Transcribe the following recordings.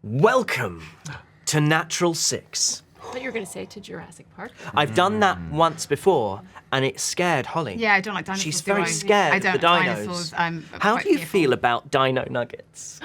Welcome to Natural 6. I thought you were going to say to Jurassic Park. I've done that once before, and it scared Holly. Yeah, I don't like dinosaurs. She's very scared I of don't the like dinos. dinosaurs. I'm How quite do you fearful. feel about dino nuggets?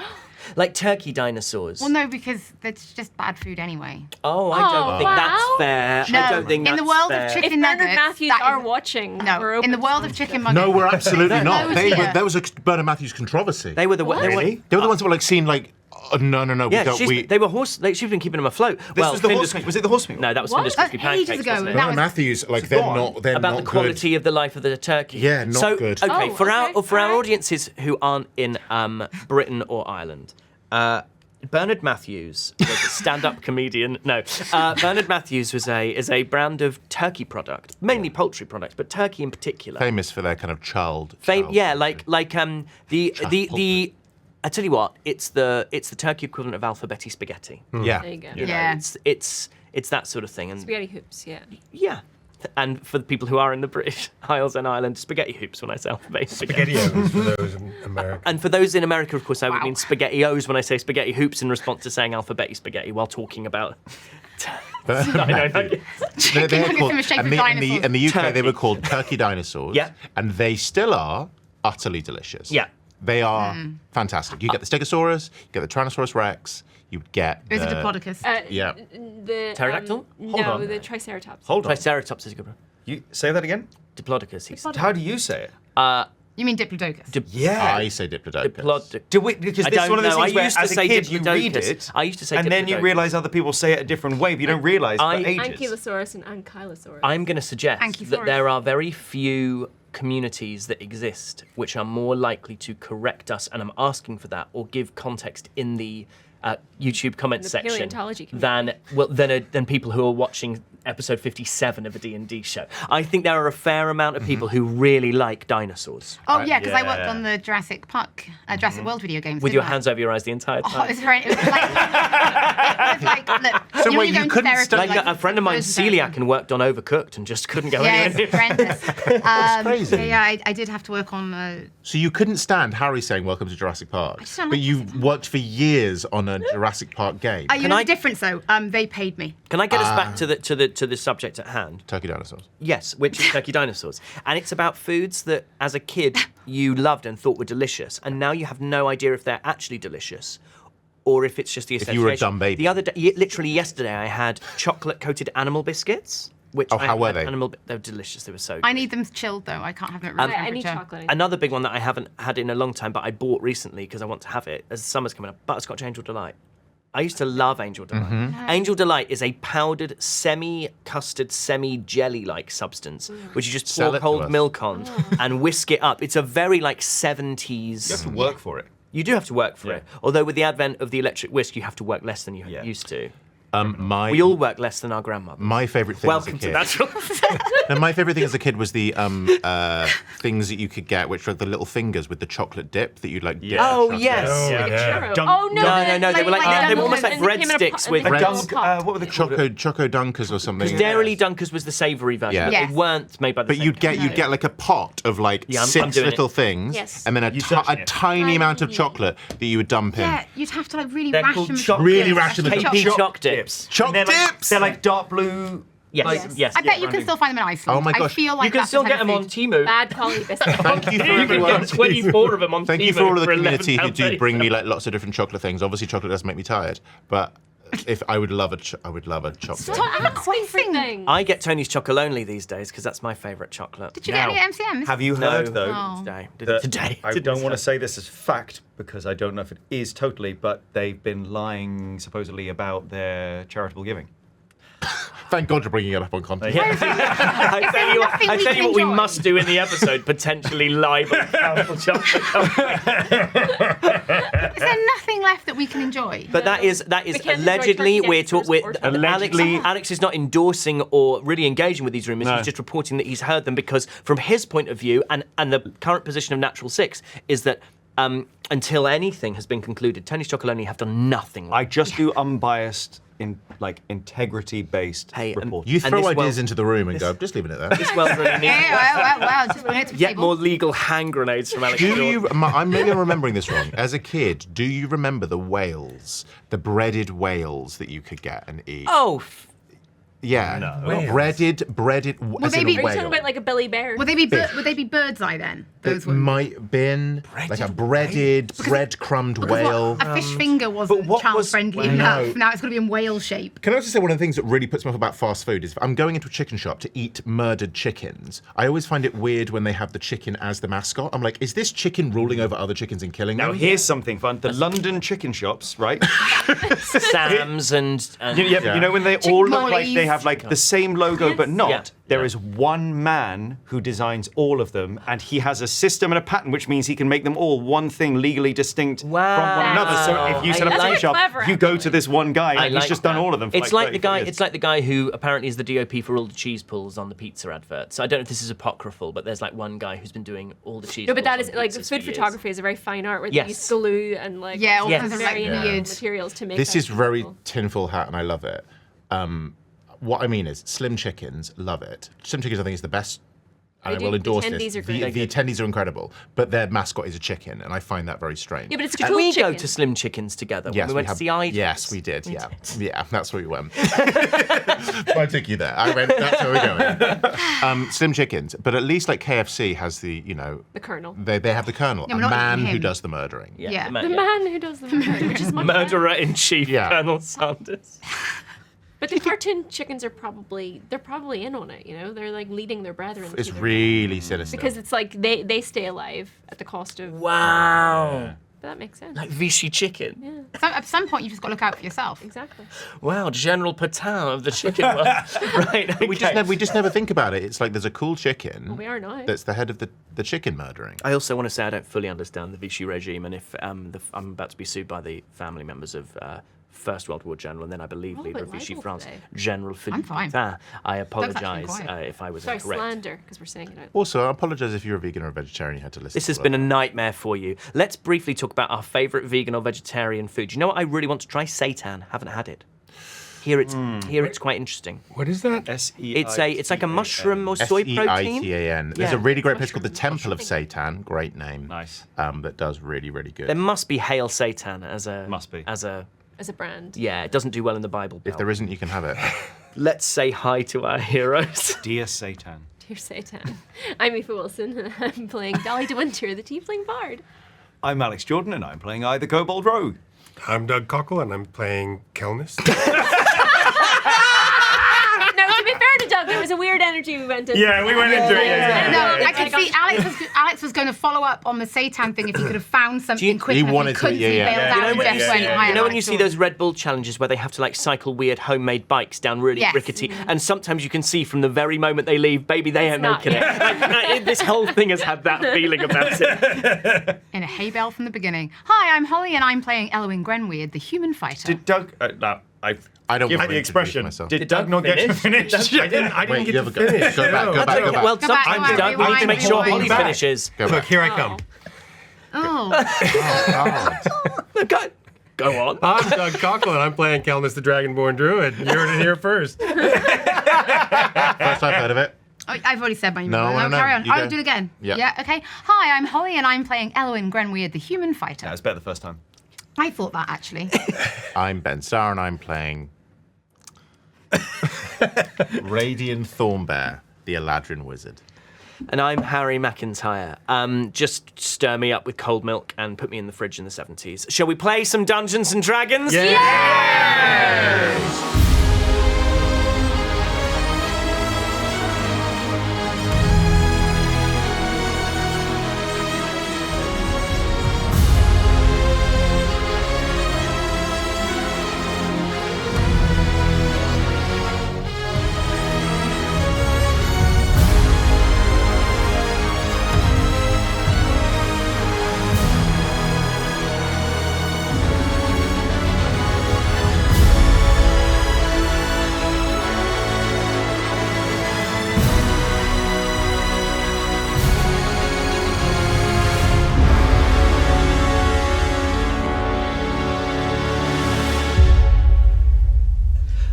Like turkey dinosaurs? Well, no, because it's just bad food anyway. Oh, I don't think that's wow. fair. No, I don't think in that's the world fair. of If chicken Bernard nuggets, Matthews that are is- watching, we're No, open in the to world of chicken nuggets. No, we're absolutely not. Those here. There was a Bernard Matthews controversy. They were the Really? They were the ones that were like seen like, no, Yeah, they were horse. Like, she's been keeping them afloat. This was the horse meat. Was it the horse meat? No, that was What? Finder's crispy That was pancakes. ages ago. wasn't it? That Bernard was- Matthews, like gone. they're About not the quality of the life of the turkey. Yeah, not so, good. Okay, Oh, for okay, our alright. audiences who aren't in Britain or Ireland, Bernard Matthews was a stand-up comedian. No, Bernard Matthews is a brand of turkey product, mainly poultry products, but turkey in particular. Famous for their kind of child. Yeah, like the. I tell you what, it's the turkey equivalent of alphabetti spaghetti. Yeah. There you go. You know, Yeah. it's that sort of thing, and Spaghetti hoops, yeah. yeah. And for the people who are in the British Isles and Ireland, spaghetti hoops when I say alphabetti spaghetti. SpaghettiOs for those in America. And for those in America, of course, I would Wow. mean spaghettios when I say spaghetti hoops in response to saying alphabetti spaghetti while talking about. Bernard I know. Matthews. Chicken They're nuggets called- in the shape of and dinosaurs. in the UK, they Turkey. were called turkey dinosaurs. Yeah. And they still are utterly delicious. Yeah. They are fantastic. You get the Stegosaurus, you get the Tyrannosaurus Rex, you get It was a the- diplodocus. Yeah. The Pterodactyl? No, on. the Triceratops. Hold on. Triceratops is a good one. You say that again? Diplodocus. He's How do you say it? You mean diplodocus? Yeah. I say Diplodocus. Diplodocus. Do we, because I this is don't one of those know. things where, I used to as a say kid, you read Diplodocus. it, I used to say and then you Diplodocus. realise other people say it a different way, but you don't realise for ages. Ankylosaurus and Ankylosaurus. I'm going to suggest that Ankylosaurus. there are very few communities that exist which are more likely to correct us, and I'm asking for that, or give context in the YouTube comment The section paleontology community. than people who are watching episode 57 of a D&D show. I think there are a fair amount of people who really like dinosaurs. Oh yeah, because I worked Yeah. on the Jurassic Park, Jurassic World video games. With didn't your I? hands over your eyes the entire Oh, time. it was very. It was like. It was like look, So you know, wait, you you go into couldn't therapy, study- like a friend of mine's frozen celiac therapy. and worked on Overcooked and just couldn't go Yeah, anywhere it's near. horrendous. crazy. Yeah, I did have to work on. So you couldn't stand Harry saying "Welcome to Jurassic Park," just don't but like you worked for years on a Jurassic Park game. You know I- the difference though. They paid me. Can I get us back to the subject at hand? Turkey dinosaurs. Yes, which is turkey dinosaurs. And it's about foods that, as a kid, you loved and thought were delicious, and now you have no idea if they're actually delicious, or if it's just the association. you were a dumb baby. The other day, literally yesterday, I had chocolate-coated animal biscuits. Which Oh, I how were had they? They were delicious. They were so good. I need them chilled though. I can't have them at room I need temperature. chocolate. Another big one that I haven't had in a long time, but I bought recently because I want to have it as summer's coming up, butterscotch Angel Delight. I used to love Angel Delight. Mm-hmm. Angel Delight is a powdered, semi-custard, semi-jelly-like substance, which you just Sell pour it to cold us. milk on and whisk it up. It's a very, 70s... You have to work for it. You do have to work for it. Although with the advent of the electric whisk, you have to work less than you Yeah. used to. My We all work less than our grandmothers. my favorite thing Welcome as to a kid. Natural. No, my favorite thing as a kid was the things that you could get, which were the little fingers with the chocolate dip that you'd like. dip Oh, chocolate. yes. Like a churro. Dunk- Oh no! No, they were like they were almost like and they came in a breadsticks pot- with and they came in a Reds. pot. What were the Choco Dunkers or something. Dairy Dunkers was the savoury version. Yeah. But Yes. they weren't made by the But same you'd company. get like a pot of like Yeah, I'm 6 doing little it. things, Yes. and then a searching it. tiny amount of chocolate that you would dump in. Yeah, you'd have to like really They're ration. called choc- Really ration the KP choc- choc dips. Choc And they're like- dips! They're like dark blue. Yes, like- yes. I bet you can still find them in Iceland. Oh my I gosh. feel like You can that's still the get type them of on food. Temu. Bad quality biscuits. Thank you for You can everyone. get 24 of them on Thank Temu you for all of the for community who do £11 bring me like lots of different chocolate things. Obviously, chocolate does make me tired, but if I would love a chocolate. That's my thing. I get Tony's Chocolonely these days because that's my favourite chocolate. Did you get any Now, MCMs? Have you No. heard though? Oh. Today. that- Today. I don't want to say this as fact because I don't know if it is totally, but they've been lying supposedly about their charitable giving. Thank God you're bringing it up on content. I tell you what, nothing I we tell you can what we enjoy? must do in the episode, potentially live on Powerful Chocolate Company. Is there nothing left that we can enjoy? But that is We can't enjoy allegedly turkey we're dance talking. first or Allegedly- Alex is not endorsing or really engaging with these rumours. No. He's just reporting that he's heard them because, from his point of view, and the current position of Natural Six is that until anything has been concluded, Tony's Chocolonely have done nothing. I just do unbiased integrity-based Hey, reporting. You And throw this ideas well- into the room and go, just leaving it there. This well really needs Well, just bring it to the yet table. more legal hand grenades from Alex Do Jordan. you? Maybe I'm remembering this wrong. As a kid, do you remember the whales, the breaded whales that you could get and eat? Oh, yeah, No. breaded. As they in be- a Are you talking whale. about like a Billy Bear? Would they be bird's eye then? Those It ones. might have been like a breaded, breadcrumbed whale. A fish finger wasn't what child was- friendly Well, enough. no. Now it's going to be in whale shape. Can I also say one of the things that really puts me off about fast food is if I'm going into a chicken shop to eat murdered chickens, I always find it weird when they have the chicken as the mascot. I'm like, is this chicken ruling over other chickens and killing Now them? here's something fun. The London chicken shops, right? Sam's and You know when they all look like Mollies. they have like the same logo but not? Yeah. There is one man who designs all of them, and he has a system and a pattern, which means he can make them all one thing legally distinct from one another. So if you set up a That's chicken shop, clever, you go to actually. this one guy, I and like he's just done that. all of them. For It's like the 34 guy. years. It's like the guy who apparently is the DOP for all the cheese pulls on the pizza adverts. So I don't know if this is apocryphal, but there's like one guy who's been doing all the cheese. No, but that pulls is on like pizzas food for years. photography is a very fine art where Yes. they use glue and like Yeah, all Yes. kinds of very like weird. materials to make. This that is very beautiful. tinfoil hat, and I love it. What I mean is, slim chickens, love it. Slim chickens, I think, is the best. And I They will do. endorse The this. attendees are great. The attendees are incredible, but their mascot is a chicken, and I find that very strange. Yeah, but it's a Did cool we chicken. go to Slim Chickens together Yes, when we went have- to see Idols? Yes, we did. Yeah, that's where we went. I took you there. I went. That's where we're going. Slim chickens, but at least like KFC has the the Colonel. they have the colonel, Yeah, a we're not man eating who him. does the murdering. Yeah. the The man who does the murder, which is much better. Murderer in chief, Yeah. Colonel Sanders. But the cartoon chickens are probably in on it. You know, they're like leading their brethren. It's to their really sinister. because it's like they stay alive at the cost of. Wow. But that makes sense. Like Vichy chicken. So at some point, you've just got to look out for yourself. Exactly. Wow, General Patin of the chicken world. Right. Okay. we just never think about it. It's like there's a cool chicken We are now. that's the head of the chicken murdering. I also want to say I don't fully understand the Vichy regime, and if I'm about to be sued by the family members of First World War General, and then I believe Oh, leader but of Vichy libel France, today. General I'm fine. Pétain. I actually apologise quiet. if I was Sorry, incorrect. slander, because we're saying it out. Also, I apologise if you're a vegan or a vegetarian. You had to listen. This has to been a that. nightmare for you. Let's briefly talk about our favourite vegan or vegetarian food. Do you know what I really want to try? Seitan. Haven't had it. Here it's quite interesting. What is that? It's like a mushroom or soy protein. Seitan. There's Yeah. a really great place called the Temple of Satan. Great name. Nice. That does really, really good. There must be Hail Satan as a Must be. as a As a brand. yeah. It doesn't do well in the Bible If Belt. there isn't, you can have it. Let's say hi to our heroes. Dear Satan. Dear Satan. I'm Aoife Wilson, and I'm playing Dolly de Winter, the Tiefling Bard. I'm Alex Jordan, and I'm playing I, the Kobold Rogue. I'm Doug Cockle, and I'm playing Kelnis. Now, to be fair to Doug, there was a weird energy we went in. Yeah, we went into it, yeah. No, I could see Alex was going to follow up on the Satan thing if he could have found something quick he enough. wanted to, couldn't, yeah, he yeah. bailed Yeah, out you know and when- just yeah, went yeah. higher. You know when you like, see those Red Bull challenges where they have to like cycle weird homemade bikes down really Yes. rickety, and sometimes you can see from the very moment they leave, baby, they ain't not, making it. yeah. Like, this whole thing has had that feeling about it. in a hay bale from the beginning. Hi, I'm Holly, and I'm playing Elwyn Grenweird, the human fighter. Did Doug... I don't give want the to expression. introduce myself. Did Doug not get to finish? I didn't Wait, get you to have a go. finish. Go back, go back, go back. Well, Go back, sometimes go back, Doug, we need to make rewind, sure rewind. Holly Back. finishes. Go Look, back. here I come. Oh, Go on. I'm Doug Cockle, and I'm playing Kelnis, the Dragonborn Druid. You heard it here first. First I've heard of it. I've already said my name. No, no, carry on. you I'll go. do it again. Yeah. Yeah, okay. Hi, I'm Holly, and I'm playing Elwyn Grenweird, the human fighter. It's better the first time. I thought that, actually. I'm Ben Starr, and I'm playing Radian Thornbear, the Eladrin wizard. And I'm Harry McIntyre. Just stir me up with cold milk and put me in the fridge in the 70s. Shall we play some Dungeons and Dragons?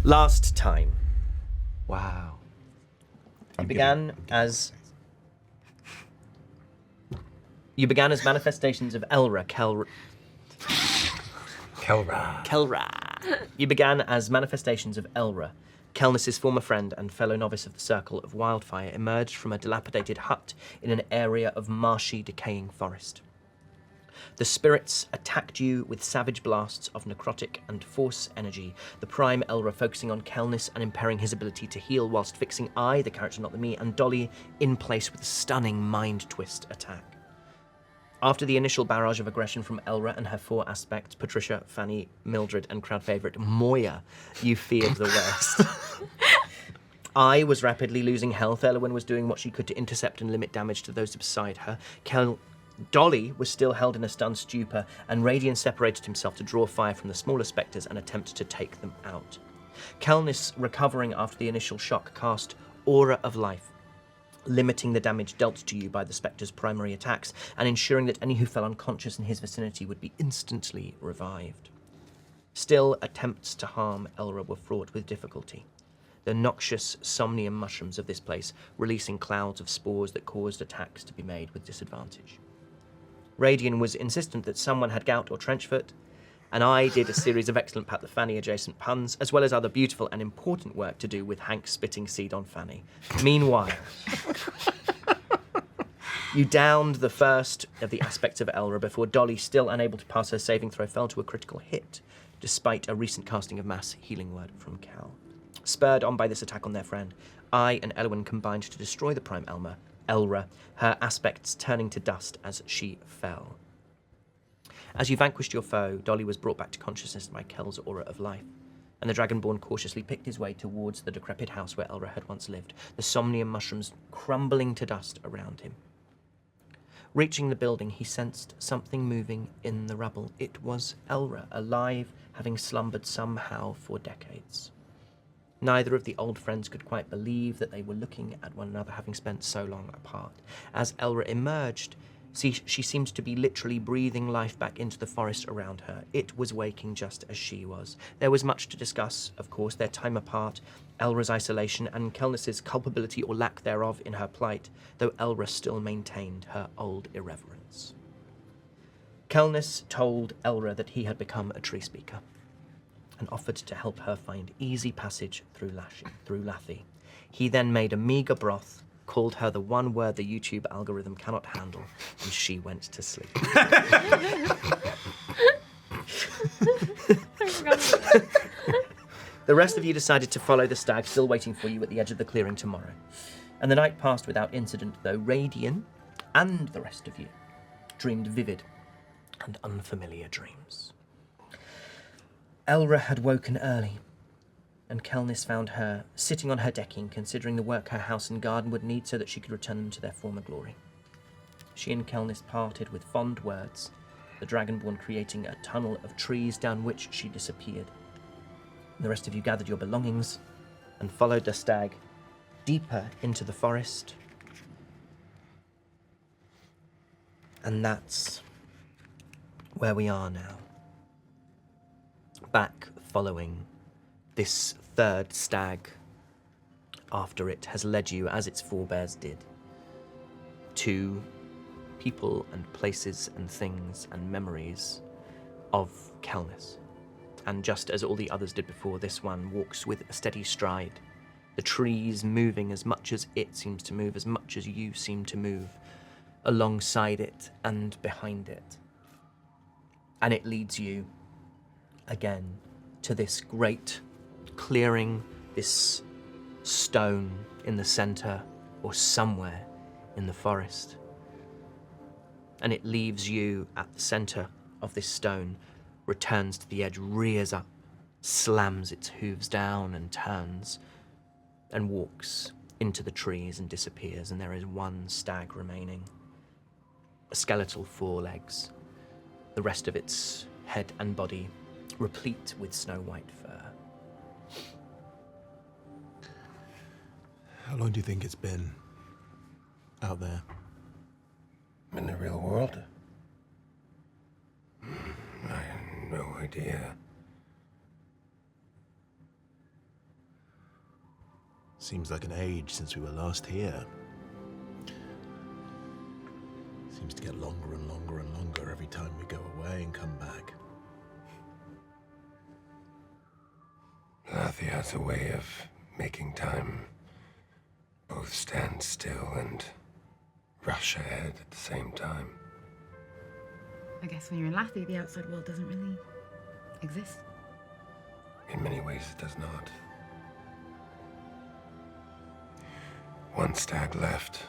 Last time, Wow. you began as manifestations of Elra, Kelra. You began as manifestations of Elra. Kelnis's former friend and fellow novice of the Circle of Wildfire emerged from a dilapidated hut in an area of marshy, decaying forest. The spirits attacked you with savage blasts of necrotic and force energy, the prime Elra focusing on Kelnis and impairing his ability to heal whilst fixing I, the character not the me, and Dolly in place with a stunning mind twist attack. After the initial barrage of aggression from Elra and her four aspects, Patricia, Fanny, Mildred, and crowd favourite Moya, you feared the worst. I was rapidly losing health. Elwyn was doing what she could to intercept and limit damage to those beside her. Dolly was still held in a stunned stupor, and Radian separated himself to draw fire from the smaller spectres and attempt to take them out. Kelnis, recovering after the initial shock, cast Aura of Life, limiting the damage dealt to you by the Spectre's primary attacks, and ensuring that any who fell unconscious in his vicinity would be instantly revived. Still, attempts to harm Elra were fraught with difficulty. The noxious somnium mushrooms of this place releasing clouds of spores that caused attacks to be made with disadvantage. Radian was insistent that someone had gout or trenchfoot, and I did a series of excellent Pat the Fanny adjacent puns, as well as other beautiful and important work to do with Hank spitting seed on Fanny. Meanwhile, you downed the first of the aspects of Elra before Dolly, still unable to pass her saving throw, fell to a critical hit, despite a recent casting of Mass Healing Word from Cal. Spurred on by this attack on their friend, I and Elwyn combined to destroy the Prime Elra, her aspects turning to dust as she fell. As you vanquished your foe, Dolly was brought back to consciousness by Kel's Aura of Life, and the Dragonborn cautiously picked his way towards the decrepit house where Elra had once lived, the somnium mushrooms crumbling to dust around him. Reaching the building, he sensed something moving in the rubble. It was Elra, alive, having slumbered somehow for decades. Neither of the old friends could quite believe that they were looking at one another, having spent so long apart. As Elra emerged, she seemed to be literally breathing life back into the forest around her. It was waking just as she was. There was much to discuss, of course, their time apart, Elra's isolation, and Kelnis's culpability or lack thereof in her plight, though Elra still maintained her old irreverence. Kelnis told Elra that he had become a tree speaker, and offered to help her find easy passage through Lathi. He then made a meagre broth, called her the one word the YouTube algorithm cannot handle, and she went to sleep. The rest of you decided to follow the stag still waiting for you at the edge of the clearing tomorrow. And the night passed without incident, though Radian and the rest of you dreamed vivid and unfamiliar dreams. Elra had woken early, and Kelnis found her sitting on her decking, considering the work her house and garden would need so that she could return them to their former glory. She and Kelnis parted with fond words, the Dragonborn creating a tunnel of trees down which she disappeared. The rest of you gathered your belongings and followed the stag deeper into the forest. And that's where we are now. Back following this third stag after it has led you, as its forebears did, to people and places and things and memories of Kelnis. And just as all the others did before, this one walks with a steady stride, the trees moving as much as it seems to move, as much as you seem to move, alongside it and behind it. And it leads you, again, to this great clearing, this stone in the center or somewhere in the forest. And it leaves you at the center of this stone, returns to the edge, rears up, slams its hooves down and turns and walks into the trees and disappears, and there is one stag remaining. A skeletal 4 legs, the rest of its head and body replete with snow-white fur. How long do you think it's been out there? In the real world? I have no idea. Seems like an age since we were last here. Seems to get longer and longer and longer every time we go away and come back. Lathy has a way of making time both stand still and rush ahead at the same time. I guess when you're in Lathy, the outside world doesn't really exist. In many ways, it does not. One stag left.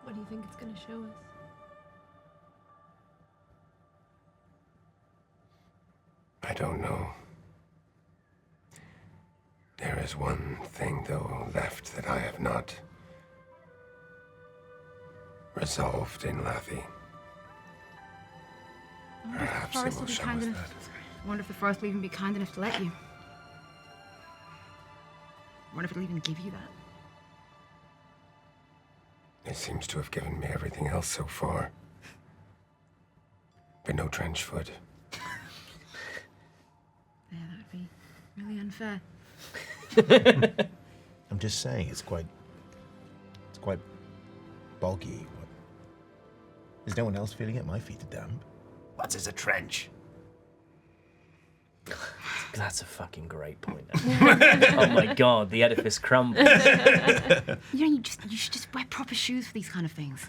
What do you think it's going to show us? I don't know. There is one thing, though, left that I have not resolved in Lathy. Perhaps it will show us that. I wonder if the forest will even be kind enough to let you. I wonder if it'll even give you that. It seems to have given me everything else so far. But no trench foot. Yeah, that would be really unfair. I'm just saying, it's quite boggy. Is no one else feeling it? My feet are damp. What is a trench? That's a fucking great point. Oh my god, the edifice crumbles. You should just wear proper shoes for these kind of things.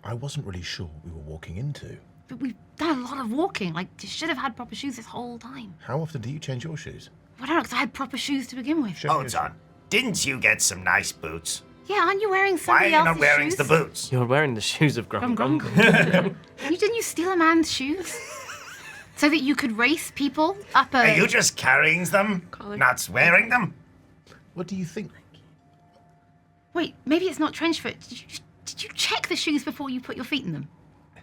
I wasn't really sure what we were walking into. But we've done a lot of walking. Like, you should have had proper shoes this whole time. How often do you change your shoes? I don't know, because I had proper shoes to begin with. Hold on. Didn't you get some nice boots? Yeah, aren't you wearing Why are somebody you else's not wearing shoes? the boots? You're wearing the shoes of From Grumble. Grumble. Didn't you steal a man's shoes? So that you could race people up a... Are you just carrying them? Collar. Not wearing them? What do you think? Wait, maybe it's not trench foot. Did you check the shoes before you put your feet in them?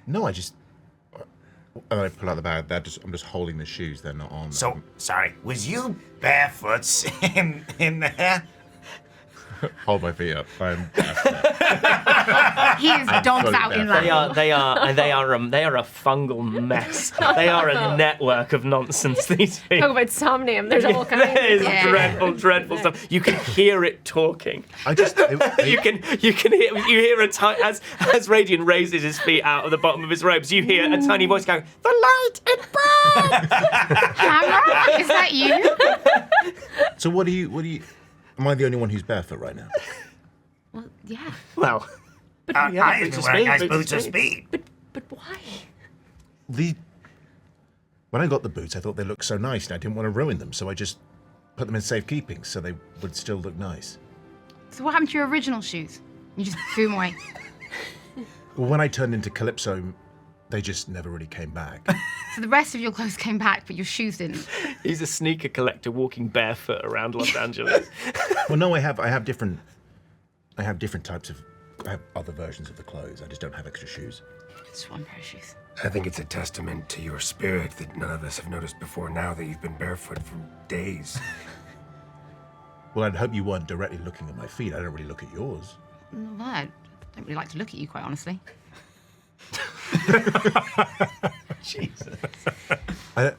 No, I just... And I pull out the bag. I'm just holding the shoes. They're not on. So, sorry, was you barefoot in there? Hold my feet up. I'm... He is dogs fully out in barefoot. They are a fungal mess. They are a network of nonsense. These Talk people. about somnium. There's all kinds. That is Yeah. dreadful stuff. You can hear it talking. I just... You can hear a tiny as Radiant raises his feet out of the bottom of his robes. You hear a tiny voice going, "The light, it burns!" Camera? Is that you? So what do you... Am I the only one who's barefoot right now? Well, yeah. Well, I boots was of wearing speed, nice boots of boots of speed. speed. But why? When I got the boots, I thought they looked so nice, and I didn't want to ruin them, so I just put them in safekeeping so they would still look nice. So what happened to your original shoes? You just threw them away. Well, when I turned into Calypso, they just never really came back. So the rest of your clothes came back, but your shoes didn't. He's a sneaker collector walking barefoot around Los Angeles. Well, no, I have different types of. I have other versions of the clothes. I just don't have extra shoes. Just one pair of shoes. I think it's a testament to your spirit that none of us have noticed before now that you've been barefoot for days. Well, I'd hope you weren't directly looking at my feet. I don't really look at yours. No, I don't really like to look at you, quite honestly. Jesus. Do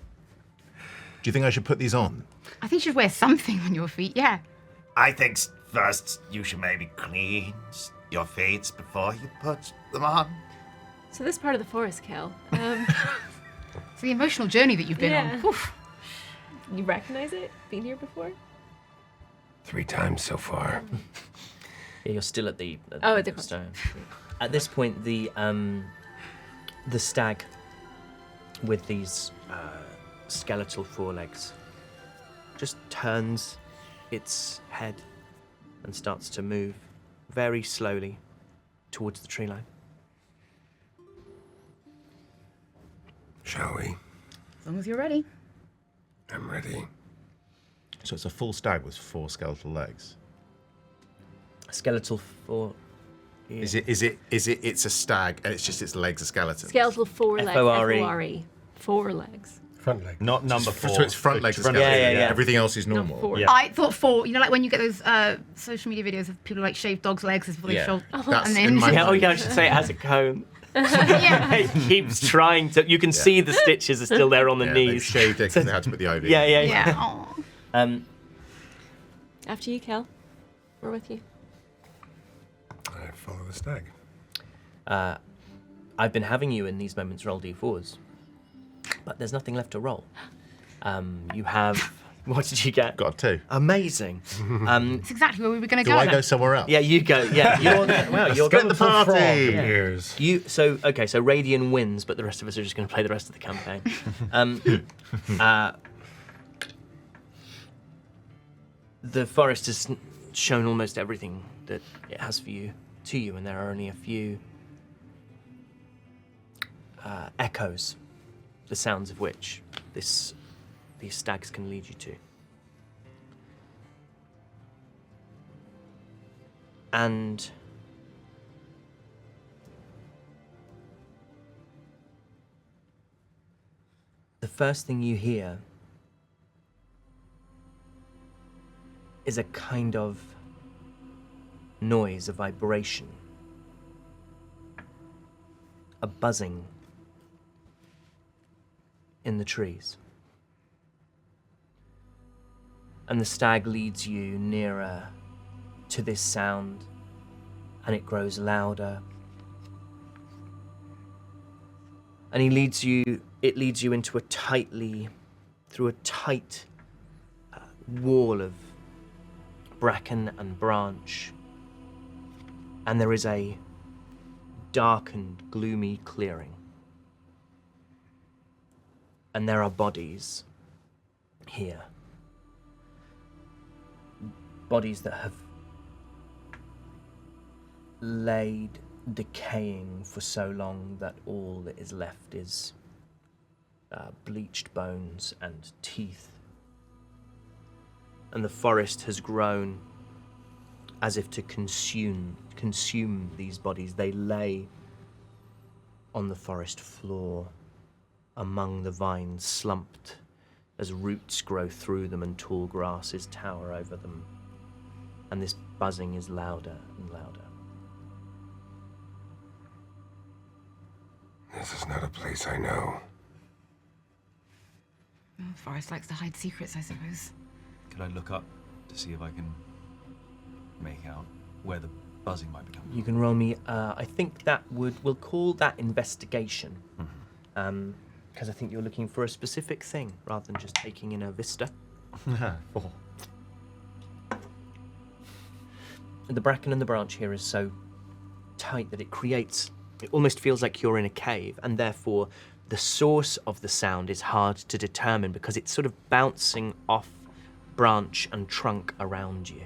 you think I should put these on? I think you should wear something on your feet, yeah. I think first you should maybe clean your feet before you put them on. So this part of the forest, Kel. It's the emotional journey that you've been Yeah. on. Oof. You recognize it? Been here before? 3 times so far. Yeah, you're still at the At the stone. At this point, the stag with these skeletal forelegs just turns its head and starts to move very slowly towards the tree line. Shall we? As long as you're ready. I'm ready. So it's a full stag with 4 skeletal legs. Skeletal for. Yeah. It's a stag and it's just its legs are skeletons. Skeletal forelegs. F-O-R-E. F-O-R-E. 4 legs. Front leg. Not number 4. So its front legs are Front skeletons. legs. Yeah. Everything else is normal. Not 4. Yeah. I thought 4, you know, like when you get those social media videos of people like shave dogs' legs before they Yeah. show. That's and then in my Yeah, oh yeah, I should say it has a cone. yeah. It keeps trying to. You can see the stitches are still there on the Yeah, they've knees. shaved it because they had to put the IV. Yeah. Yeah. Aw. Um, After you, Kel. We're with you. I follow the stag. I've been having you in these moments roll d4s, but there's nothing left to roll. You have... What did you get? Got 2. Amazing. It's exactly where we were going to Do go. I then. go somewhere else? Yeah, you go. Yeah, you're Split going the full frog. party. Yeah. Here's So Radian wins, but the rest of us are just going to play the rest of the campaign. The forest has shown almost everything that it has for you to you, and there are only a few echoes, the sounds of which these stags can lead you to. And the first thing you hear is a kind of noise, a vibration, a buzzing in the trees. And the stag leads you nearer to this sound, and it grows louder. And it leads you into through a tight wall of bracken and branch. And there is a darkened, gloomy clearing. And there are bodies here. Bodies that have laid decaying for so long that all that is left is bleached bones and teeth. And the forest has grown as if to consume these bodies. They lay on the forest floor among the vines, slumped as roots grow through them and tall grasses tower over them. And this buzzing is louder and louder. This is not a place I know. Oh, Forrest likes to hide secrets, I suppose. Could I look up to see if I can make out where the buzzing might be coming You can roll me, I think we'll call that investigation. Because I think you're looking for a specific thing rather than just taking in a vista. 4. The bracken and the branch here is so tight that it almost feels like you're in a cave, and therefore the source of the sound is hard to determine because it's sort of bouncing off branch and trunk around you.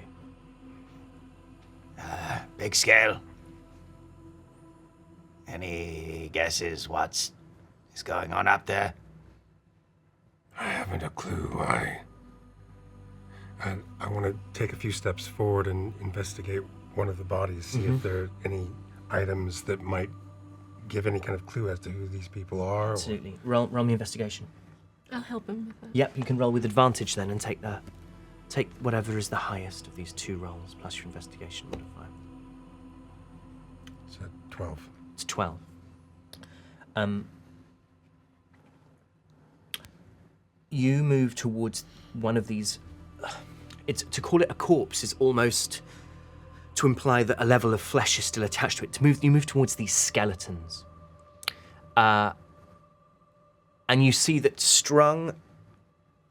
Big scale. Any guesses what's is going on up there? I haven't a clue why. I want to take a few steps forward and investigate one of the bodies, see if there are any items that might give any kind of clue as to who these people are. Absolutely. Roll me investigation. I'll help him with that. Yep, you can roll with advantage then and take whatever is the highest of these 2 rolls plus your investigation modifier. It's a 12. It's 12. You move towards one of these. To call it a corpse is almost to imply that a level of flesh is still attached to it. You move towards these skeletons, and you see that strung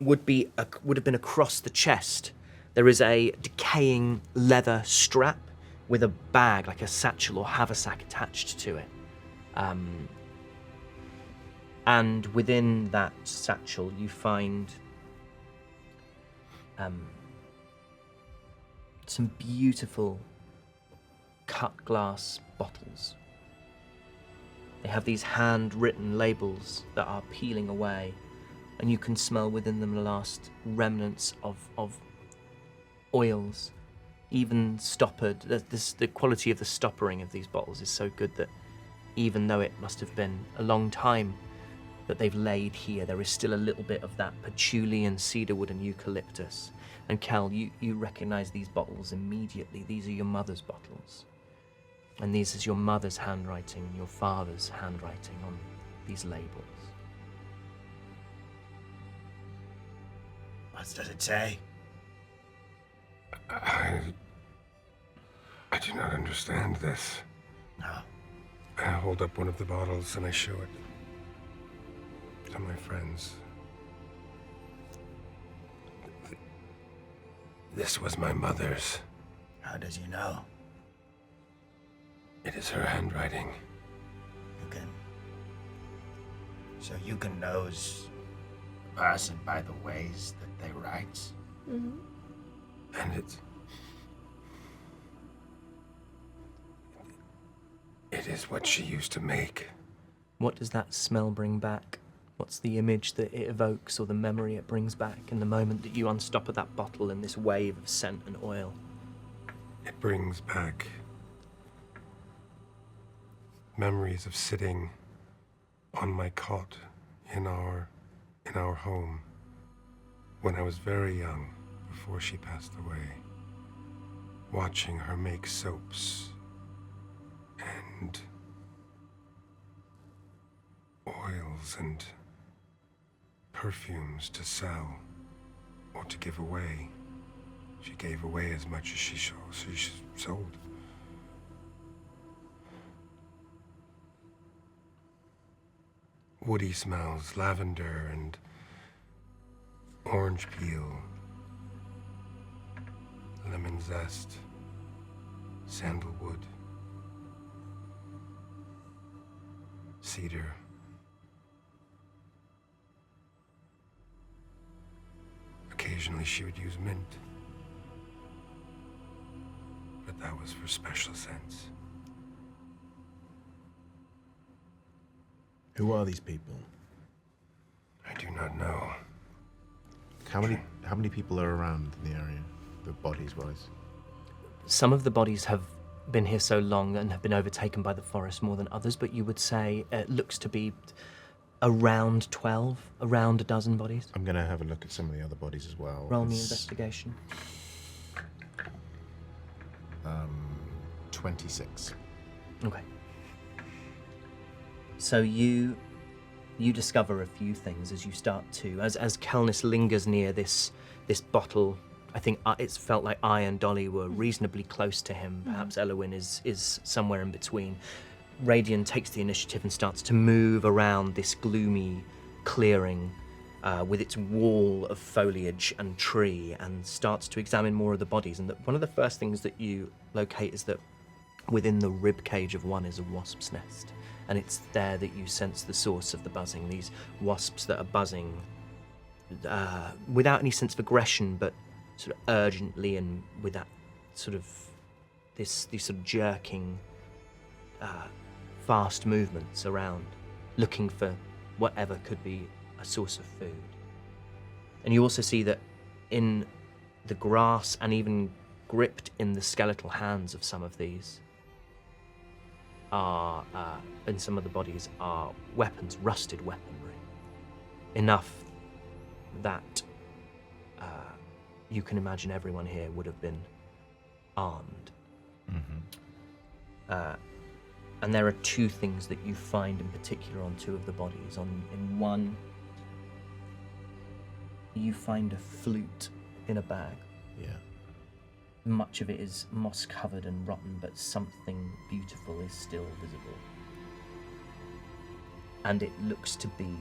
would have been across the chest. There is a decaying leather strap with a bag, like a satchel or haversack, attached to it. And within that satchel, you find some beautiful cut glass bottles. They have these handwritten labels that are peeling away, and you can smell within them the last remnants of oils, even stoppered. The quality of the stoppering of these bottles is so good that even though it must have been a long time that they've laid here, there is still a little bit of that patchouli and cedarwood and eucalyptus. And Cal, you recognize these bottles immediately. These are your mother's bottles. And this is your mother's handwriting and your father's handwriting on these labels. What does it say? I I do not understand this. No. I hold up one of the bottles and I show it to my friends. This was my mother's. How does you know? It is her handwriting. So you can nose a person by the ways that they write? Mm-hmm. And it is what she used to make. What does that smell bring back? What's the image that it evokes or the memory it brings back in the moment that you unstopper that bottle in this wave of scent and oil? It brings back memories of sitting on my cot in our home when I was very young, before she passed away, watching her make soaps and oils and perfumes to sell or to give away. She gave away as much as she sold. Woody smells, lavender and orange peel, lemon zest, sandalwood, cedar. Occasionally she would use mint, but that was for special scents. Who are these people? I do not know. How many people are around in the area, the bodies wise? Some of the bodies have been here so long and have been overtaken by the forest more than others, but you would say it looks to be around 12, around a dozen bodies. I'm going to have a look at some of the other bodies as well. Roll me investigation. 26. Okay. So you discover a few things as you start to, as Kelnis lingers near this bottle. I think it's felt like I and Dolly were reasonably close to him. Perhaps Elowin is somewhere in between. Radian takes the initiative and starts to move around this gloomy clearing with its wall of foliage and tree, and starts to examine more of the bodies. And one of the first things that you locate is that within the rib cage of one is a wasp's nest. And it's there that you sense the source of the buzzing. These wasps that are buzzing without any sense of aggression, but sort of urgently and with that sort of these sort of jerking, fast movements around, looking for whatever could be a source of food. And you also see that in the grass and even gripped in the skeletal hands of some of these are, in some of the bodies, are weapons, rusted weaponry. Enough that you can imagine everyone here would have been armed. And there are two things that you find in particular on two of the bodies. In one, you find a flute in a bag. Yeah. Much of it is moss-covered and rotten, but something beautiful is still visible. And it looks to be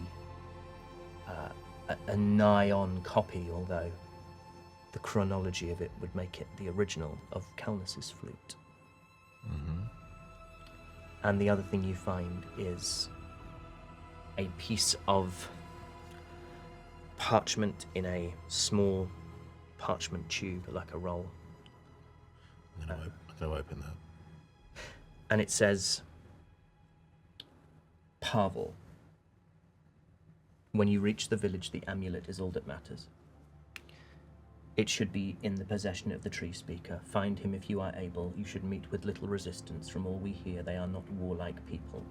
a nigh-on copy, although the chronology of it would make it the original of Calnus's flute. And the other thing you find is a piece of parchment in a small parchment tube, like a roll. I'm going to open that. And it says, Pavel. When you reach the village, the amulet is all that matters. It should be in the possession of the tree speaker. Find him if you are able. You should meet with little resistance. From all we hear, they are not warlike people.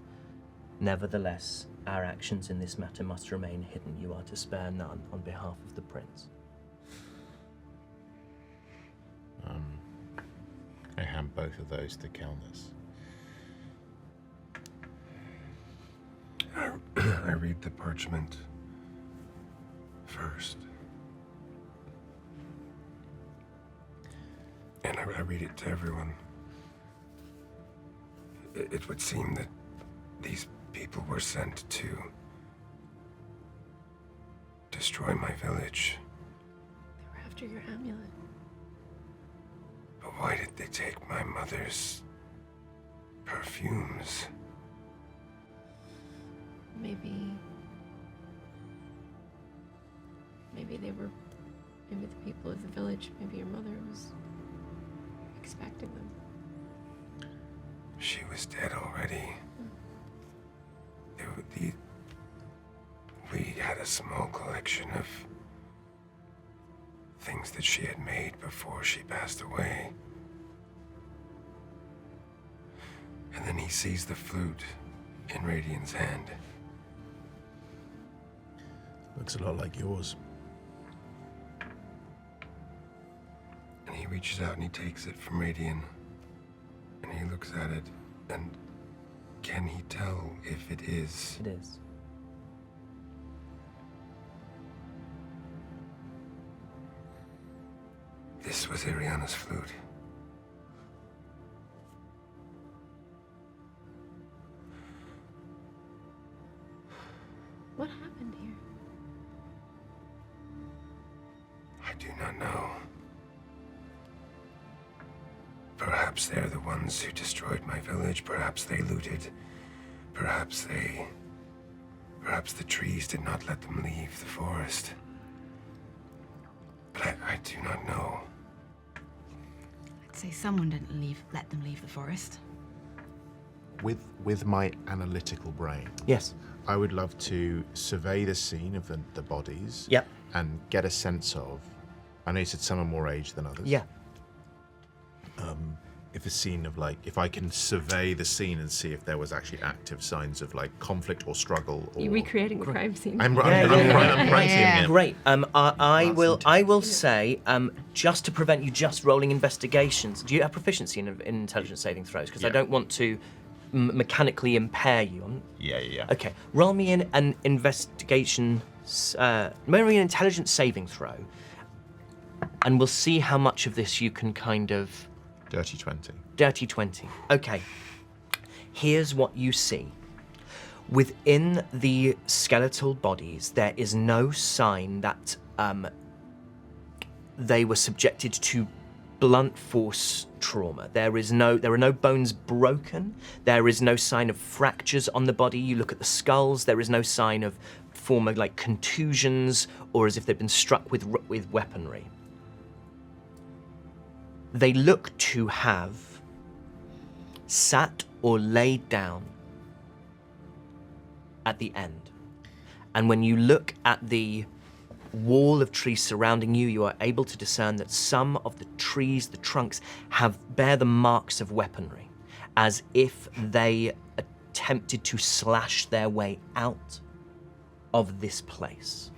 Nevertheless, our actions in this matter must remain hidden. You are to spare none on behalf of the prince. I hand both of those to Kelnis. I read the parchment first. And I read it to everyone. it would seem that these people were sent to destroy my village. They were after your amulet. But why did they take my mother's perfumes? Maybe the people of the village, maybe your mother was expecting them. She was dead already. We had a small collection of things that she had made before she passed away. And then he sees the flute in Radiant's hand. Looks a lot like yours. And he reaches out and he takes it from Radiant. And he looks at it, and can he tell if it is? It is. This was Ariana's flute. What happened here? I do not know. Perhaps they're the ones who destroyed my village. Perhaps they looted. Perhaps the trees did not let them leave the forest. But I do not know. I'd say someone didn't let them leave the forest. With my analytical brain, Yes. I would love to survey the scene of the bodies. Yep. And get a sense of. I know you said some are more aged than others. Yeah. If a scene of if I can survey the scene and see if there was actually active signs of conflict or struggle. Or You're recreating a crime scene. I'm Yeah. writing it. Great. I will say, just to prevent you just rolling investigations, do you have proficiency in intelligence saving throws? Because I Yeah. don't want to mechanically impair you. Yeah. Okay. Roll me an investigation, roll me an intelligence saving throw, and we'll see how much of this you can kind of. Dirty 20. Dirty 20. Okay. Here's what you see. Within the skeletal bodies, there is no sign that they were subjected to blunt force trauma. There are no bones broken. There is no sign of fractures on the body. You look at the skulls. There is no sign of former contusions or as if they've been struck with weaponry. They look to have sat or laid down at the end. And when you look at the wall of trees surrounding you, you are able to discern that some of the trees, the trunks, bear the marks of weaponry, as if they attempted to slash their way out of this place.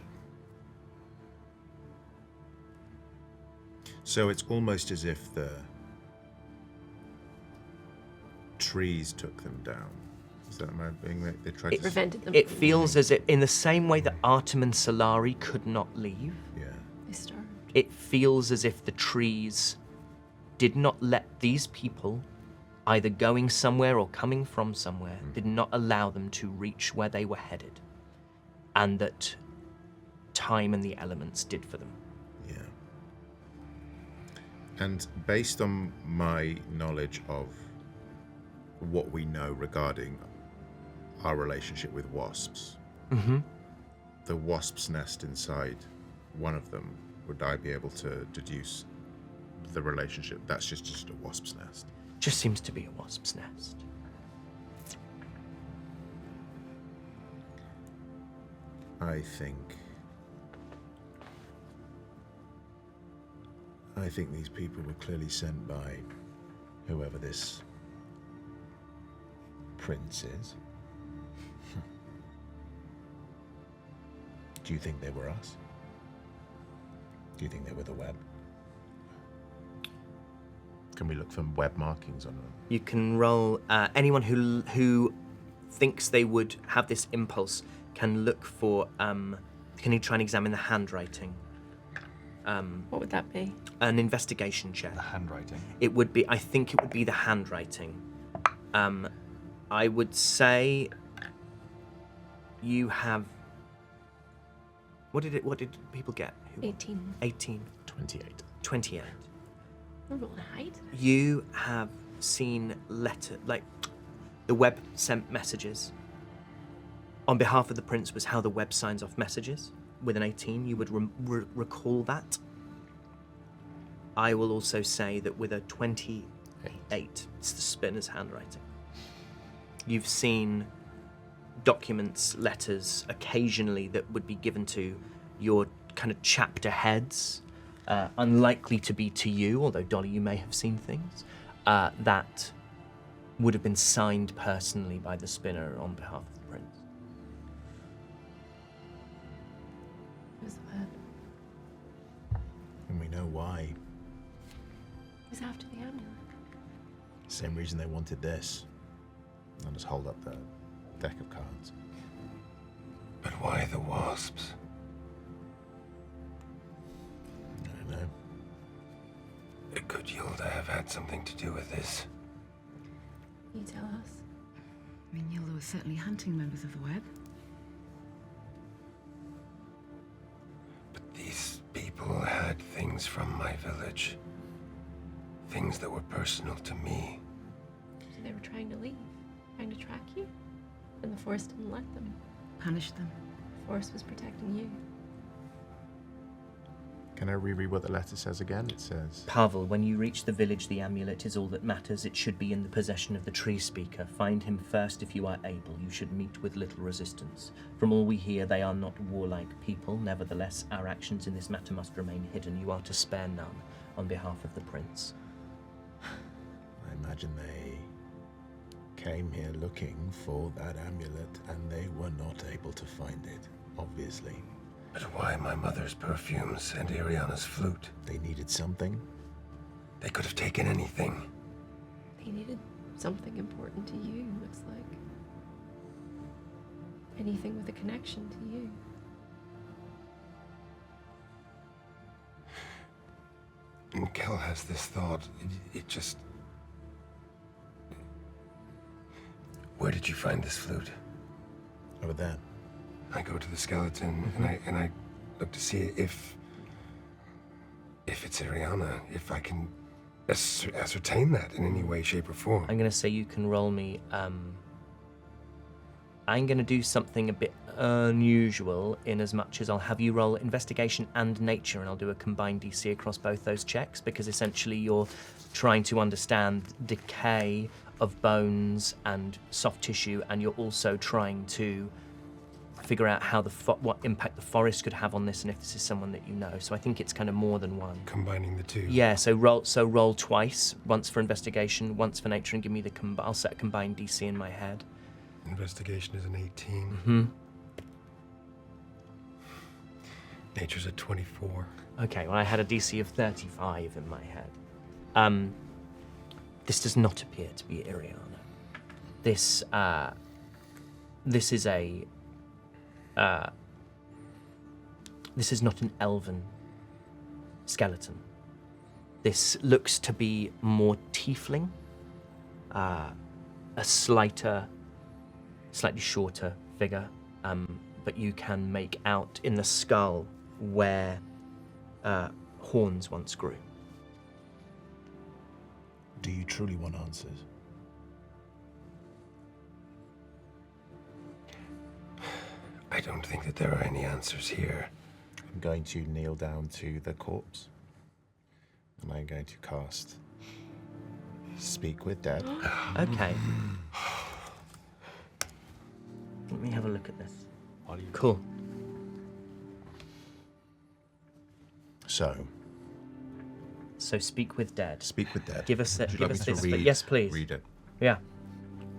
So it's almost as if the trees took them down. Is that my being right? They tried to Prevented them. It feels as if, in the same way that Artem and Solari could not leave, Yeah. They starved. it feels as if the trees did not let these people, either going somewhere or coming from somewhere, did not allow them to reach where they were headed. And that time and the elements did for them. Yeah. And based on my knowledge of what we know regarding our relationship with wasps, the wasp's nest inside one of them, would I be able to deduce the relationship? That's just a wasp's nest. Just seems to be a wasp's nest. I think these people were clearly sent by whoever this prince is. Do you think they were us? Do you think they were the web? Can we look for web markings on them? You can roll, anyone who thinks they would have this impulse can look for, can you try and examine the handwriting? What would that be? An investigation check. The handwriting. I think it would be the handwriting. I would say you have. What did people get? 18. 18. 28. 28. I'm rolling high today. You have seen the web sent messages. On behalf of the prince was how the web signs off messages. With an 18, you would recall that. I will also say that with a 28, it's the spinner's handwriting. You've seen documents, letters, occasionally that would be given to your kind of chapter heads, unlikely to be to you, although Dolly, you may have seen things, that would have been signed personally by the spinner on behalf of the prince. It was the web. And we know why. It was after the amulet. Same reason they wanted this. I'll just hold up the deck of cards. But why the wasps? I don't know. Could Yilda have had something to do with this? You tell us. I mean, Yilda was certainly hunting members of the web. But these people had things from my village. Things that were personal to me. So they were trying to leave, trying to track you, and the Force didn't let them. Punished them. The Force was protecting you. Can I reread what the letter says again? It says... Pavel, when you reach the village, the amulet is all that matters. It should be in the possession of the tree speaker. Find him first if you are able. You should meet with little resistance. From all we hear, they are not warlike people. Nevertheless, our actions in this matter must remain hidden. You are to spare none on behalf of the prince. I imagine they came here looking for that amulet and they were not able to find it, obviously. But why my mother's perfumes and Iriana's flute? They needed something. They could have taken anything. They needed something important to you, looks like. Anything with a connection to you. And Kel has this thought. It just... Where did you find this flute? Over there. I go to the skeleton and I look to see if it's Iriana, if I can ascertain that in any way, shape, or form. I'm going to say you can roll me. I'm going to do something a bit unusual in as much as I'll have you roll investigation and nature, and I'll do a combined DC across both those checks, because essentially you're trying to understand decay of bones and soft tissue, and you're also trying to figure out how what impact the forest could have on this, and if this is someone that you know. So I think it's kind of more than one. Combining the two. Yeah. So roll twice, once for investigation, once for nature, and give me the I'll set a combined DC in my head. Investigation is an 18. Mm-hmm. Nature's a 24. Okay. Well, I had a DC of 35 in my head. This does not appear to be Iriana. This is a. This is not an elven skeleton. This looks to be more tiefling, a slightly shorter figure, but you can make out in the skull where horns once grew. Do you truly want answers? I don't think that there are any answers here. I'm going to kneel down to the corpse. And I'm going to cast Speak with Dead. Okay. Let me have a look at this. Cool. So Speak with Dead. Speak with Dead. Give us Would you give like us me to this. read, Yes, please. Read it. Yeah.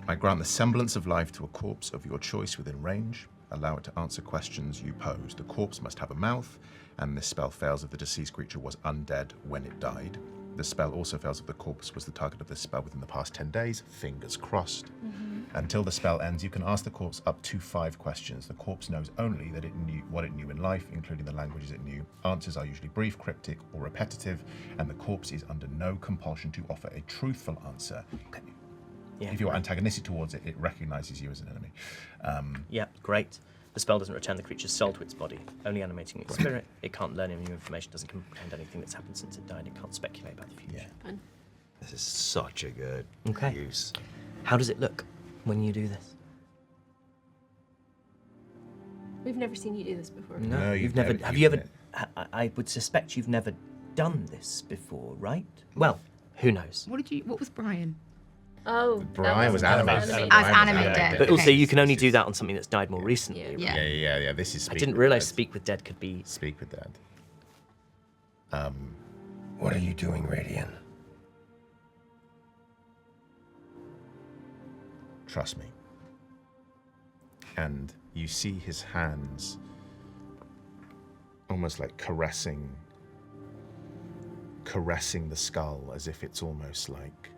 I grant the semblance of life to a corpse of your choice within range. Allow it to answer questions you pose. The corpse must have a mouth, and this spell fails if the deceased creature was undead when it died. The spell also fails if the corpse was the target of this spell within the past 10 days. Fingers crossed. Until the spell ends, you can ask the corpse up to 5 questions. The corpse knows only that it knew what it knew in life, including the languages it knew. Answers are usually brief, cryptic, or repetitive, and the corpse is under no compulsion to offer a truthful answer. Yeah, if you're antagonistic towards it, it recognizes you as an enemy. Yeah, great. The spell doesn't return the creature's soul to its body, only animating its spirit. It can't learn any new information, doesn't comprehend anything that's happened since it died. It can't speculate about the future. Fun. This is such a good Okay. use. How does it look when you do this? We've never seen you do this before. No, you've you've never. never- Have you've you ever? ne- I would suspect you've never done this before, right? Well, who knows? What was Brian? Oh, Brian was animated. As animate dead. But also, Okay. you can only do that on something that's died more recently. Yeah. right? Yeah. This is. I Speak didn't with realize Dead. Speak with Dead could be. Speak with Dead. What are you doing, Radian? Trust me. And you see his hands almost like caressing the skull, as if it's almost like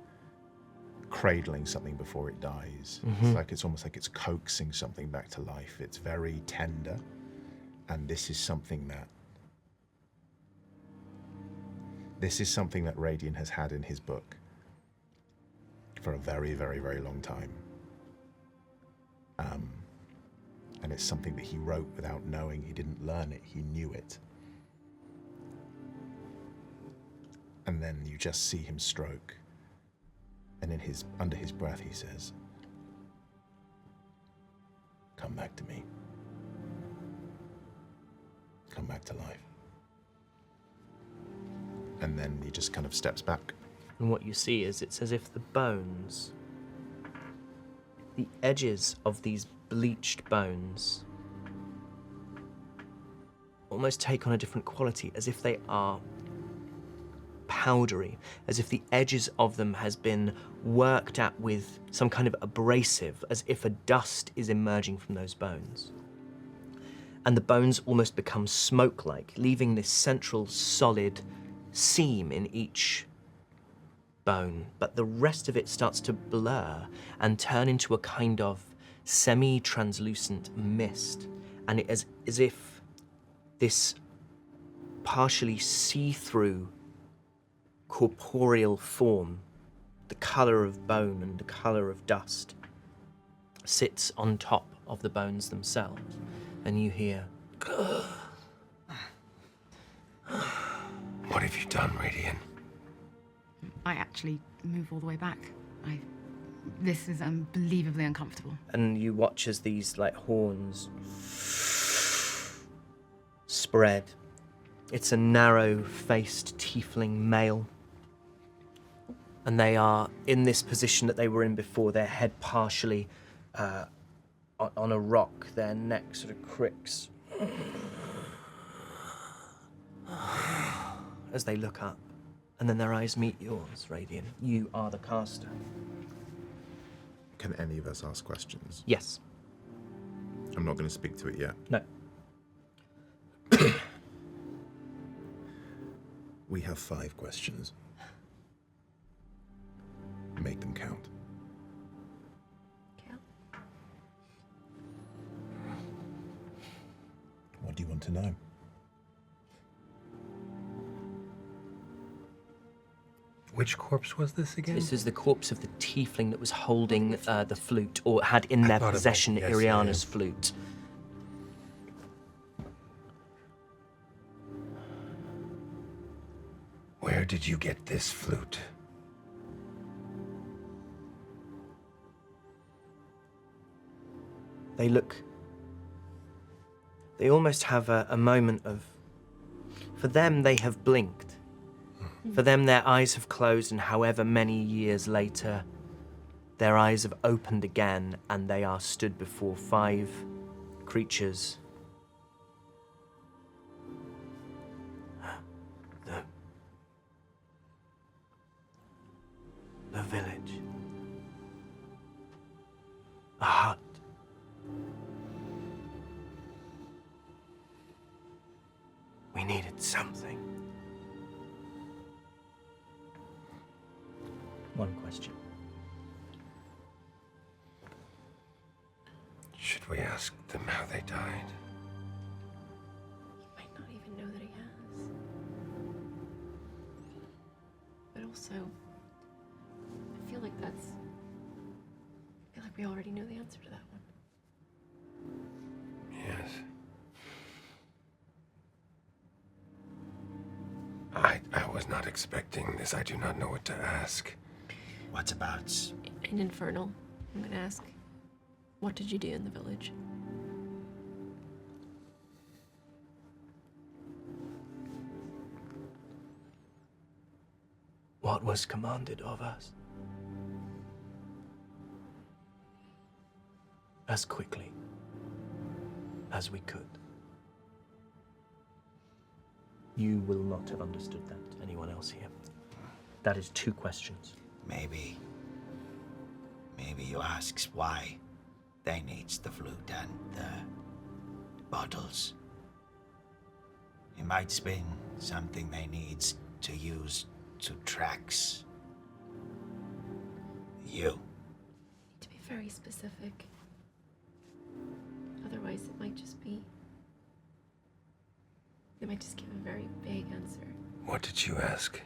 cradling something before it dies. It's almost like it's coaxing something back to life. It's very tender, and this is something that Radian has had in his book for a very, very, very long time. And it's something that he wrote without knowing. He didn't learn it, he knew it. And then you just see him stroke. And under his breath he says, "Come back to me. Come back to life." And then he just kind of steps back. And what you see is it's as if the bones, the edges of these bleached bones, almost take on a different quality, as if they are powdery, as if the edges of them has been worked at with some kind of abrasive, as if a dust is emerging from those bones. And the bones almost become smoke-like, leaving this central solid seam in each bone, but the rest of it starts to blur and turn into a kind of semi-translucent mist, and it is as if this partially see-through corporeal form, the colour of bone and the colour of dust, sits on top of the bones themselves, and you hear, What have you done, Radian? I actually move all the way back. This is unbelievably uncomfortable. and you watch as these like horns spread. It's a narrow-faced tiefling male, and they are in this position that they were in before, their head partially on a rock, their neck sort of cricks as they look up, and then their eyes meet yours, Radian. You are the caster. Can any of us ask questions? Yes. I'm not going to speak to it yet. No. We have 5 questions. Make them count. Cal? What do you want to know? Which corpse was this again? This is the corpse of the tiefling that was holding the flute, or had in their thought of it, possession yes, Iriana's yeah. flute. Where did you get this flute? They look... They almost have a moment of... For them, they have blinked. For them, their eyes have closed, and however many years later, their eyes have opened again, and they are stood before 5 creatures. The village. A hut. We needed something. One question. Should we ask them how they died? He might not even know that he has. But also, I feel like that's We already know the answer to that one. Yes. I was not expecting this. I do not know what to ask. What about? In Infernal, I'm gonna ask, what did you do in the village? What was commanded of us? As quickly as we could. You will not have understood that, anyone else here. That is 2 questions. Maybe you asks why they needs the flute and the bottles. It might been something they needs to use to tracks you. Need to be very specific. Otherwise, it might just be. They might just give a very vague answer. What did you ask?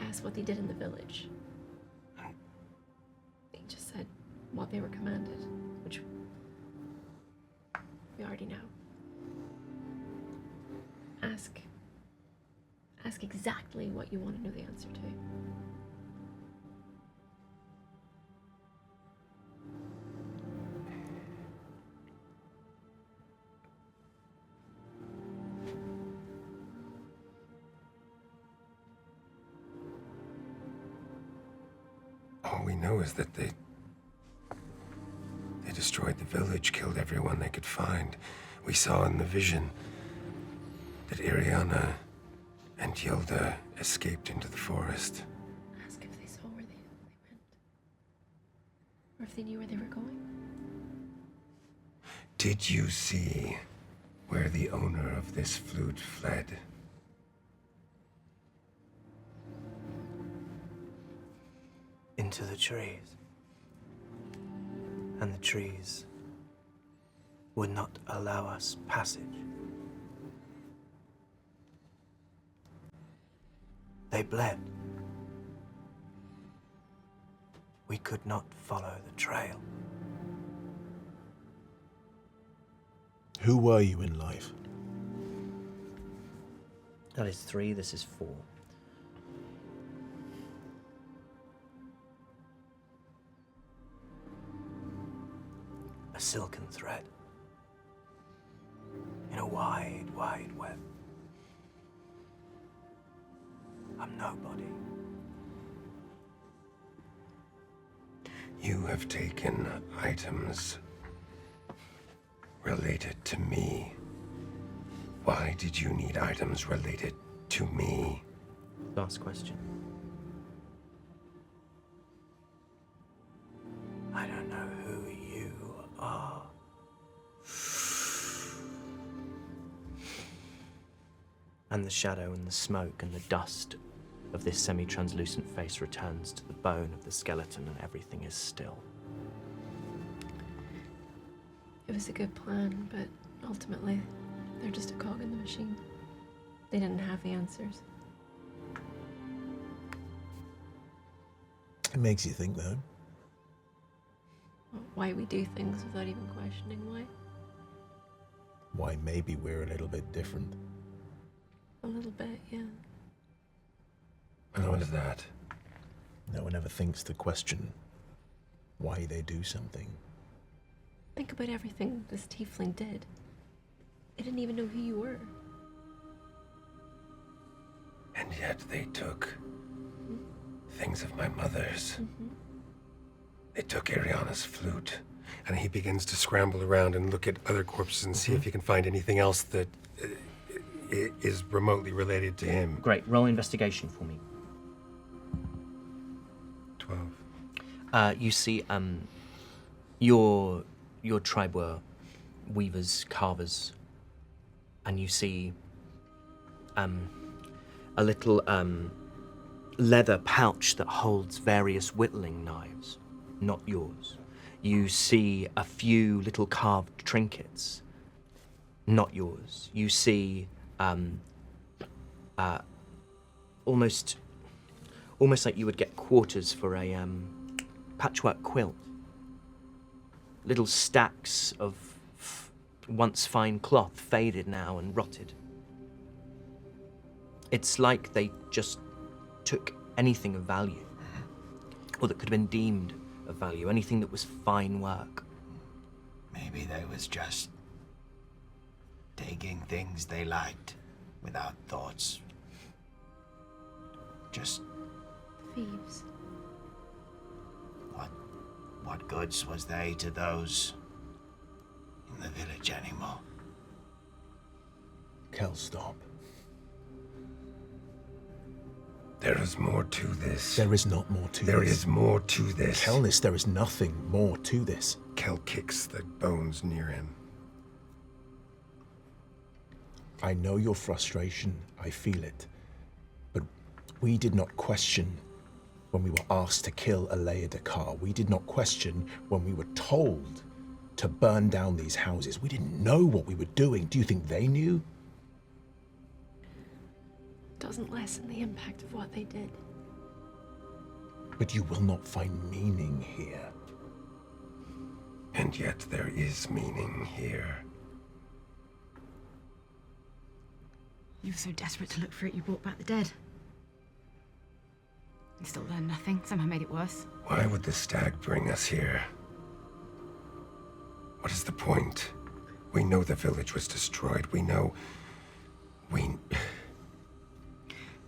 I asked what they did in the village. They just said what they were commanded, which we already know. Ask exactly what you want to know the answer to. All we know is that they destroyed the village, killed everyone they could find. We saw in the vision that Iriana and Yilda escaped into the forest. Ask if they saw where they went. Or if they knew where they were going. Did you see where the owner of this flute fled? Into the trees. And the trees would not allow us passage. They bled. We could not follow the trail. Who were you in life? That is 3, this is 4. A silken thread in a wide, wide web. I'm nobody. You have taken items related to me. Why did you need items related to me? Last question. I don't know who you are. And the shadow and the smoke and the dust of this semi-translucent face returns to the bone of the skeleton, and everything is still. It was a good plan, but ultimately, they're just a cog in the machine. They didn't have the answers. It makes you think, though. Why we do things without even questioning why. Why maybe we're a little bit different. A little bit, yeah. And what is that? No one ever thinks to question why they do something. Think about everything this tiefling did. They didn't even know who you were. And yet they took things of my mother's. They took Ariana's flute. And he begins to scramble around and look at other corpses and see if he can find anything else that is remotely related to him. Great, roll investigation for me. 12. You see, your tribe were weavers, carvers, and you see a little leather pouch that holds various whittling knives, not yours. You see a few little carved trinkets, not yours. You see almost like you would get quarters for a patchwork quilt. Little stacks of once fine cloth, faded now and rotted. It's like they just took anything of value, or that could have been deemed of value, anything that was fine work. Maybe they was just taking things they liked without thoughts. Just Thieves. what goods was they to those in the village anymore? Kel, stop. There is more to this. There is not more to this. There is more to this. Kelnis, there is nothing more to this. Kel kicks the bones near him. I know your frustration. I feel it. But we did not question when we were asked to kill Alea Dakar. We did not question when we were told to burn down these houses. We didn't know what we were doing. Do you think they knew? Doesn't lessen the impact of what they did. But you will not find meaning here. And yet there is meaning here. You were so desperate to look for it, you brought back the dead. You still learned nothing, somehow made it worse. Why would the stag bring us here? What is the point? We know the village was destroyed. We know...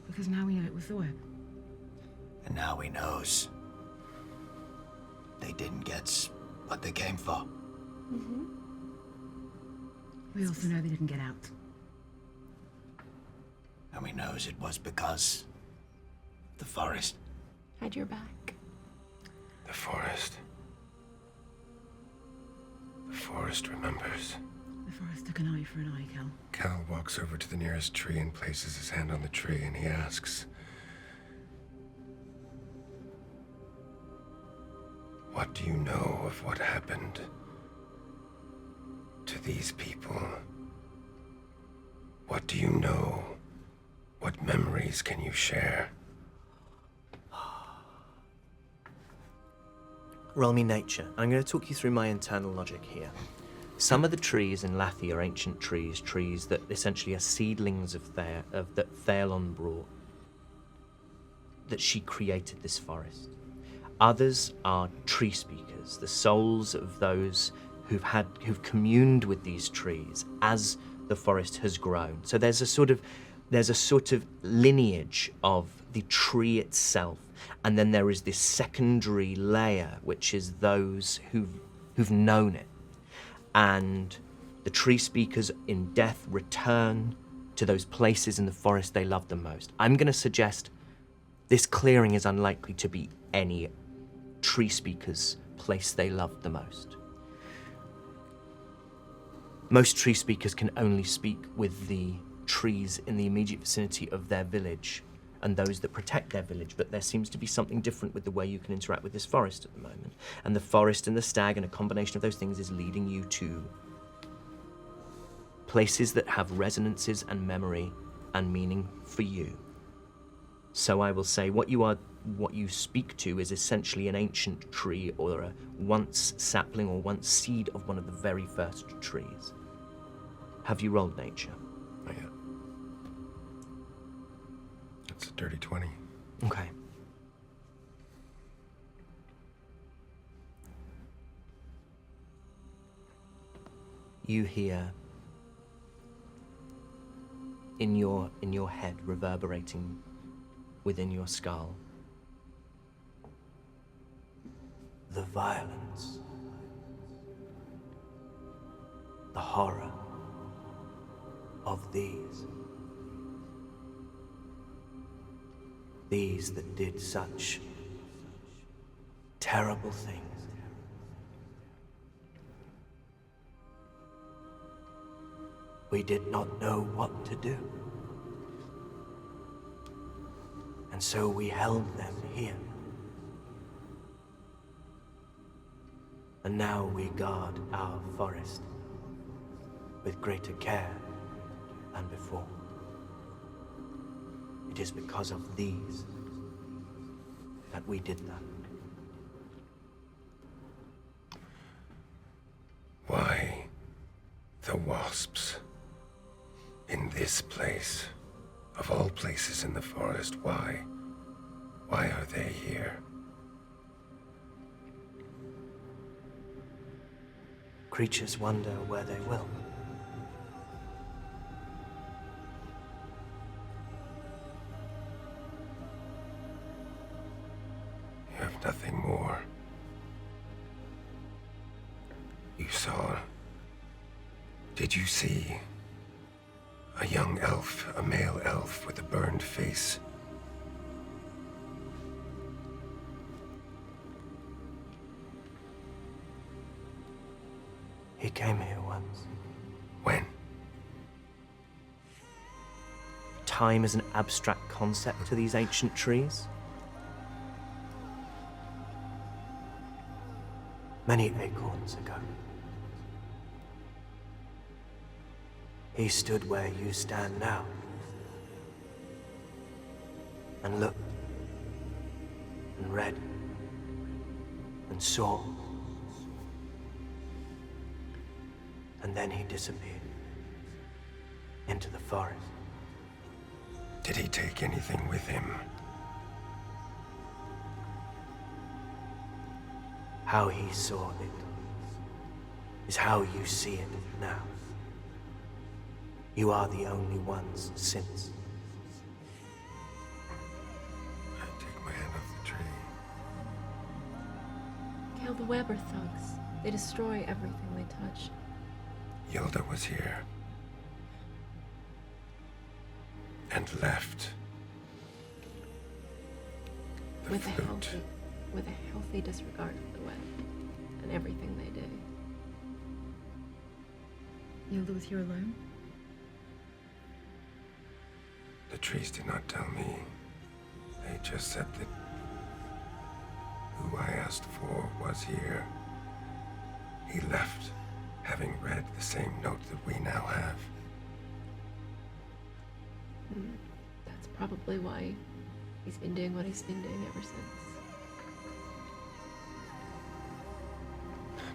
Because now we know it was the web. And now he knows they didn't get what they came for. Mm-hmm. We also know they didn't get out. And he knows it was because the forest. Had your back. The forest. The forest remembers. The forest took an eye for an eye, Kel. Cal walks over to the nearest tree and places his hand on the tree, and he asks, "What do you know of what happened to these people? What do you know? What memories can you share?" Roll me nature. I'm going to talk you through my internal logic here. Some of the trees in Lathi are ancient trees that essentially are seedlings of that Thaelon brought, that she created this forest. Others are tree speakers, the souls of those who've communed with these trees as the forest has grown. So there's a sort of lineage of the tree itself, and then there is this secondary layer, which is those who've known it. And the tree speakers in death return to those places in the forest they love the most. I'm going to suggest this clearing is unlikely to be any tree speaker's place they love the most. Most tree speakers can only speak with the trees in the immediate vicinity of their village and those that protect their village, but there seems to be something different with the way you can interact with this forest at the moment. And the forest and the stag and a combination of those things is leading you to places that have resonances and memory and meaning for you. So I will say what you speak to is essentially an ancient tree or a once sapling or once seed of one of the very first trees. Have you rolled nature? Not yet. It's a dirty 20. Okay. You hear in your head, reverberating within your skull, the violence, the horror of these that did such terrible things. We did not know what to do. And so we held them here. And now we guard our forest with greater care than before. It is because of these that we did that. this place? Of all places in the forest, why? Why are they here? Creatures wander where they will. You have nothing more. You saw... Did you see a young elf, a male elf with a burned face? He came here once. When? Time is an abstract concept to these ancient trees. Many acorns ago. He stood where you stand now. And looked. And read. And saw. And then he disappeared. Into the forest. Did he take anything with him? How he saw it is how you see it now. You are the only ones since. I take my hand off the tree. Cal, the web are thugs. They destroy everything they touch. Yilda was here. And left. The With flute. a healthy disregard for the web and everything they do. Yilda was here alone? The trees did not tell me. They just said that who I asked for was here. He left, having read the same note that we now have. That's probably why he's been doing what he's been doing ever since.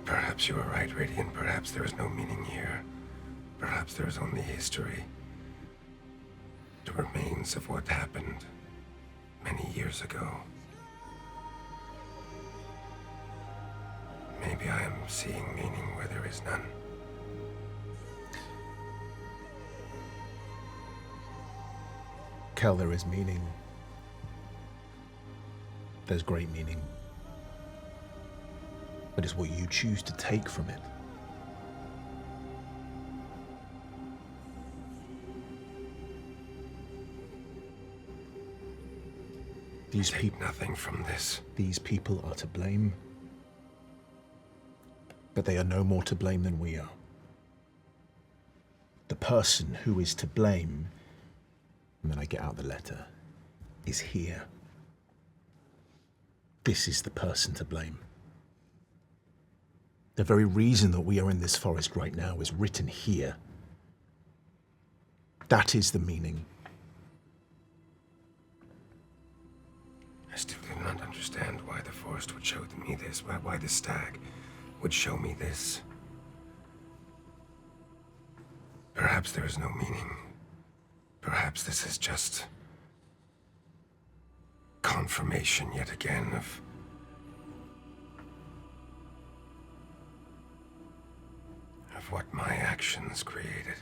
Perhaps you are right, Radiant. Perhaps there is no meaning here. Perhaps there is only history. The remains of what happened many years ago. Maybe I am seeing meaning where there is none. Kel, there is meaning. There's great meaning. But it's what you choose to take from it. These people, nothing from this. These people are to blame, but they are no more to blame than we are. The person who is to blame, and then I get out the letter, is here. This is the person to blame. The very reason that we are in this forest right now is written here. That is the meaning. I still do not understand why the forest would show me this, why the stag would show me this. Perhaps there is no meaning. Perhaps this is just confirmation yet again of what my actions created.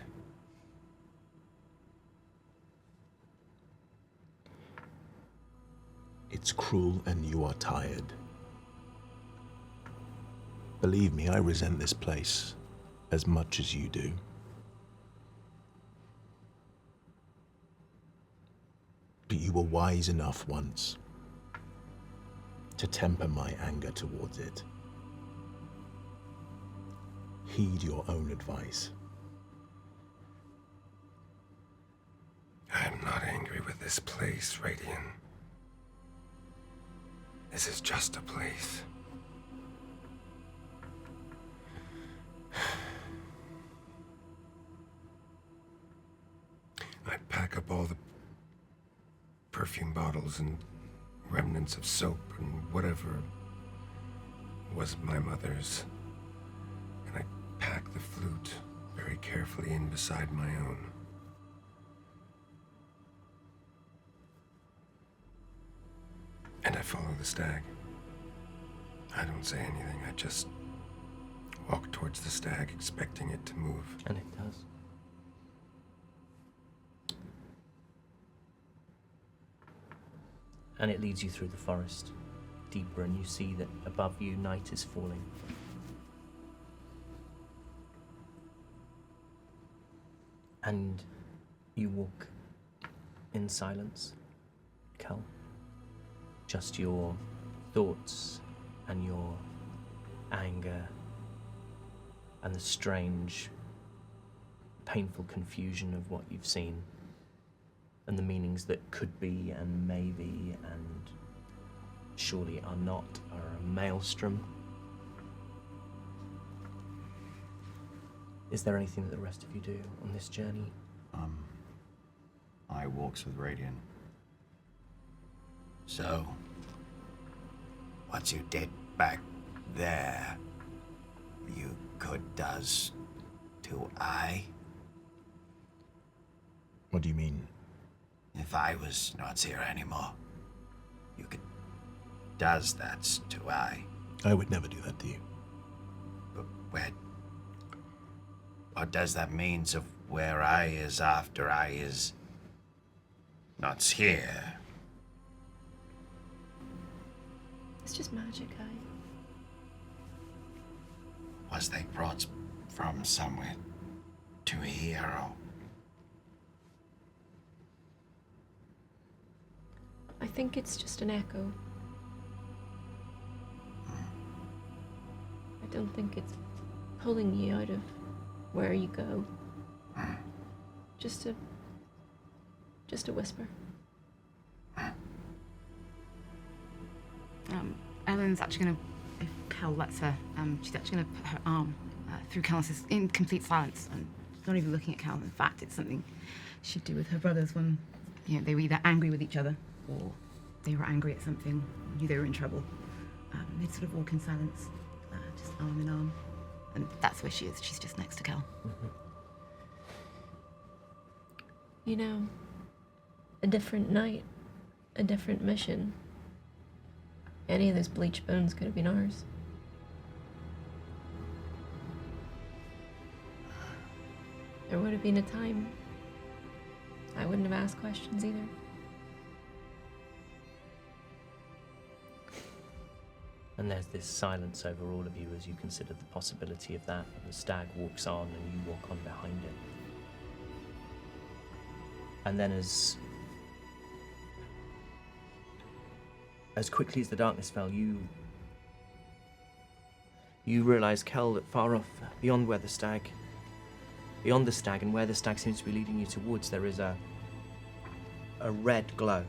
It's cruel and you are tired. Believe me, I resent this place as much as you do. But you were wise enough once to temper my anger towards it. Heed your own advice. I am not angry with this place, Radiant. This is just a place. I pack up all the perfume bottles and remnants of soap and whatever was my mother's. And I pack the flute very carefully in beside my own. follow the stag. I don't say anything. I just walk towards the stag, expecting it to move. And it does. And it leads you through the forest deeper, and you see that above you night is falling. And you walk in silence, Kel. Just your thoughts and your anger and the strange, painful confusion of what you've seen and the meanings that could be and maybe and surely are not are a maelstrom. Is there anything that the rest of you do on this journey? I walks with Radiant. So, what you did back there, you could does to I? What do you mean? If I was not here anymore, you could does that to I. I would never do that to you. But where? What does that means of where I is after I is not here? It's just magic, Was they brought from somewhere to here or? I think it's just an echo. I don't think it's pulling you out of where you go. Just a whisper. Ellen's actually going to, if Kel lets her, she's actually going to put her arm through Cal's in complete silence, and she's not even looking at Cal. In fact, it's something she'd do with her brothers when, they were either angry with each other or they were angry at something, knew they were in trouble. They'd sort of walk in silence, just arm in arm, and that's where she is. She's just next to Cal. Mm-hmm. A different night, a different mission. Any of those bleached bones could have been ours. There would have been a time I wouldn't have asked questions either. And there's this silence over all of you as you consider the possibility of that. The stag walks on and you walk on behind it. And then as quickly as the darkness fell, you realize, Kel, that far off, beyond the stag and where the stag seems to be leading you towards, there is a red glow.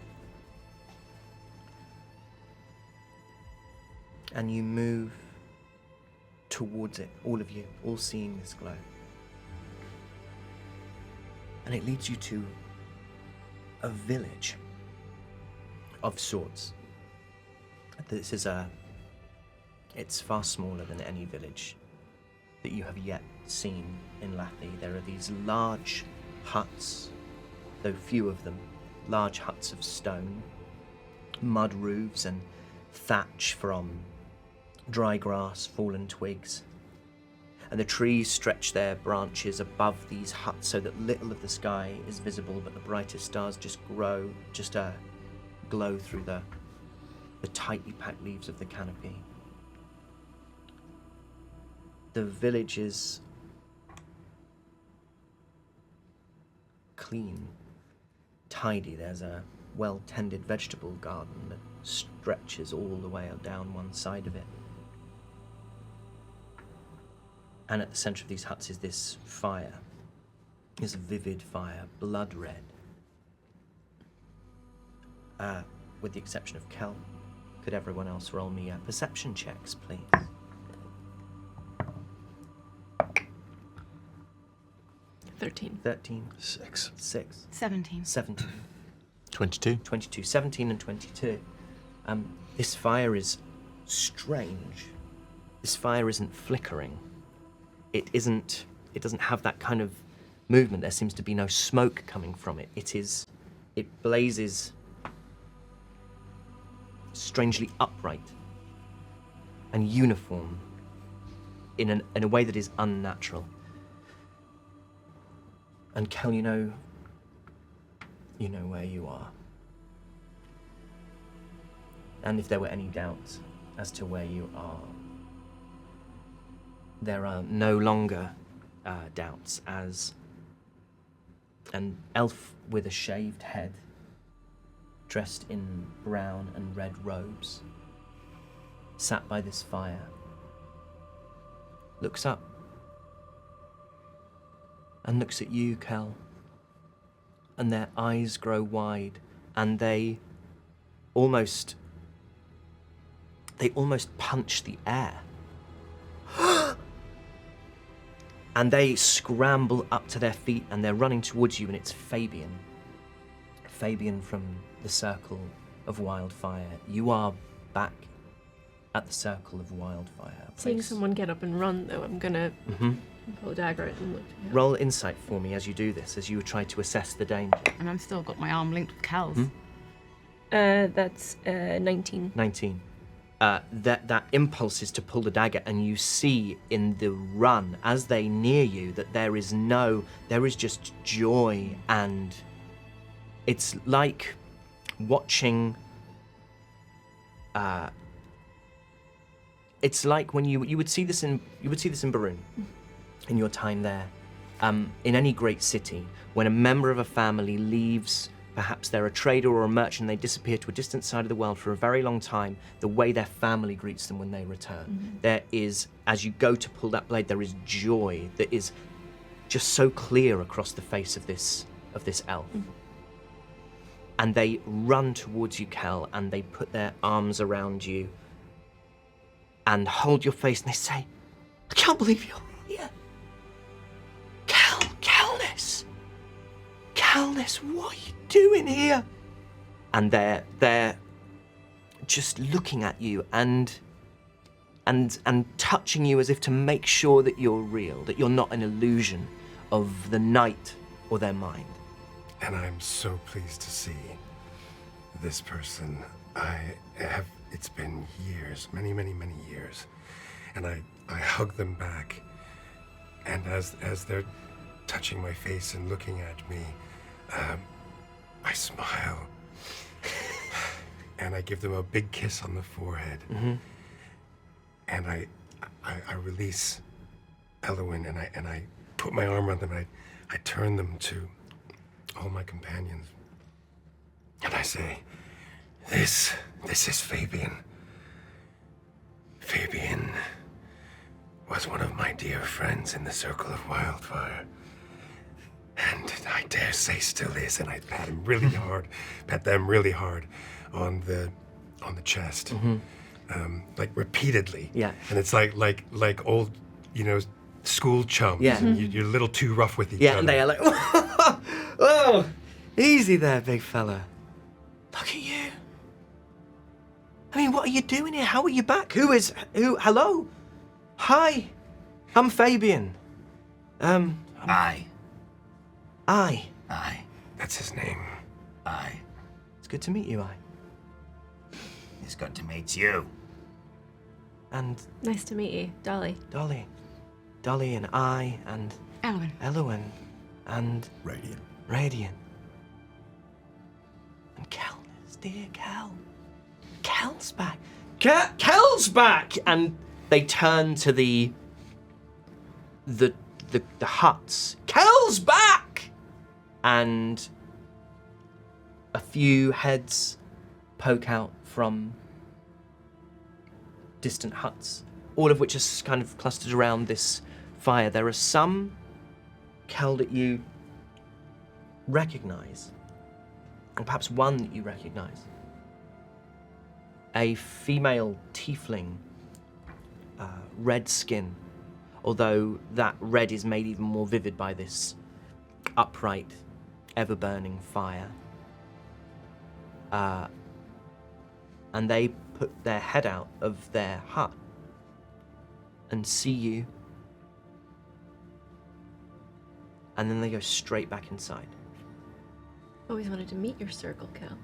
And you move towards it, all of you, all seeing this glow. And it leads you to a village of sorts. This is it's far smaller than any village that you have yet seen in Lathi. There are these large huts, though few of them, large huts of stone, mud roofs and thatch from dry grass, fallen twigs. And the trees stretch their branches above these huts so that little of the sky is visible, but the brightest stars just glow through the tightly packed leaves of the canopy. The village is clean, tidy. There's a well-tended vegetable garden that stretches all the way down one side of it. And at the center of these huts is this fire, this vivid fire, blood red. With the exception of Kel. Could everyone else roll me perception checks, please? 13. 6. 17. 17. 22. 22. 17 and 22. This fire is strange. This fire isn't flickering. It doesn't have that kind of movement. There seems to be no smoke coming from it. It blazes strangely upright and uniform in a way that is unnatural. And Kel, you know where you are. And if there were any doubts as to where you are, there are no longer doubts, as an elf with a shaved head, dressed in brown and red robes, sat by this fire, looks up and looks at you, Kel, and their eyes grow wide, and they almost punch the air. And they scramble up to their feet and they're running towards you, and it's Fabian. Fabian from the Circle of Wildfire. You are back at the Circle of Wildfire. Seeing someone get up and run, though, I'm gonna pull a dagger out and look. Roll insight for me as you do this, as you try to assess the danger. And I'm still got my arm linked with Cal's. That's 19. 19. That impulse is to pull the dagger, and you see in the run as they near you that there is just joy, and it's like watching. It's like when you would see this in Barun, in your time there, in any great city, when a member of a family leaves. Perhaps they're a trader or a merchant, they disappear to a distant side of the world for a very long time, the way their family greets them when they return. There is, as you go to pull that blade, there is joy that is just so clear across the face of this elf. And they run towards you, Kel, and they put their arms around you and hold your face, and they say, I can't believe you're here. Calness, what are you doing here? And they're just looking at you and touching you as if to make sure that you're real, that you're not an illusion of the night or their mind. And I'm so pleased to see this person. It's been years, many, many, many years. And I hug them back. And as they're touching my face and looking at me, I smile. And I give them a big kiss on the forehead. And I release Elwyn, and I put my arm around them, and I turn them to all my companions. And I say, this is Fabian. Fabian was one of my dear friends in the Circle of Wildfire. And I dare say still is, and I pat them really hard on the chest. Like repeatedly. Yeah. And it's like old, school chums. Yeah. You're a little too rough with each other. Yeah, and they are like, oh, easy there, big fella. Look at you. I mean, what are you doing here? How are you back? Who? Hello? Hi, I'm Fabian. Aye. That's his name. Aye. It's good to meet you, It's good to meet you. And Nice to meet you, Dolly. Dolly and I and Elwyn and Radiant. And Calness, dear Cal. Cal's back. Cal's back! And they turn to the huts. Cal's back! And a few heads poke out from distant huts, all of which are kind of clustered around this fire. There are some, Kel, that you recognize, or perhaps one that you recognize. A female tiefling, red skin, although that red is made even more vivid by this upright, ever-burning fire. And they put their head out of their hut and see you. And then they go straight back inside. Always wanted to meet your circle, Cal.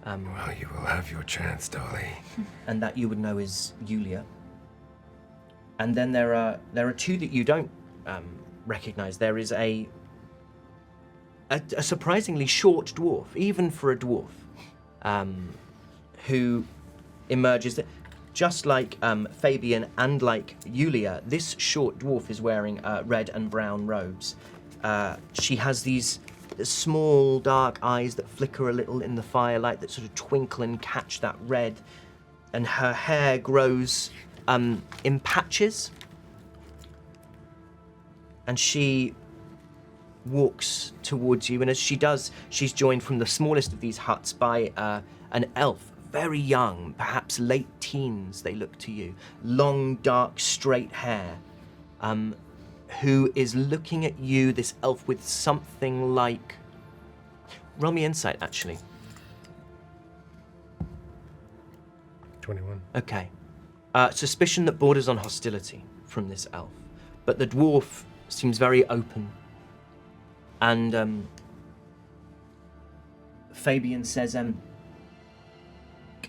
Well, you will have your chance, Dolly. and that you would know is Yulia. And then there are two that you don't recognize. There is a surprisingly short dwarf, even for a dwarf, who emerges. Just like Fabian and like Yulia, this short dwarf is wearing red and brown robes. She has these small dark eyes that flicker a little in the firelight, that sort of twinkle and catch that red, and her hair grows in patches. And she walks towards you, and as she does, she's joined from the smallest of these huts by an elf, very young, perhaps late teens, they look to you, long, dark, straight hair, who is looking at you, this elf, with something like... Roll me insight, actually. 21. Okay. Suspicion that borders on hostility from this elf, but the dwarf seems very open. And Fabian says,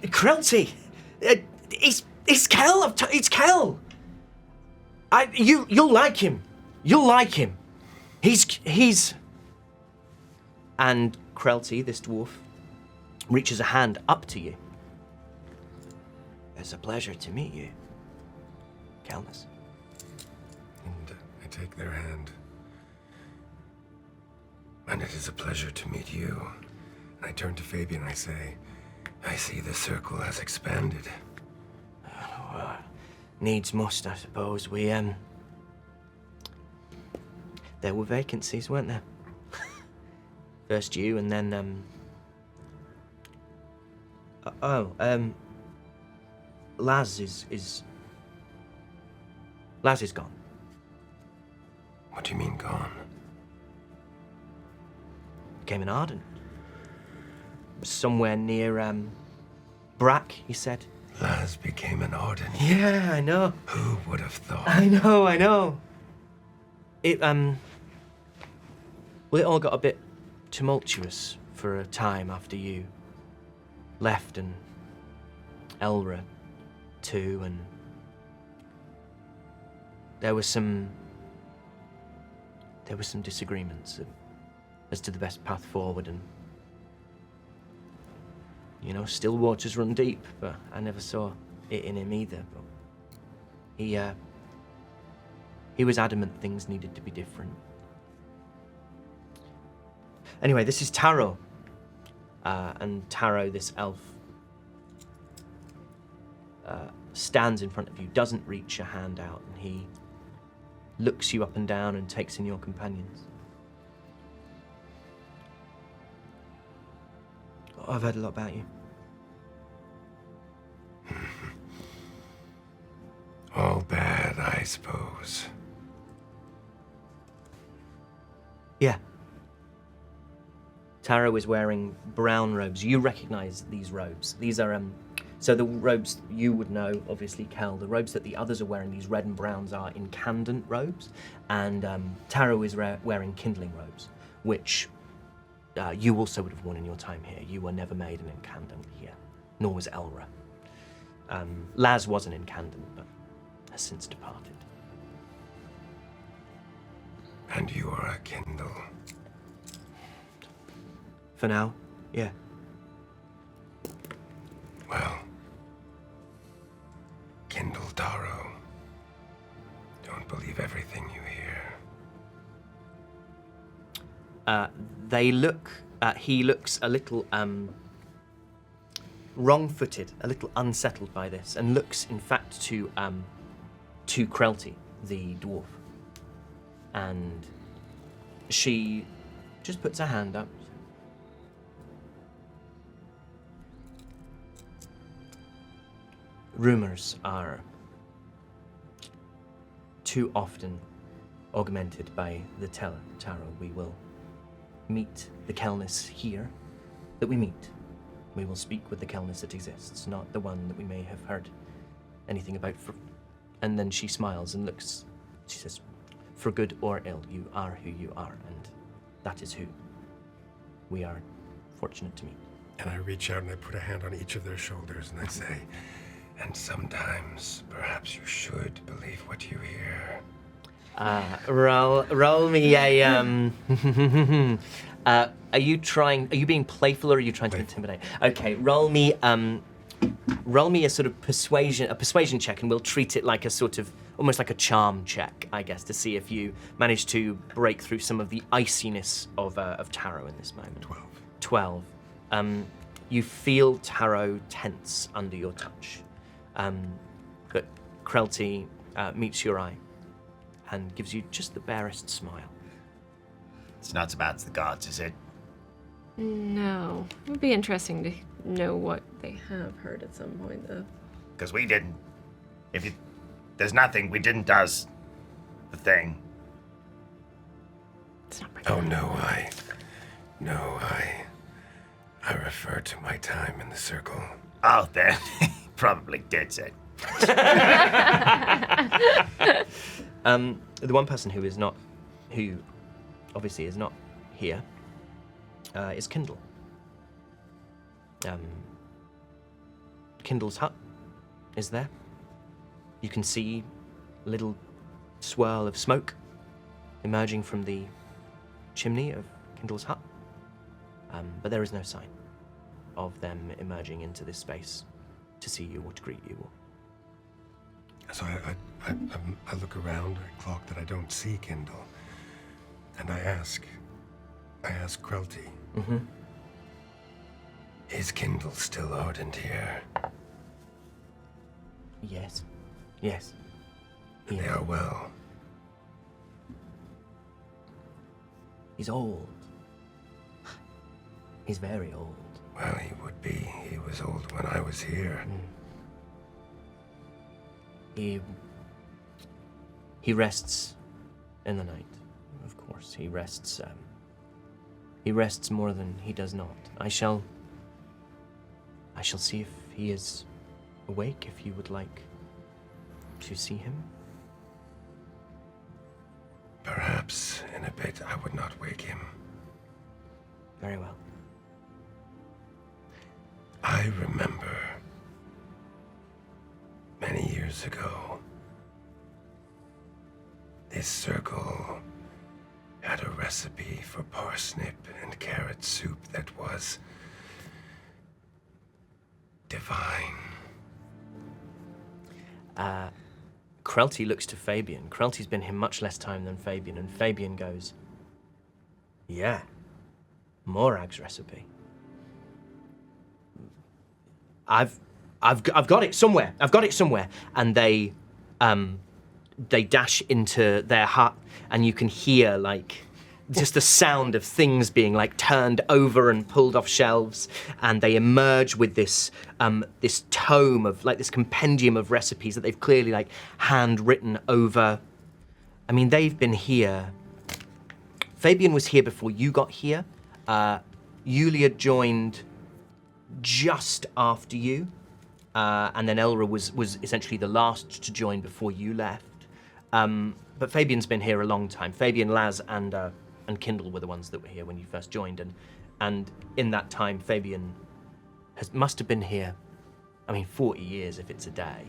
Krelty! It's Kel! It's Kel! You'll like him. You'll like him. He's... And Krelty, this dwarf, reaches a hand up to you. It's a pleasure to meet you, Kelnus. And I take their hand. And it is a pleasure to meet you. And I turn to Fabian and I say, I see the circle has expanded. Needs must, I suppose. There were vacancies, weren't there? First you, and then, Laz is gone. What do you mean, gone? Became an Arden. Somewhere near, Brack, he said. Laz became an Arden. Yeah, I know. Who would have thought? I know. It, well, it all got a bit tumultuous for a time after you left, and Elra too, and there was some disagreements as to the best path forward, and still waters run deep, but I never saw it in him either. But he was adamant things needed to be different. Anyway, this is Taro. And Taro, this elf, stands in front of you, doesn't reach a hand out, and he looks you up and down and takes in your companions. Oh, I've heard a lot about you. All bad, I suppose. Yeah. Taro is wearing brown robes. You recognize these robes. These are, so the robes you would know, obviously, Kel. The robes that the others are wearing, these red and browns, are incandescent robes. And Taro is wearing kindling robes, which you also would have worn in your time here. You were never made an incandescent here, nor was Elra. Laz was an incandescent, but has since departed. And you are a Kindle. For now, yeah. Well, Kindle Taro. Don't believe everything you hear. He looks a little wrong-footed, a little unsettled by this, and looks, in fact, to Krelty, the dwarf. And she just puts her hand up. Rumors are too often augmented by the Taro. We will meet the Kelness here that we meet. We will speak with the Kelness that exists, not the one that we may have heard anything about. And then she smiles and looks. She says, for good or ill, you are who you are, and that is who we are fortunate to meet. And I reach out and I put a hand on each of their shoulders and I say, and sometimes perhaps you should believe what you hear. Roll me a are you being playful or are you trying to intimidate? Okay, roll me a sort of persuasion check, and we'll treat it like a sort of almost like a charm check, I guess, to see if you manage to break through some of the iciness of Taro in this moment. 12. You feel Taro tense under your touch, but Krelty meets your eye and gives you just the barest smile. It's not as bad as the gods, is it? No. It would be interesting to know what they have heard at some point, though. Because we didn't. There's nothing, we didn't does the thing. It's not Oh, no, I refer to my time in the circle. Oh, then probably did it. The one person who obviously is not here, is Kindle. Kindle's hut is there. You can see a little swirl of smoke emerging from the chimney of Kindle's hut, but there is no sign of them emerging into this space to see you or to greet you. So I look around, I clock that I don't see Kindle, and I ask Krelty, is Kindle still ardent here? Yes. They are well. He's old. He's very old. Well, he would be. He was old when I was here. He rests in the night, of course. He rests more than he does not. I shall see if he is awake, if you would like to see him. Perhaps in a bit I would not wake him. Very well. I remember many years ago, this circle had a recipe for parsnip and carrot soup that was divine. Krelty looks to Fabian. Krelty's been here much less time than Fabian, and Fabian goes, yeah, Morag's recipe. I've got it somewhere. And they dash into their hut, and you can hear like just the sound of things being like turned over and pulled off shelves, and they emerge with this this tome of like this compendium of recipes that they've clearly like handwritten over. I mean, they've been here. Fabian was here before you got here. Yulia joined just after you, and then Elra was essentially the last to join before you left. But Fabian's been here a long time. Fabian, Laz, and Kindle were the ones that were here when you first joined, and in that time, Fabian must have been here. I mean, 40 years if it's a day.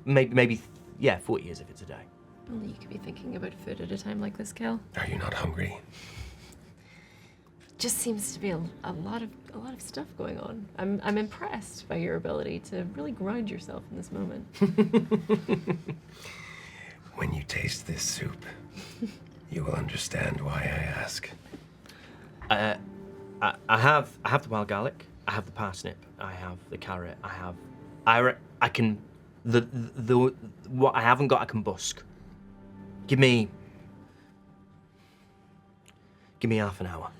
Maybe 40 years if it's a day. Only you could be thinking about food at a time like this, Kel. Are you not hungry? Just seems to be a lot of stuff going on. I'm impressed by your ability to really grind yourself in this moment. When you taste this soup, you will understand why I ask. I have the wild garlic. I have the parsnip. I have the carrot. I can what I haven't got I can busk. Give me half an hour.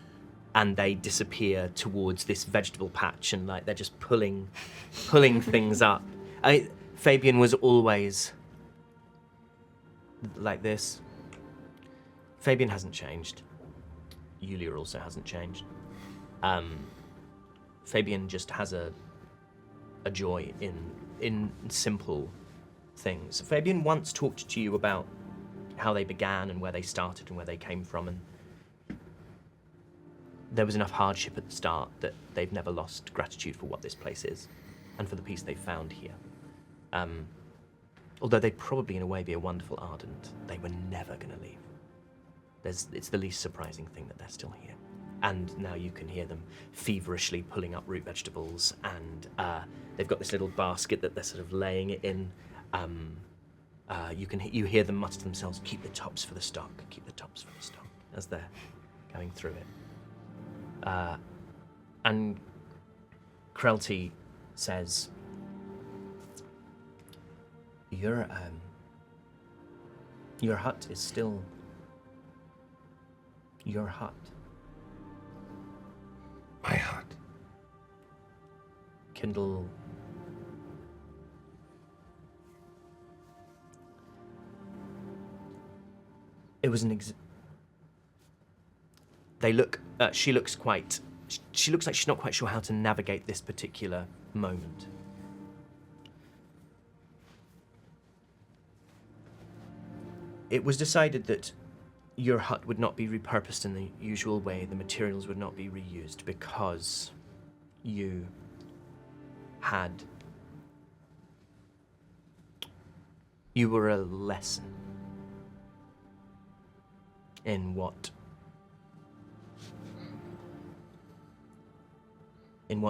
And they disappear towards this vegetable patch, and like they're just pulling things up. Fabian was always like this. Fabian hasn't changed. Yulia also hasn't changed. Fabian just has a joy in simple things. Fabian once talked to you about how they began and where they started and where they came from, and there was enough hardship at the start that they've never lost gratitude for what this place is and for the peace they've found here. Although they'd probably, in a way, be a wonderful Ardent, they were never going to leave. It's the least surprising thing that they're still here. And now you can hear them feverishly pulling up root vegetables, and they've got this little basket that they're sort of laying it in. You hear them mutter to themselves, keep the tops for the stock, keep the tops for the stock, as they're going through it. And Krelty says, your hut is still your hut. My hut. Kindle. It was an they look, she looks quite, she looks like she's not quite sure how to navigate this particular moment. It was decided that your hut would not be repurposed in the usual way, the materials would not be reused, because you were a lesson in what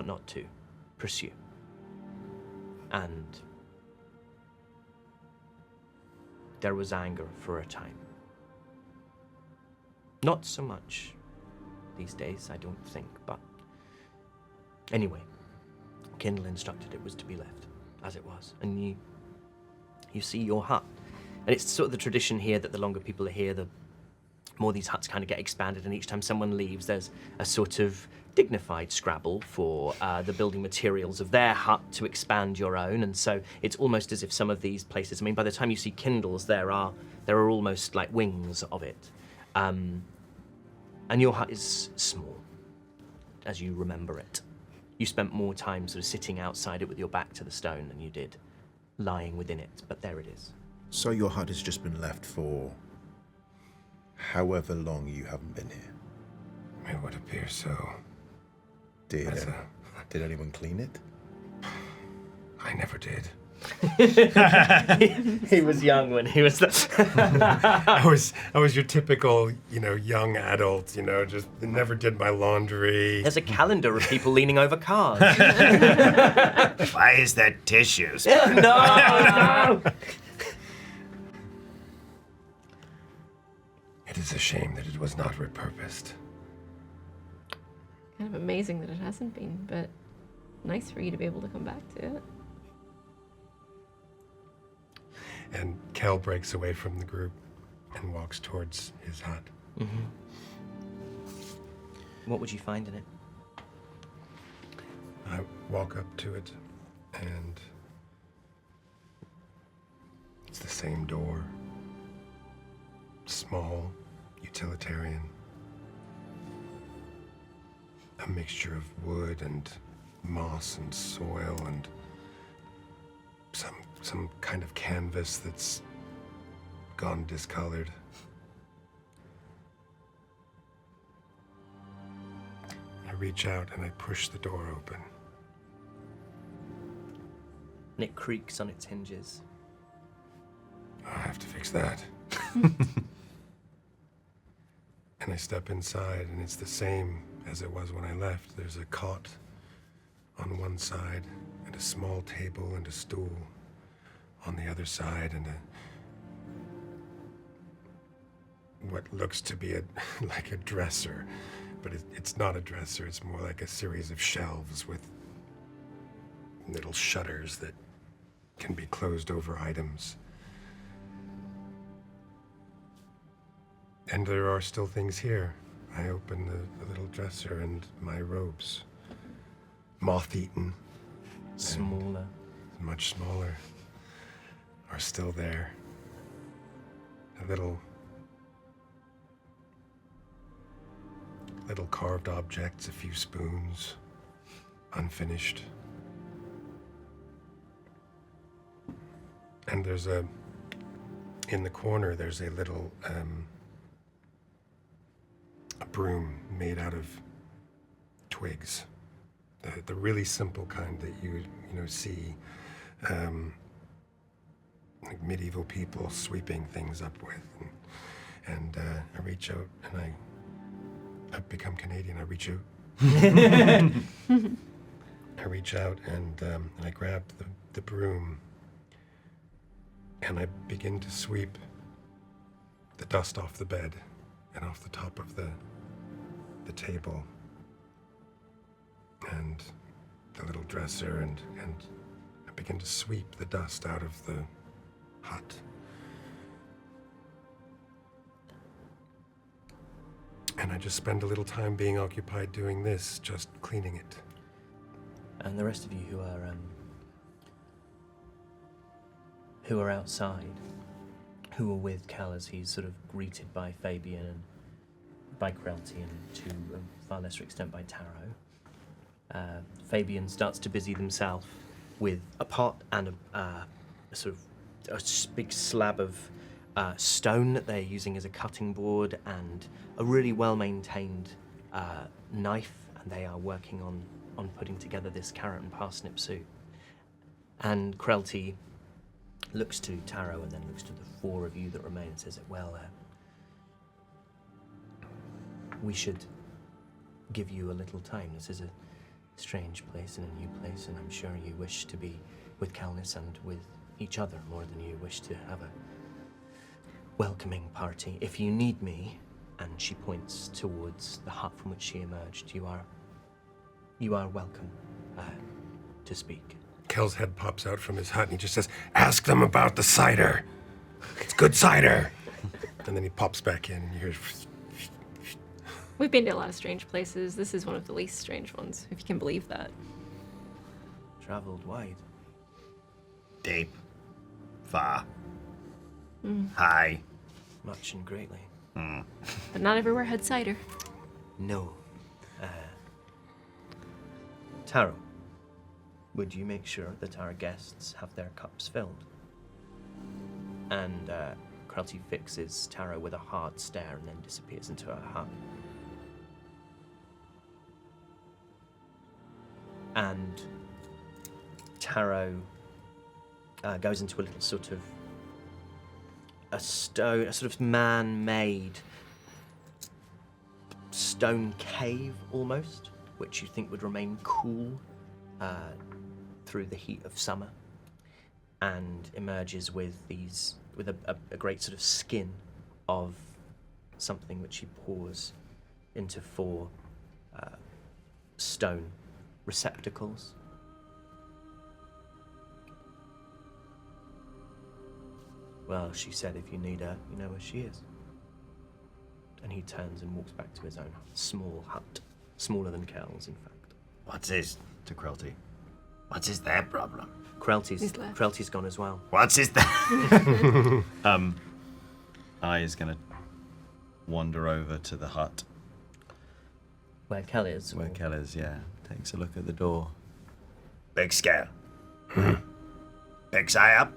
not to pursue. And there was anger for a time. Not so much these days, I don't think, but anyway, Kindle instructed it was to be left as it was. And you see your hut. And it's sort of the tradition here that the longer people are here, the more these huts kind of get expanded, and each time someone leaves, there's a sort of dignified scrabble for the building materials of their hut to expand your own. And so it's almost as if some of these places, I mean, by the time you see Kindles, there are almost like wings of it. And your hut is small, as you remember it. You spent more time sort of sitting outside it with your back to the stone than you did lying within it, but there it is. So your hut has just been left for however long you haven't been here? It would appear so. Did anyone clean it? I never did. He was young when he was. I was your typical, young adult. Just never did my laundry. There's a calendar of people leaning over cars. Why is there tissues? No! It is a shame that it was not repurposed. Kind of amazing that it hasn't been, but nice for you to be able to come back to it. And Kel breaks away from the group and walks towards his hut. Mm-hmm. What would you find in it? I walk up to it, and it's the same door. Small, utilitarian. A mixture of wood and moss and soil and some kind of canvas that's gone discolored. I reach out and I push the door open. And it creaks on its hinges. I have to fix that. And I step inside, and it's the same as it was when I left. There's a cot on one side, and a small table and a stool on the other side, and what looks to be like a dresser, but it's not a dresser. It's more like a series of shelves with little shutters that can be closed over items. And there are still things here. I open the little dresser, and my robes, moth-eaten, Smaller. much smaller, are still there. Little carved objects, a few spoons, unfinished. And in the corner, there's a little, a broom made out of twigs, the really simple kind that you see like medieval people sweeping things up with. And I reach out, and I've become Canadian. I reach out. I reach out and I grab the broom, and I begin to sweep the dust off the bed and off the top of the table and the little dresser, and I begin to sweep the dust out of the hut. And I just spend a little time being occupied doing this, just cleaning it. And the rest of you who are outside, who are with Cal as he's sort of greeted by Fabian and by Krelty, and to a far lesser extent by Taro. Fabian starts to busy himself with a pot and a big slab of stone that they're using as a cutting board, and a really well-maintained knife, and they are working on putting together this carrot and parsnip soup. And Krelty looks to Taro and then looks to the four of you that remain and says, well, we should give you a little time. This is a strange place and a new place, and I'm sure you wish to be with Calnis and with each other more than you wish to have a welcoming party. If you need me, and she points towards the hut from which she emerged, you are welcome to speak. Kel's head pops out from his hut and he just says, ask them about the cider. It's good cider. And then he pops back in and you hear... We've been to a lot of strange places. This is one of the least strange ones, if you can believe that. Traveled wide. Deep. Far. High. Much and greatly. But not everywhere had cider. No. Taro, would you make sure that our guests have their cups filled? And Krelty fixes Taro with a hard stare and then disappears into her hut. And Taro goes into a little sort of a sort of man-made stone cave almost, which you think would remain cool through the heat of summer, and emerges with a great sort of skin of something which he pours into 4 stone receptacles. Well, she said if you need her, you know where she is. And he turns and walks back to his own small hut. Smaller than Kel's, in fact. What's his? To Krelty. What's his their problem? Krelty's gone as well. What's his their? I is gonna wander over to the hut. Where Kel is? Where Kel is, yeah. Takes a look at the door. Big scale. Picks eye up.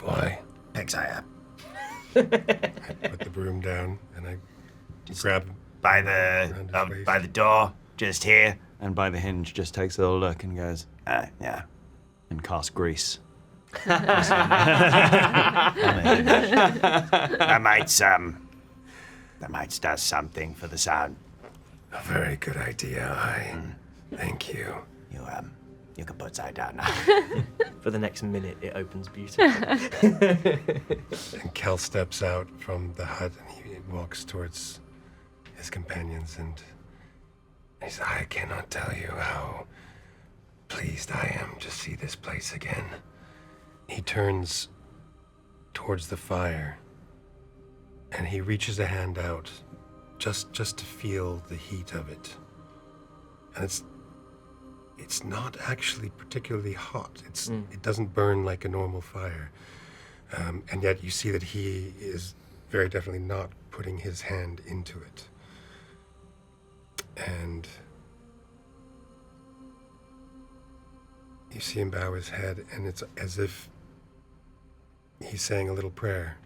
Why? Picks eye up. I put the broom down and I grab by the door, just here. And by the hinge, just takes a little look and goes, Yeah. and casts grease. That might does something for the sound. a very good idea. Thank you. You can put side down now. For the next minute, it opens beautifully. And Kel steps out from the hut and he walks towards his companions and he says, I cannot tell you how pleased I am to see this place again. He turns towards the fire and he reaches a hand out just to feel the heat of it. And it's not actually particularly hot. It doesn't burn like a normal fire. And yet you see that he is very definitely not putting his hand into it. And you see him bow his head, and it's as if he's saying a little prayer.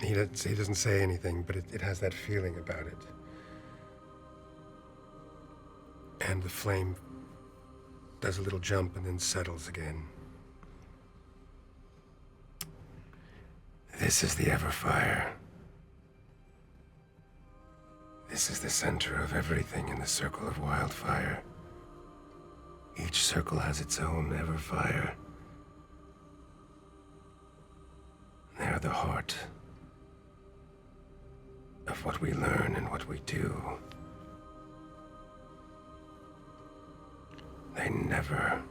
He doesn't say anything, but it has that feeling about it. And the flame does a little jump and then settles again. This is the Everfire. This is the center of everything in the circle of wildfire. Each circle has its own Everfire. They're the heart of what we learn and what we do. They never,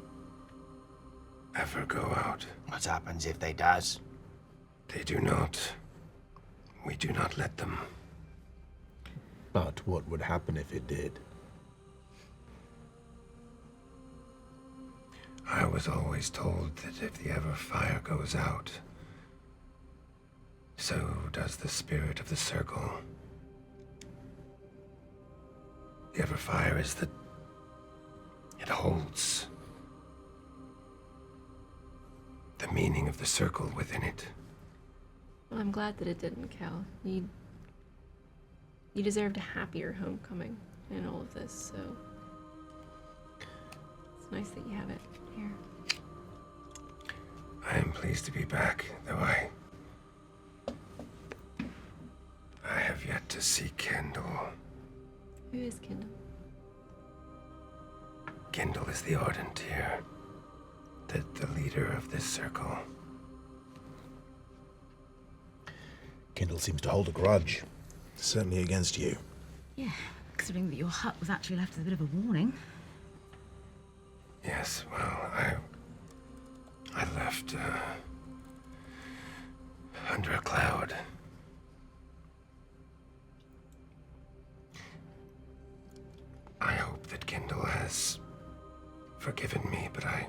ever go out. What happens if they does? They do not. We do not let them. But what would happen if it did? I was always told that if the Everfire goes out, so does the spirit of the circle. The Everfire is the... It holds the meaning of the circle within it. Well, I'm glad that it didn't, Cal. You deserved a happier homecoming in all of this, so it's nice that you have it here. I am pleased to be back, though I have yet to see Kindle. Who is Kindle? Kindle is the Ardent here, the leader of this circle. Kindle seems to hold a grudge. Certainly against you. Yeah, considering that your hut was actually left as a bit of a warning. Yes, well, I left under a cloud. I hope that Kindle has forgiven me, but I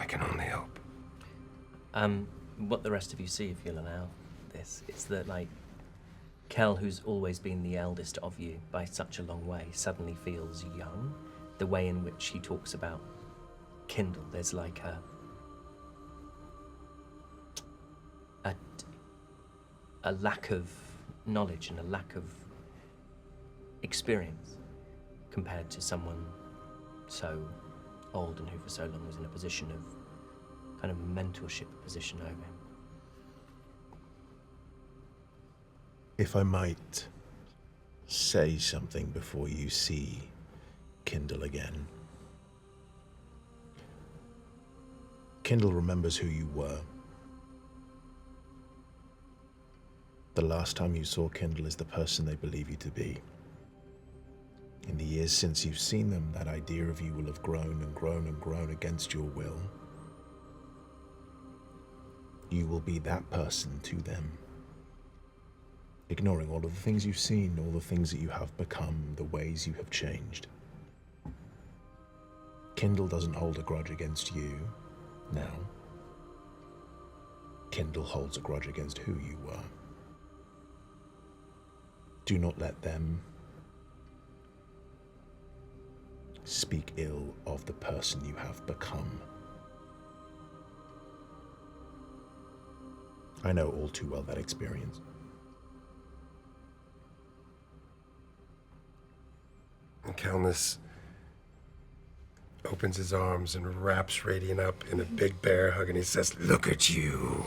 can only hope. What the rest of you see, if you'll allow this, is that, like, Kel, who's always been the eldest of you by such a long way, suddenly feels young. The way in which he talks about Kindle, there's like a lack of knowledge and a lack of experience compared to someone so old and who for so long was in a position of kind of mentorship position over him. If I might say something before you see Kindle again. Kindle remembers who you were. The last time you saw Kindle is the person they believe you to be. In the years since you've seen them, that idea of you will have grown and grown and grown against your will. You will be that person to them. Ignoring all of the things you've seen, all the things that you have become, the ways you have changed. Kindle doesn't hold a grudge against you now. Kindle holds a grudge against who you were. Do not let them speak ill of the person you have become. I know all too well that experience. And Calnus opens his arms and wraps Radiant up in a big bear hug, and he says, "Look at you.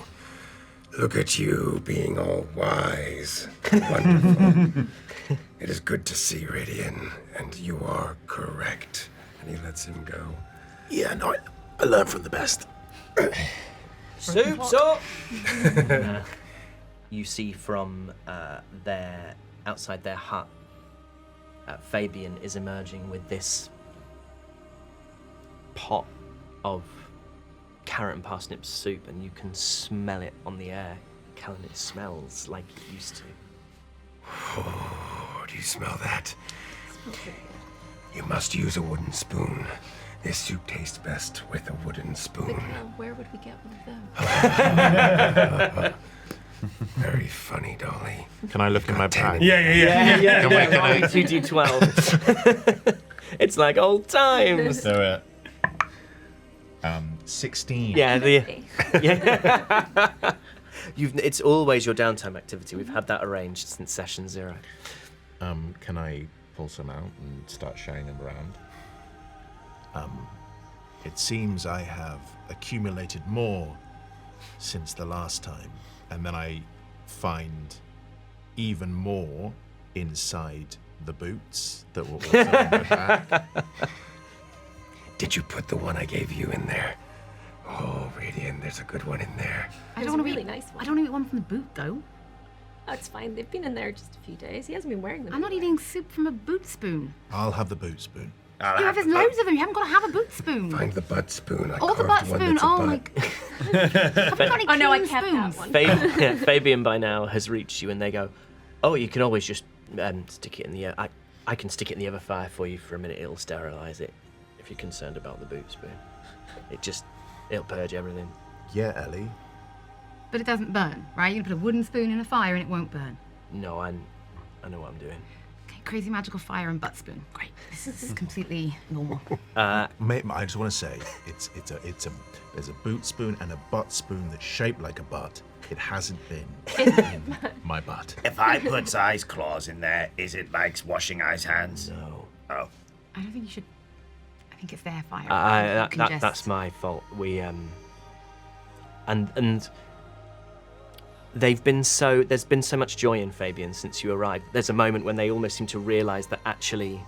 Look at you being all wise. Wonderful. It is good to see, Radiant, and you are correct." And he lets him go. Yeah, no, I learned from the best. Soup's up! You see from outside their hut, Fabian is emerging with this pot of carrot and parsnip soup, and you can smell it on the air. Callan, it smells like it used to. Oh, do you smell that? You must use a wooden spoon. This soup tastes best with a wooden spoon. But Cal, where would we get one of them? Very funny, Dolly. Can I look in my bag? Yeah. Can I- 2d12. It's like old times. So, 16. Yeah, it's always your downtime activity. We've had that arranged since session 0. Can I pull some out and start showing them around. It seems I have accumulated more since the last time, and then I find even more inside the boots that were also in my bag. Did you put the one I gave you in there? Oh, Radiant, there's a good one in there. I It's don't a want to really eat. nice one. I don't want to eat one from the boot, though. That's fine. They've been in there just a few days. He hasn't been wearing them. I'm not eating soup from a boot spoon. I'll have the boot spoon. I'll You have have there's the loads of them. You haven't got to have a boot spoon. Find the butt spoon. I Or the carved butt one spoon. that's a Oh butt. my. Have you got any Oh no, I clean kept that spoons? one. Fabian by now has reached you, and they go, "Oh, you can always just stick it in the. I can stick it in the Everfire for you for a minute. It'll sterilize it. If you're concerned about the boot spoon, it'll purge everything." Yeah, Ellie. But it doesn't burn, right? You can put a wooden spoon in a fire and it won't burn. No, I know what I'm doing. Okay, crazy magical fire and butt spoon. Great. This is completely normal. Mate, I just want to say, there's a boot spoon and a butt spoon that's shaped like a butt. It hasn't been in my butt. If I put I's claws in there, is it like washing I's hands? No. Oh. I don't think you should. I think it's their fire. That's my fault. We and there's been so much joy in Fabian since you arrived. There's a moment when they almost seem to realise that actually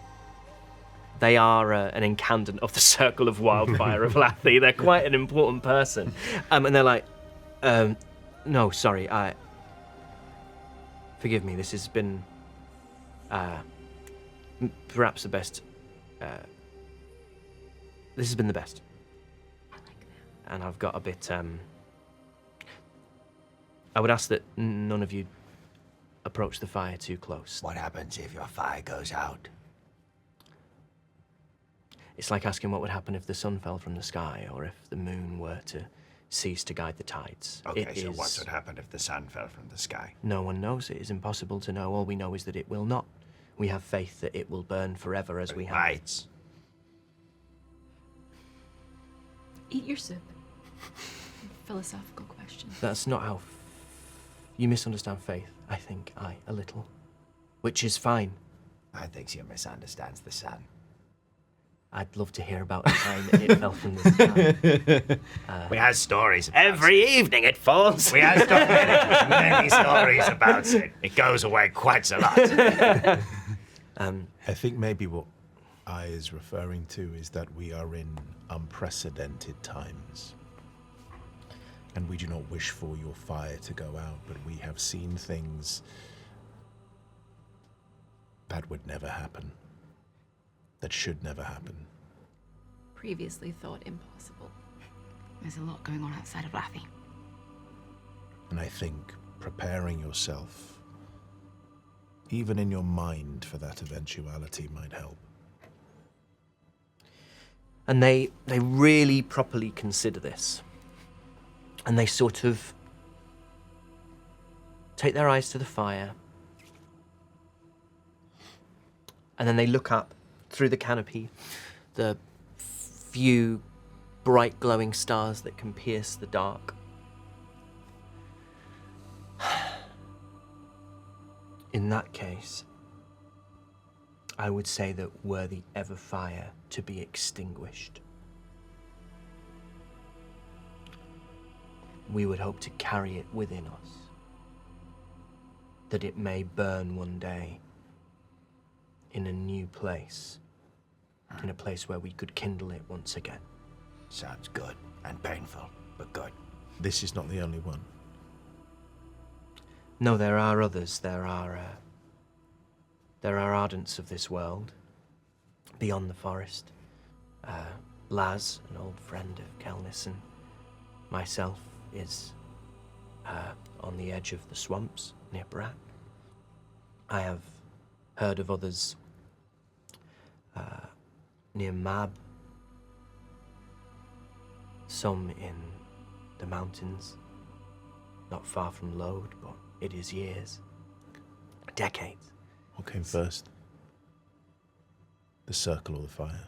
they are an incandescent of the circle of wildfire of Lathy. They're quite an important person, and they're like, no, sorry, forgive me. This has been perhaps the best. This has been the best. I like that. And I've got a bit. I would ask that none of you approach the fire too close. What happens if your fire goes out? It's like asking what would happen if the sun fell from the sky, or if the moon were to cease to guide the tides. Okay, so what would happen if the sun fell from the sky? No one knows. It is impossible to know. All we know is that it will not. We have faith that it will burn forever as we have. Right. Eat your soup. Philosophical question. That's not how. You misunderstand faith, I think, a little. Which is fine. I think she misunderstands the sun. I'd love to hear about a time it fell from the sky. We have stories about Every evening it falls. We have many stories about it. It goes away quite a lot. I think maybe what I is referring to is that we are in unprecedented times. And we do not wish for your fire to go out, but we have seen things that would never happen, that should never happen. Previously thought impossible. There's a lot going on outside of Lathy. And I think preparing yourself, even in your mind, for that eventuality might help. And they really properly consider this. And they sort of take their eyes to the fire. And then they look up through the canopy, the few bright glowing stars that can pierce the dark. In that case, I would say that were the Everfire to be extinguished, we would hope to carry it within us, that it may burn one day in a new place, in a place where we could kindle it once again. Sounds good and painful, but good. This is not the only one. No, there are others. There are ardents of this world, beyond the forest. Laz, an old friend of Kelnis, and myself is on the edge of the swamps near Brack. I have heard of others near Mab, some in the mountains, not far from Lode, but it is years, decades. What came first? The circle or the fire?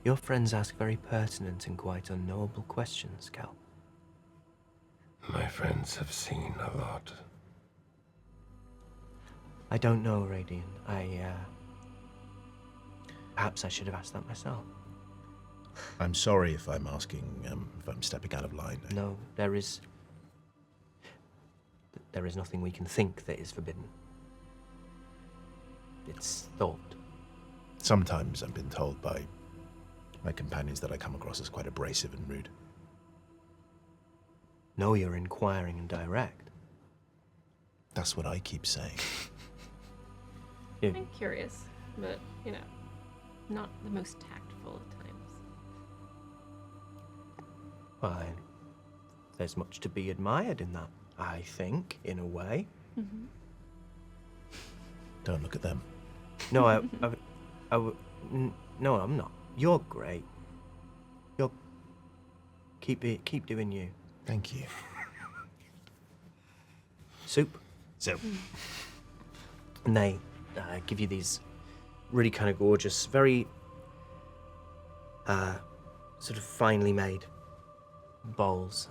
Your friends ask very pertinent and quite unknowable questions, Cal. My friends have seen a lot. I don't know, Radian. Perhaps I should have asked that myself. I'm sorry if I'm asking, if I'm stepping out of line. No, there is nothing we can think that is forbidden. It's thought. Sometimes I've been told by my companions that I come across as quite abrasive and rude. No, you're inquiring and direct. That's what I keep saying. I'm curious, but, you know, not the most tactful at times. Well, there's much to be admired in that, I think, in a way. Mm-hmm. Don't look at them. No, no, I'm not. You're great. Keep doing you. Thank you. Soup. Soup. And they give you these really kind of gorgeous, very sort of finely made bowls.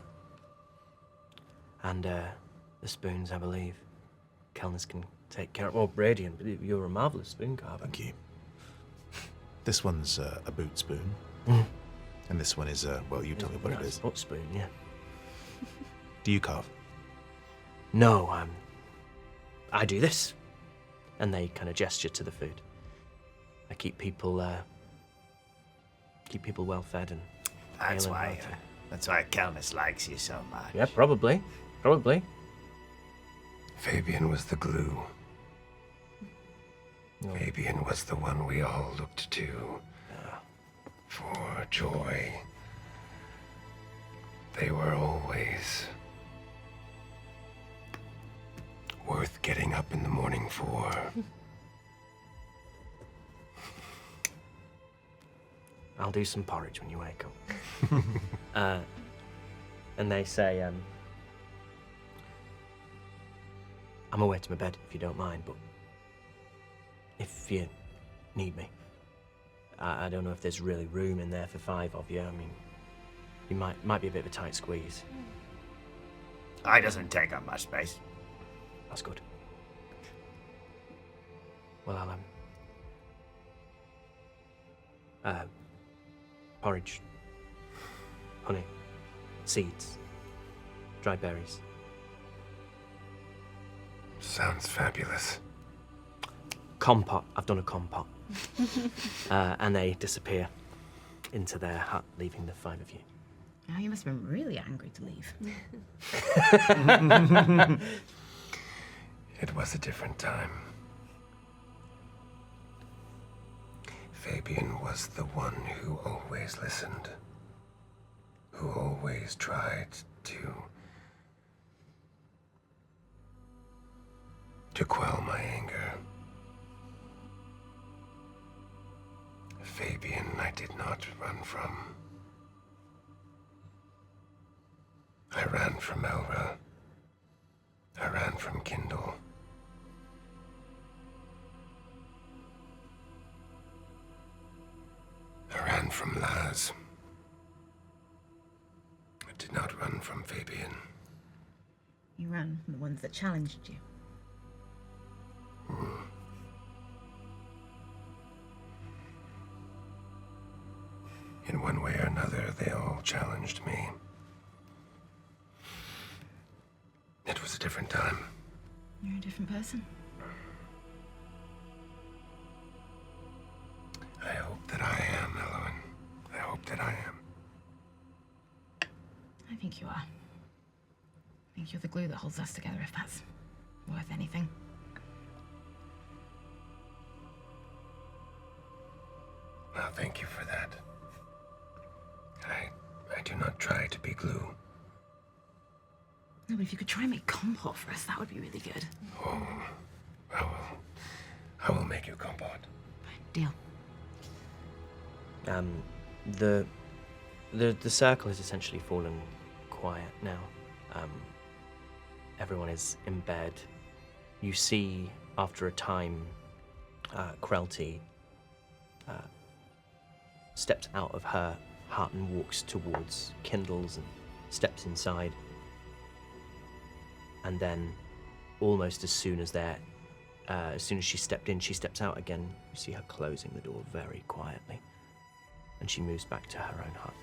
And the spoons, I believe, Kelners can take care of. Well, Radiant, you're a marvelous spoon carver. Thank you. This one's a boot spoon. And this one is well, you tell me what it is. Butt spoon, yeah. Do you carve? No, I do this. And they kind of gesture to the food. I keep people well fed and That's hale and why. hearty. That's why Kelnus likes you so much. Yeah, probably. Fabian was the glue. No. Fabian was the one we all looked to for joy. They were always worth getting up in the morning for. I'll do some porridge when you wake up. And they say, I'm away to my bed if you don't mind, but if you need me. I don't know if there's really room in there for 5 of you. I mean, you might be a bit of a tight squeeze. I doesn't take up much space. That's good. Well, I'll porridge, honey, seeds, dried berries. Sounds fabulous. Compote. I've done a compote. And they disappear into their hut, leaving the 5 of you. Oh, you must have been really angry to leave. It was a different time. Fabian was the one who always listened, who always tried to quell my anger. Fabian I did not run from. I ran from Elra. I ran from Kindle. I ran from Laz. I did not run from Fabian. You ran from the ones that challenged you. In one way or another, they all challenged me. It was a different time. You're a different person. I hope that I am, Elowen. I hope that I am. I think you are. I think you're the glue that holds us together, if that's worth anything. Well, thank you for that. I do not try to be glue. No, but if you could try and make compote for us, that would be really good. Oh, I will make you compote. Deal. The circle has essentially fallen quiet now. Everyone is in bed. You see, after a time, Krelty steps out of her hut and walks towards Kindle's and steps inside. And then, almost as soon as she stepped in, she steps out again. You see her closing the door very quietly. And she moves back to her own hut.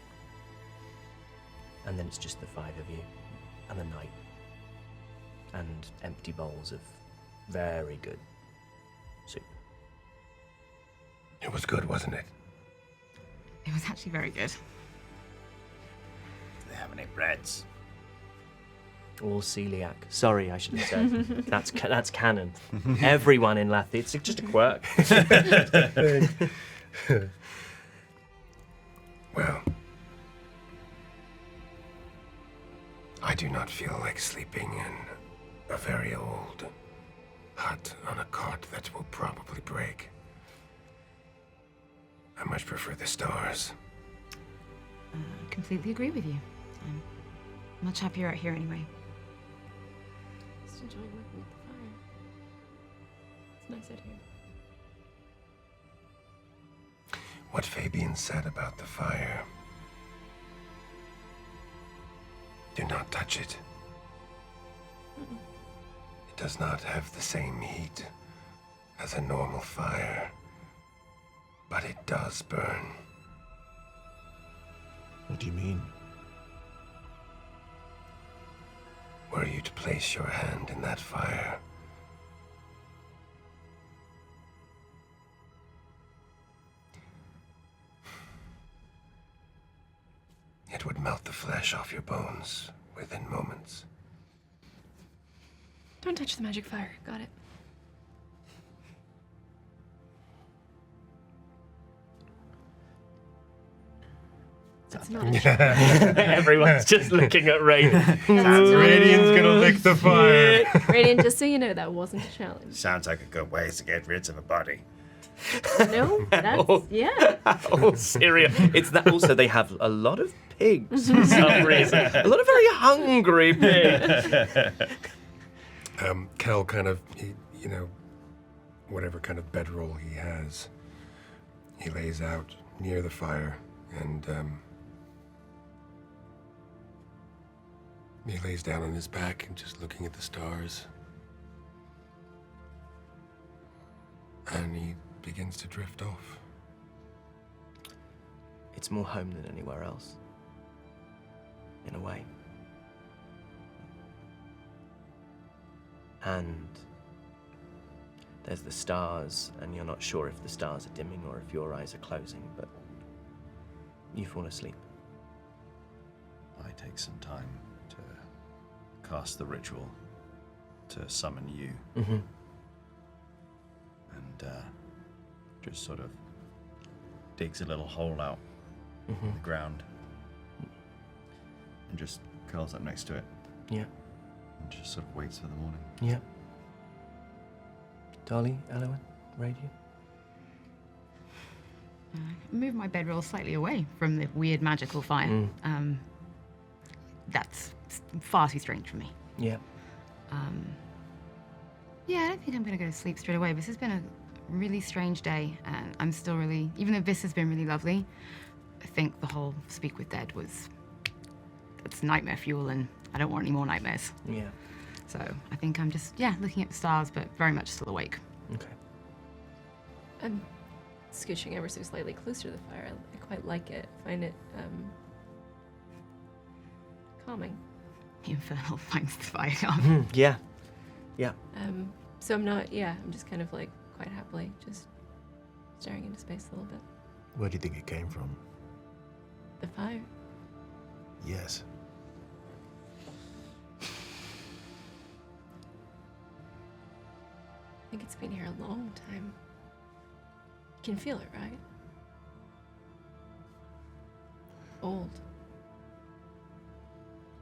And then it's just the five of you, and the night, and empty bowls of very good soup. It was good, wasn't it? It was actually very good. Do they have any breads? All celiac. Sorry, I should have said. That's canon. Everyone in Lathi. It's just a quirk. Well, I do not feel like sleeping in a very old hut on a cot that will probably break. I much prefer the stars. I completely agree with you. I'm much happier out here anyway. Just enjoying working with the fire. It's nice out here. What Fabian said about the fire. Do not touch it. It does not have the same heat as a normal fire, but it does burn. What do you mean? Were you to place your hand in that fire, it would melt the flesh off your bones within moments. Don't touch the magic fire. Got it. That's not a Everyone's just looking at Rain. Radiant's gonna lick the fire. Radiant, just so you know, that wasn't a challenge. Sounds like a good way to get rid of a body. No, that's, yeah. Oh, Syria. It's that also they have a lot of pigs for some reason. A lot of very hungry pigs. Kel kind of, whatever kind of bedroll he has, he lays out near the fire and he lays down on his back and just looking at the stars. And he begins to drift off. It's more home than anywhere else. In a way. And there's the stars, and you're not sure if the stars are dimming or if your eyes are closing, but you fall asleep. I take some time to cast the ritual to summon you. Mm-hmm. And just sort of digs a little hole out in the ground and just curls up next to it. Yeah. And just sort of waits for the morning. Yeah. Dolly, Elowen, Radiant? Move my bedroll slightly away from the weird magical fire. That's far too strange for me. Yeah. Yeah, I don't think I'm going to go to sleep straight away. This has been a really strange day, and I'm still really, even though this has been really lovely, I think the whole Speak with Dead it's nightmare fuel, and I don't want any more nightmares. Yeah. So I think I'm just, looking at the stars, but very much still awake. Okay. I'm scooching ever so slightly closer to the fire. I quite like it. I find it calming. The infernal finds the fire calming. Yeah. Yeah. So I'm not, I'm just kind of like quite happily just staring into space a little bit. Where do you think it came from? The fire. Yes. I think it's been here a long time. You can feel it, right? Old.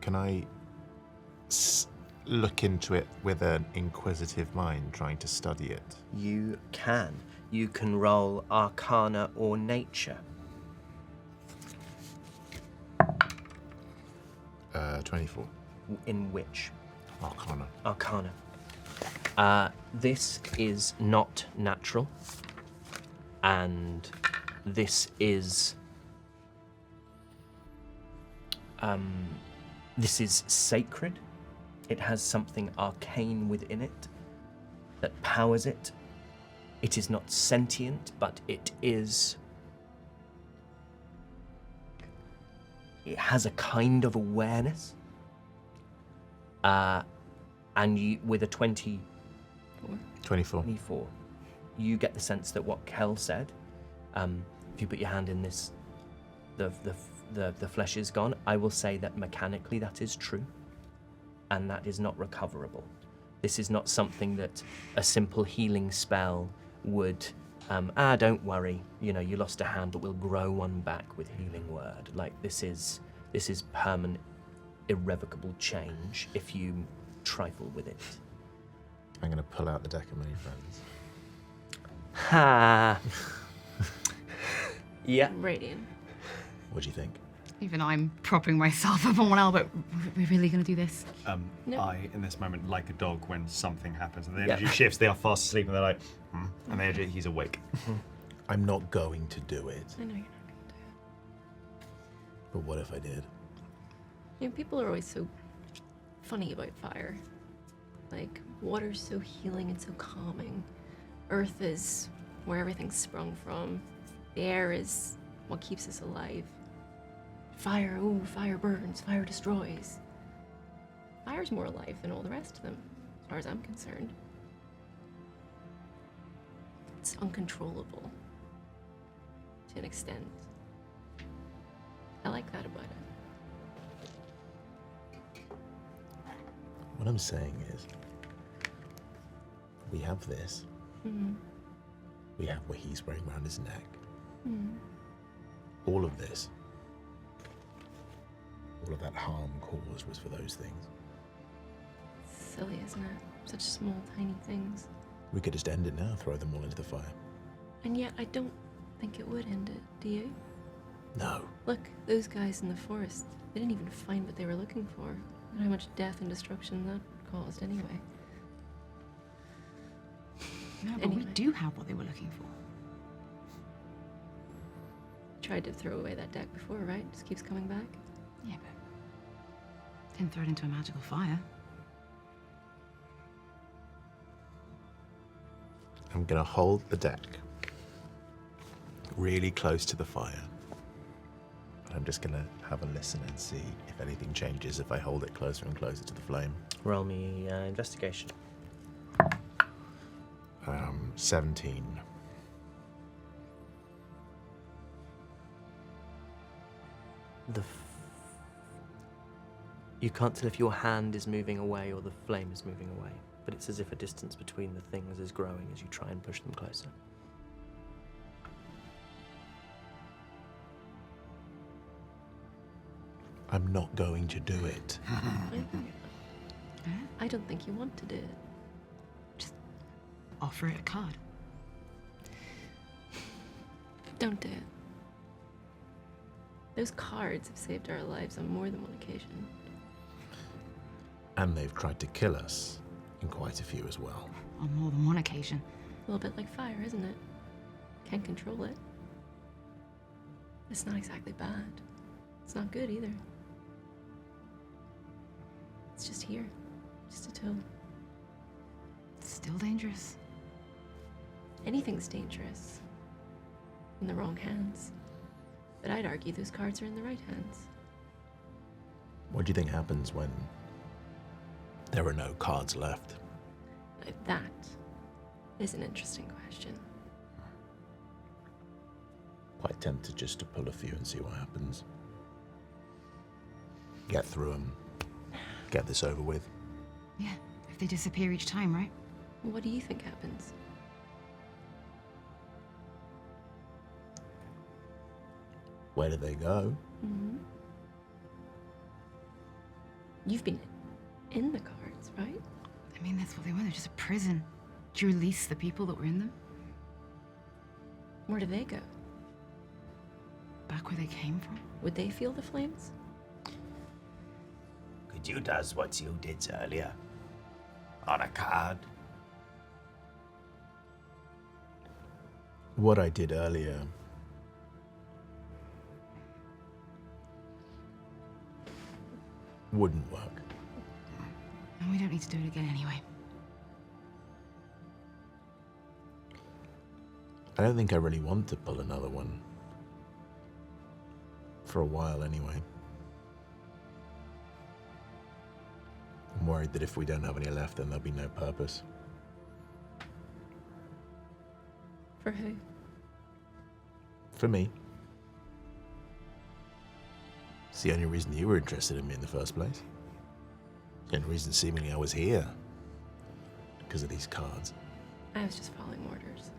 Can I look into it with an inquisitive mind, trying to study it? You can. You can roll Arcana or Nature. 24. In which? Arcana. Arcana. This is not natural, and this is sacred, It has something arcane within it that powers it. It is not sentient, but it is... It has a kind of awareness. And you, with a 24, 24. You get the sense that what Kel said, if you put your hand in this, the flesh is gone. I will say that mechanically that is true, and that is not recoverable. This is not something that a simple healing spell would, don't worry, you know, you lost a hand, but we'll grow one back with healing word. Like, this is permanent, irrevocable change if you trifle with it. I'm going to pull out the deck of many friends. Ha! Yeah. Radiant. What do you think? Even I'm propping myself up on one elbow. We're really going to do this? No. I, in this moment, like a dog when something happens and the energy Yeah. shifts, they are fast asleep and they're like, and he's awake. I'm not going to do it. I know you're not going to do it. But what if I did? You know, people are always so funny about fire. Like, water's so healing and so calming. Earth is where everything's sprung from. The air is what keeps us alive. Fire, ooh, fire burns, fire destroys. Fire's more alive than all the rest of them, as far as I'm concerned. It's uncontrollable. To an extent. I like that about it. What I'm saying is, we have this. We have what he's wearing around his neck. All of this, all of that harm caused was for those things. Silly, isn't it? Such small, tiny things. We could just end it now, throw them all into the fire. And yet, I don't think it would end it, do you? No. Look, those guys in the forest, they didn't even find what they were looking for. And how much death and destruction that caused anyway. No, but Anyway. we do have what they were looking for. Tried to throw away that deck before, right? Just keeps coming back. Yeah, but didn't throw it into a magical fire. I'm gonna hold the deck really close to the fire. I'm just gonna have a listen and see if anything changes if I hold it closer and closer to the flame. Roll me investigation. 17. You can't tell if your hand is moving away or the flame is moving away, but it's as if a distance between the things is growing as you try and push them closer. I'm not going to do it. I don't think you want to do it. Offer it a card. Don't do it. Those cards have saved our lives on more than one occasion. And they've tried to kill us in quite a few as well. On more than one occasion. A little bit like fire, isn't it? Can't control it. It's not exactly bad. It's not good either. It's just here. Just a tool. It's still dangerous. Anything's dangerous. In the wrong hands. But I'd argue those cards are in the right hands. What do you think happens when there are no cards left? That is an interesting question. Quite tempted just to pull a few and see what happens. Get through them. Get this over with. Yeah, if they disappear each time, right? What do you think happens? Where do they go? Mm-hmm. You've been in the cards, right? I mean, that's what they were. They're just a prison. Did you release the people that were in them? Where do they go? Back where they came from? Would they feel the flames? Could you does what you did earlier? On a card? What I did earlier wouldn't work. And we don't need to do it again anyway. I don't think I really want to pull another one. For a while, anyway. I'm worried that if we don't have any left, then there'll be no purpose. For who? For me. It's the only reason you were interested in me in the first place. The only reason, seemingly, I was here. Because of these cards. I was just following orders.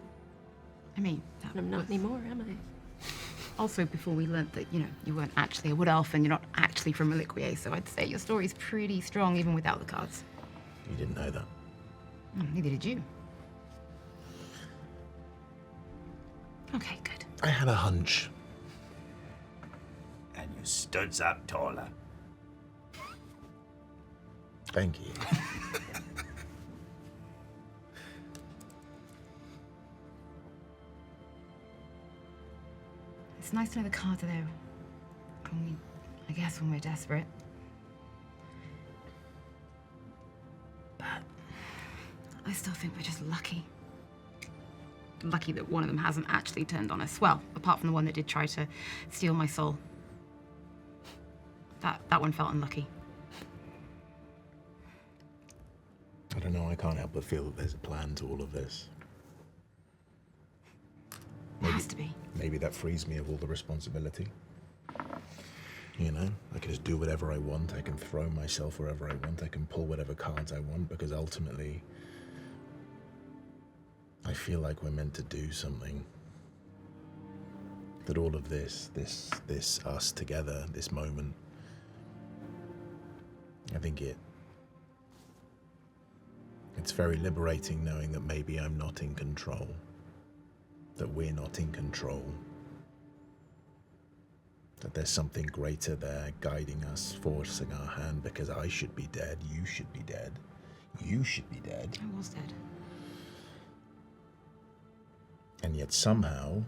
I mean, that And I'm not was- anymore, am I? Also, before we learnt that, you know, you weren't actually a wood elf and you're not actually from Reliquier, so I'd say your story's pretty strong even without the cards. You didn't know that. Neither did you. Okay, good. I had a hunch. And you stood up taller. Thank you. It's nice to know the cards are there. I guess when we're desperate. But I still think we're just lucky. Lucky that one of them hasn't actually turned on us. Well, apart from the one that did try to steal my soul. That one felt unlucky. I don't know, I can't help but feel that there's a plan to all of this. It has to be. Maybe that frees me of all the responsibility. You know, I can just do whatever I want. I can throw myself wherever I want. I can pull whatever cards I want because ultimately, I feel like we're meant to do something. That all of this, us together, this moment, I think it's very liberating knowing that maybe I'm not in control. That we're not in control. That there's something greater there guiding us, forcing our hand, because I should be dead, you should be dead, you should be dead. I was dead. And yet somehow,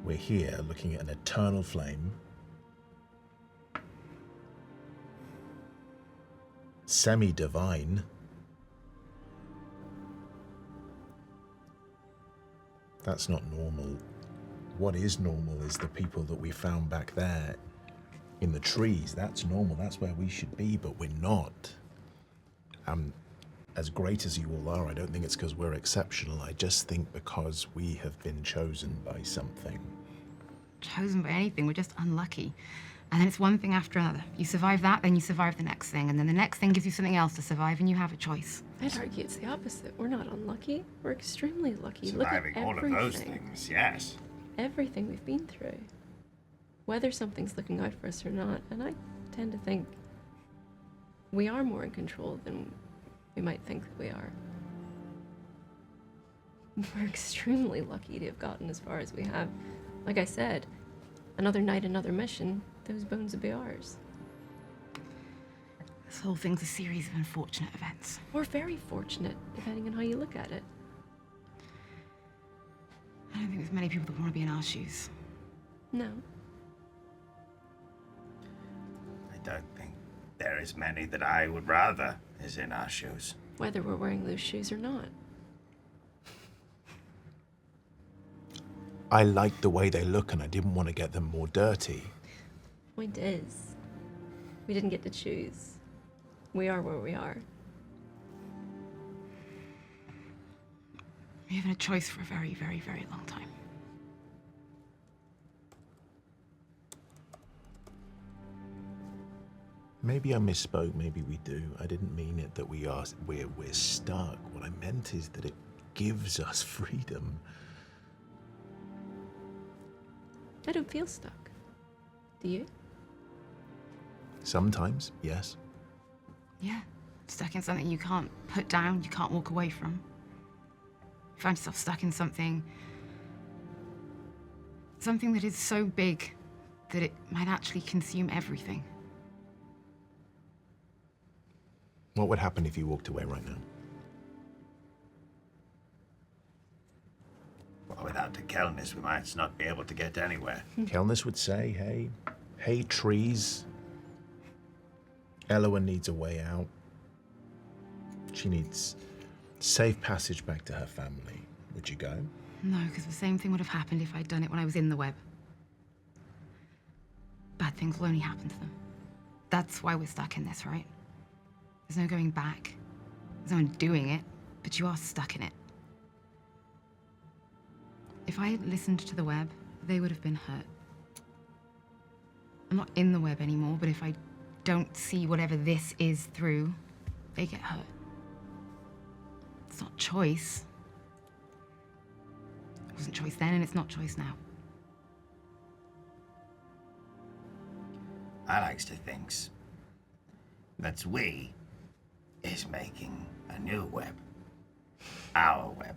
we're here looking at an eternal flame, semi-divine, that's not normal. What is normal is the people that we found back there in the trees. That's normal. That's where we should be, but we're not. As great as you all are, I don't think it's because we're exceptional. I just think because we have been chosen by something. Chosen by anything, we're just unlucky. And then it's one thing after another. You survive that, then you survive the next thing, and then the next thing gives you something else to survive, and you have a choice. I'd argue it's the opposite. We're not unlucky. We're extremely lucky. Surviving Look at all of those things, yes. Everything we've been through. Whether something's looking out for us or not. And I tend to think we are more in control than we might think that we are. We're extremely lucky to have gotten as far as we have. Like I said, another night, another mission, those bones would be ours. This whole thing's a series of unfortunate events. Or very fortunate, depending on how you look at it. I don't think there's many people that want to be in our shoes. No. I don't think there is many that I would rather is in our shoes. Whether we're wearing those shoes or not. I like the way they look and I didn't want to get them more dirty. Point is, we didn't get to choose. We are where we are. We haven't had a choice for a very, very, very long time. Maybe I misspoke, maybe we do. I didn't mean it that we're stuck. What I meant is that it gives us freedom. I don't feel stuck. Do you? Sometimes, yes. Yeah, stuck in something you can't put down, you can't walk away from. You find yourself stuck in something that is so big that it might actually consume everything. What would happen if you walked away right now? Well, without the Kelnis, we might not be able to get anywhere. Kelnis would say, hey, trees. Elowen needs a way out. She needs safe passage back to her family. Would you go? No, because the same thing would have happened if I'd done it when I was in the web. Bad things will only happen to them. That's why we're stuck in this, right? There's no going back. There's no one doing it, but you are stuck in it. If I had listened to the web, they would have been hurt. I'm not in the web anymore, but if I don't see whatever this is through, they get hurt. It's not choice. It wasn't choice then, and it's not choice now. I likes to think that we is making a new web. Our web.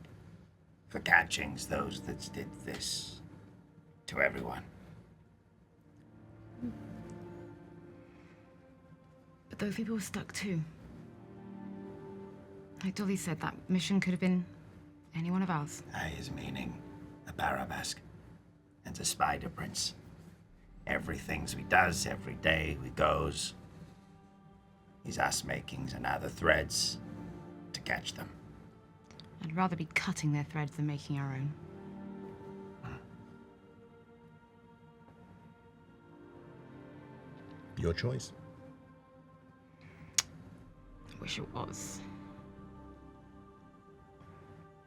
For catching those that did this to everyone. But those people were stuck too. Like Dolly said, that mission could have been any one of ours. I is meaning a Barabask and a Spider Prince. Everything's we does, every day we goes, is us makings and other threads to catch them. I'd rather be cutting their threads than making our own. Your choice. I wish it was.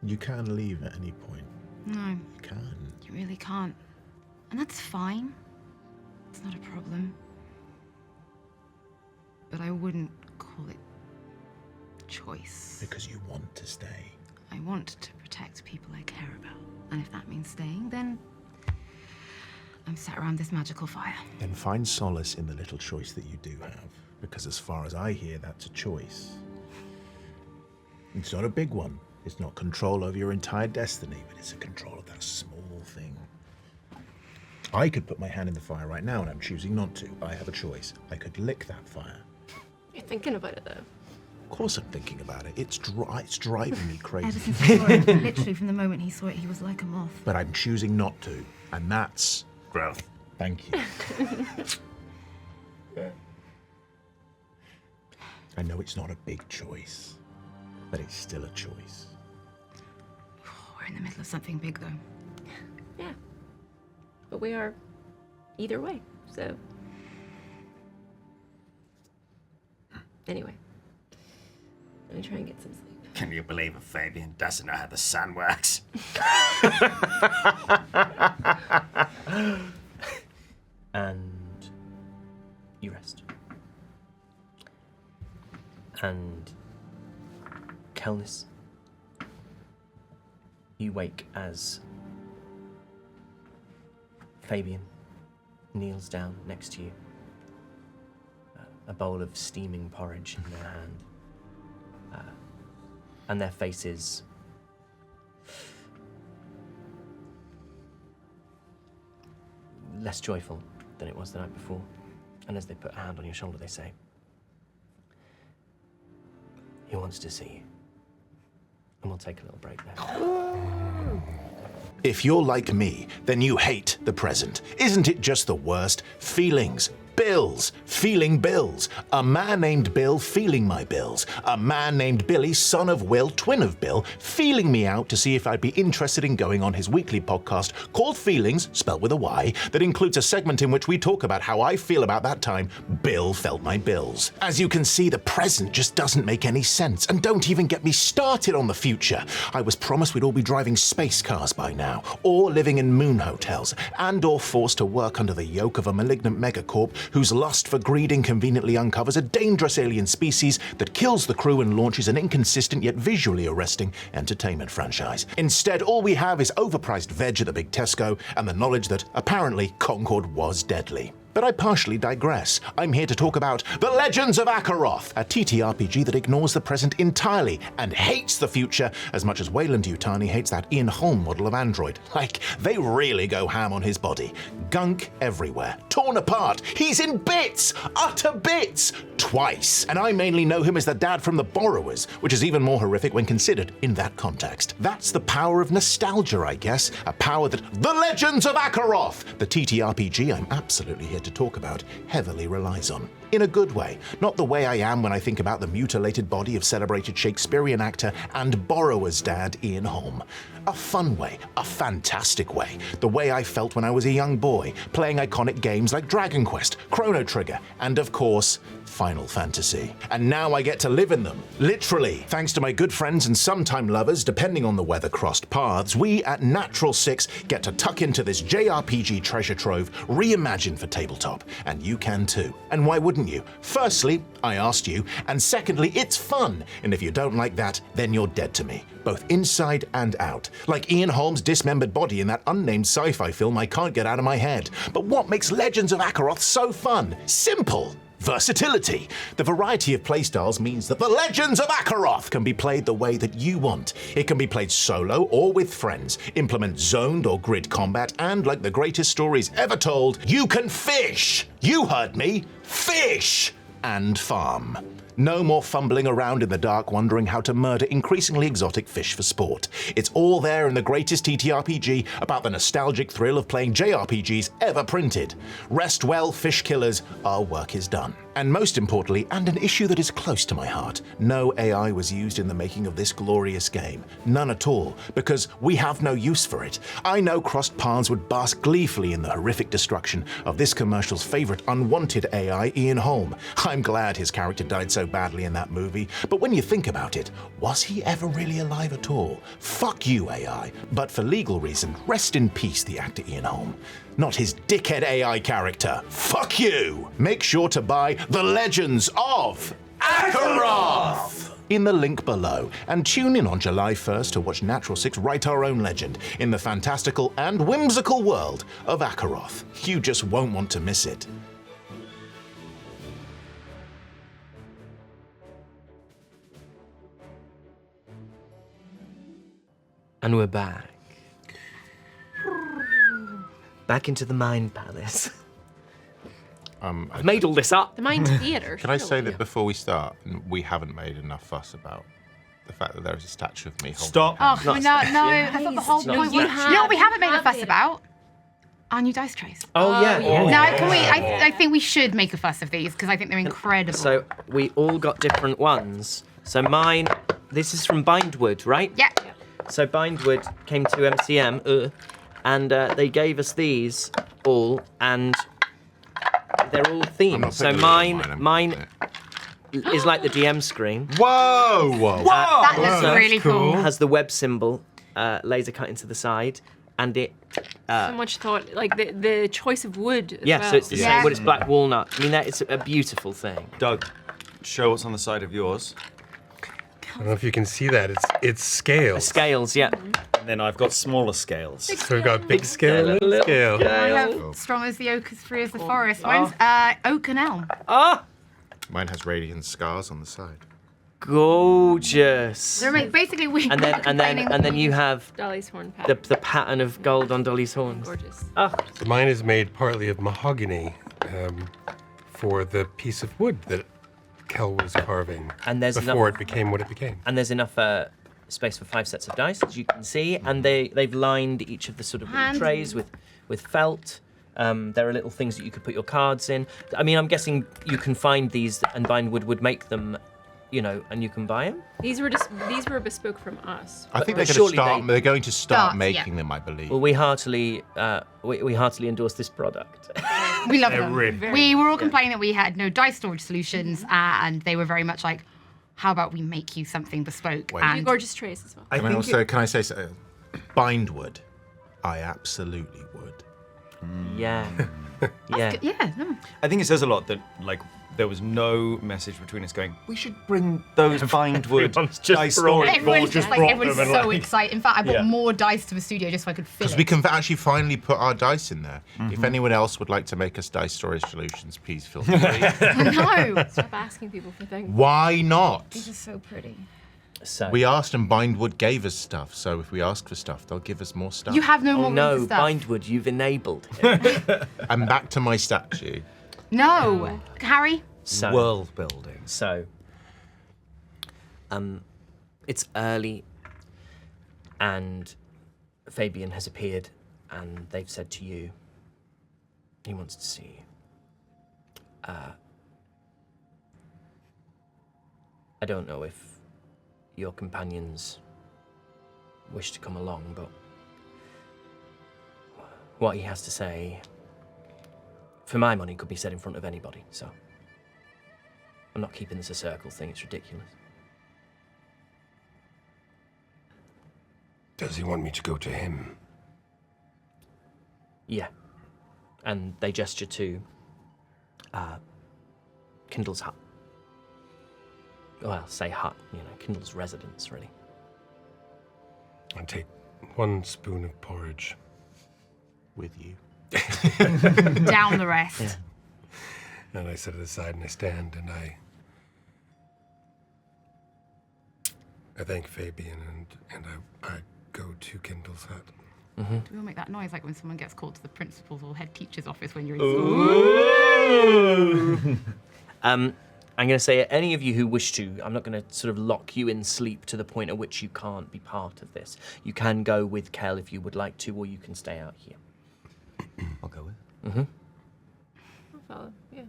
You can leave at any point. No, You can. you really can't. And that's fine. It's not a problem. But I wouldn't call it choice. Because you want to stay. I want to protect people I care about. And if that means staying, then I'm sat around this magical fire. Then find solace in the little choice that you do have. Because as far as I hear, that's a choice. It's not a big one. It's not control over your entire destiny, but it's a control of that small thing. I could put my hand in the fire right now, and I'm choosing not to. I have a choice. I could lick that fire. You're thinking about it, though. Of course I'm thinking about it. It's driving me Ever crazy. since he saw it, literally from the moment he saw it, he was like a moth. But I'm choosing not to. And that's Growth. Thank you. I know it's not a big choice, but it's still a choice. We're in the middle of something big, though. Yeah. But we are either way, so. Anyway. Let me try and get some sleep. Can you believe a Fabian doesn't know how the sun works? And you rest. And Kelnis, you wake as Fabian kneels down next to you, a bowl of steaming porridge in their hand, and their faces less joyful than it was the night before. And as they put a hand on your shoulder, they say, "He wants to see you." And we'll take a little break now. If you're like me, then you hate the present. Isn't it just the worst? Feelings. Bills. Feeling bills. A man named Bill feeling my bills. A man named Billy, son of Will, twin of Bill, feeling me out to see if I'd be interested in going on his weekly podcast called Feelings, spelled with a Y, that includes a segment in which we talk about how I feel about that time Bill felt my bills. As you can see, the present just doesn't make any sense, and don't even get me started on the future. I was promised we'd all be driving space cars by now, or living in moon hotels, and or forced to work under the yoke of a malignant megacorp whose lust for greed inconveniently uncovers a dangerous alien species that kills the crew and launches an inconsistent yet visually arresting entertainment franchise. Instead, all we have is overpriced veg at the big Tesco and the knowledge that, apparently, Concord was deadly. But I partially digress. I'm here to talk about The Legends of Akaroth, a TTRPG that ignores the present entirely and hates the future as much as Wayland Yutani hates that Ian Holm model of android. Like, they really go ham on his body. Gunk everywhere. Torn apart. He's in bits! Utter bits! Twice. And I mainly know him as the dad from The Borrowers, which is even more horrific when considered in that context. That's the power of nostalgia, I guess. A power that The Legends of Akaroth, the TTRPG I'm absolutely here to talk about heavily relies on. In a good way, not the way I am when I think about the mutilated body of celebrated Shakespearean actor and borrower's dad Ian Holm. A fun way, a fantastic way, the way I felt when I was a young boy, playing iconic games like Dragon Quest, Chrono Trigger, and of course, Final Fantasy. And now I get to live in them, literally. Thanks to my good friends and sometime lovers, depending on the weather-crossed paths, we at Natural 6 get to tuck into this JRPG treasure trove reimagined for tabletop. And you can too. And why wouldn't you? Firstly, I asked you, and secondly, it's fun. And if you don't like that, then you're dead to me, both inside and out. Like Ian Holm's dismembered body in that unnamed sci-fi film I can't get out of my head. But what makes Legends of Acheroth so fun? Simple. Versatility. The variety of playstyles means that the Legends of Acheroth can be played the way that you want. It can be played solo or with friends, implement zoned or grid combat, and like the greatest stories ever told, you can fish! You heard me! Fish! And farm. No more fumbling around in the dark wondering how to murder increasingly exotic fish for sport. It's all there in the greatest TTRPG about the nostalgic thrill of playing JRPGs ever printed. Rest well, fish killers, our work is done. And most importantly, and an issue that is close to my heart, no AI was used in the making of this glorious game. None at all, because we have no use for it. I know crossed paths would bask gleefully in the horrific destruction of this commercial's favorite unwanted AI, Ian Holm. I'm glad his character died so badly in that movie, but when you think about it, was he ever really alive at all? Fuck you, AI. But for legal reason, rest in peace, the actor Ian Holm. Not his dickhead AI character. Fuck you! Make sure to buy The Legends of Acheroth in the link below, and tune in on July 1st to watch Natural 6 write our own legend in the fantastical and whimsical world of Acheroth. You just won't want to miss it. And we're back. Back into the Mind Palace. I've made all this up. The Mind Theatre. Can I say that before we start, we haven't made enough fuss about the fact that there is a statue of me holding Stop. Oh, Not no, a I thought the whole No, point you was... have- You know what we haven't made a have fuss it. about? Our new dice trays. Oh, yeah. yeah. Now, can we... I think we should make a fuss of these, because I think they're incredible. So we all got different ones. So mine, this is from Bindwood, right? Yeah. So Bindwood came to MCM, and they gave us these all, and they're all themed. So mine is like the DM screen. Whoa! That looks Also really cool. has the web symbol, laser cut into the side, and it. So much thought, like the choice of wood. As Yeah, well. so it's the Yeah. same wood. It's black walnut. I mean, that it's a beautiful thing. Doug, show what's on the side of yours. I don't know if you can see that. It's scales. Scales, yeah. And then I've got smaller scales. So we've got big scale, scale, little scale. I have strong as the oak, as free as the forest. Mine's oak and elm. Ah, Mine has radiant scars on the side. gorgeous. So basically, we And then you have Dolly's horn pattern. the pattern of gold on Dolly's horns. Gorgeous. Ah, So mine is made partly of mahogany for the piece of wood that Kel was carving And there's before enough- it became what it became. and there's enough space for 5 sets of dice, as you can see, and they've lined each of the sort of little Hand- trays with felt. There are little things that you could put your cards in. I mean, I'm guessing you can find these, and Bindwood would make them, and you can buy them. These were bespoke from us. I think But they're surely they're going to start Start, making yeah. them, I believe. Well, we heartily endorse this product. We love them. really- We were all complaining that we had no dice storage solutions, and they were very much like, how about we make you something bespoke? Wait. You And gorgeous trays as well. Can I say something? Bindwood. I absolutely would. Yeah. Yeah. yeah, no. I think it says a lot that, like, there was no message between us going, we should bring those Bindwood Everyone's just dice brought storage. Everyone's just like, brought everyone's them and, so like- excited. In fact, I brought Yeah. more dice to the studio just so I could fill Because it. we can actually finally put our dice in there. If anyone else would like to make us dice storage solutions, please feel free. No. Stop asking people for things. Why not? These are so pretty. So. We asked and Bindwood gave us stuff, so if we ask for stuff, they'll give us more stuff. You have no Oh more room no, for stuff. Bindwood, you've enabled him. And back to my statue. No. Harry? So, World building. So, it's early, and Fabian has appeared, and they've said to you, he wants to see you. I don't know if your companions wish to come along, but what he has to say, for my money, could be said in front of anybody, so I'm not keeping this a circle thing, it's ridiculous. Does he want me to go to him? Yeah. And they gesture to Kindle's hut. Well, say hut, Kindle's residence, really. I take 1 spoon of porridge. With you. Down the rest. Yeah. And I set it aside and I stand and I thank Fabian and I go to Kindle's hut. Do we all make that noise like when someone gets called to the principal's or head teacher's office when you're in school? I'm going to say, any of you who wish to, I'm not going to sort of lock you in sleep to the point at which you can't be part of this. You can go with Kel if you would like to, or you can stay out here. I'll go with. I'll follow, yeah.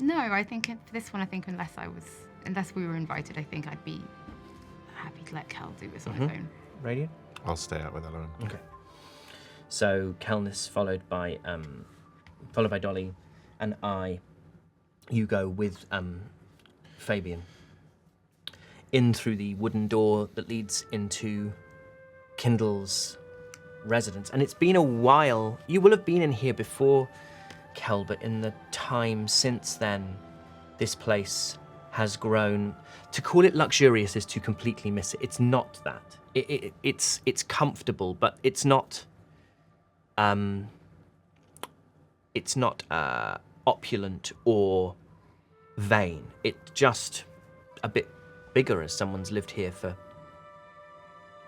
No, I think for this one, unless we were invited, I think I'd be happy to let Cal do this on his own. Radiant? I'll stay out with Ellen. Okay. So Kelnis followed by Dolly, and you go with Fabian in through the wooden door that leads into Kindle's residence. And it's been a while. You will have been in here before, Kel, but in the time since then, this place has grown. To call it luxurious is to completely miss it. It's not that. It's comfortable, but it's not opulent or vain. It's just a bit bigger, as someone's lived here for,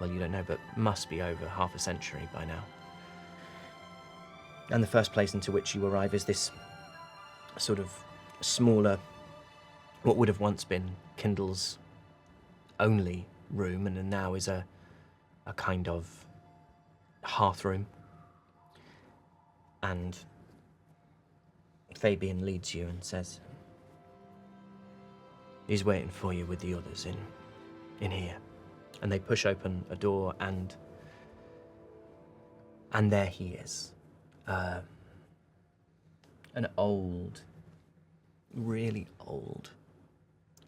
well, you don't know, but must be over half a century by now. And the first place into which you arrive is this sort of smaller, what would have once been Kindle's only room, and now is a kind of hearth room. And Fabian leads you and says, he's waiting for you with the others in here. And they push open a door, and there he is. An old, really old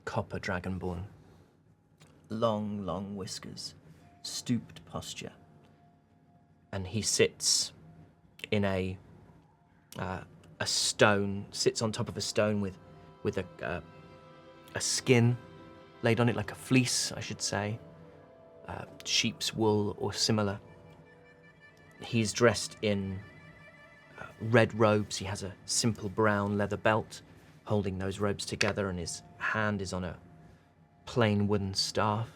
copper dragonborn. Long whiskers, stooped posture. And he sits in a stone, sits on top of a stone with a skin laid on it, like a fleece, I should say, sheep's wool or similar. He's dressed in red robes. He has a simple brown leather belt holding those robes together, and his hand is on a plain wooden staff,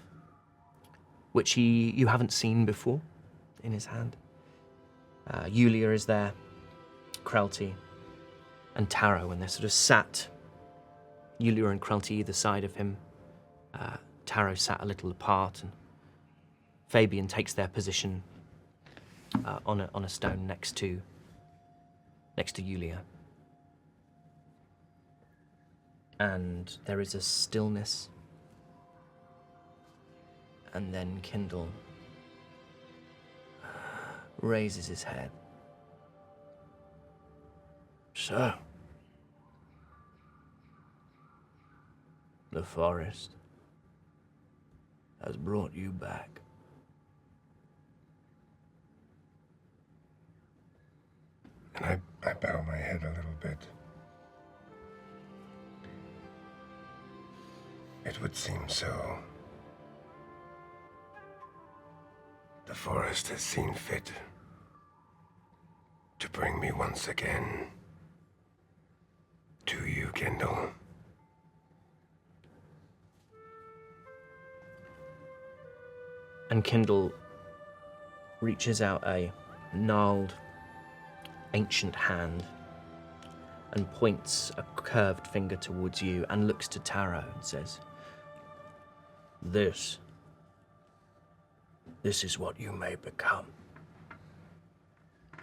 which you haven't seen before in his hand. Yulia is there, Krelty, and Taro, and they're sort of sat, Yulia and Krelty either side of him. Taro sat a little apart, and Fabian takes their position on a stone next to Yulia. And there is a stillness, and then Kindle raises his head. So, the forest has brought you back. And I bow my head a little bit. It would seem so. The forest has seen fit to bring me once again to you, Kindle. And Kindle reaches out a gnarled, ancient hand and points a curved finger towards you and looks to Taro and says, This is what you may become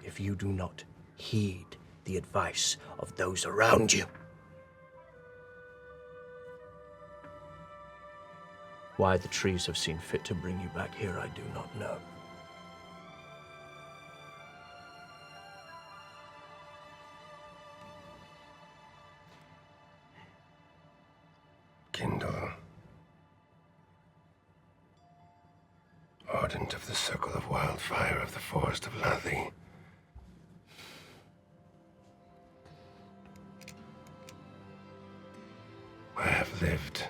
if you do not heed the advice of those around you. Why the trees have seen fit to bring you back here, I do not know. Kindle. Ardent of the circle of wildfire of the forest of Lathi. I have lived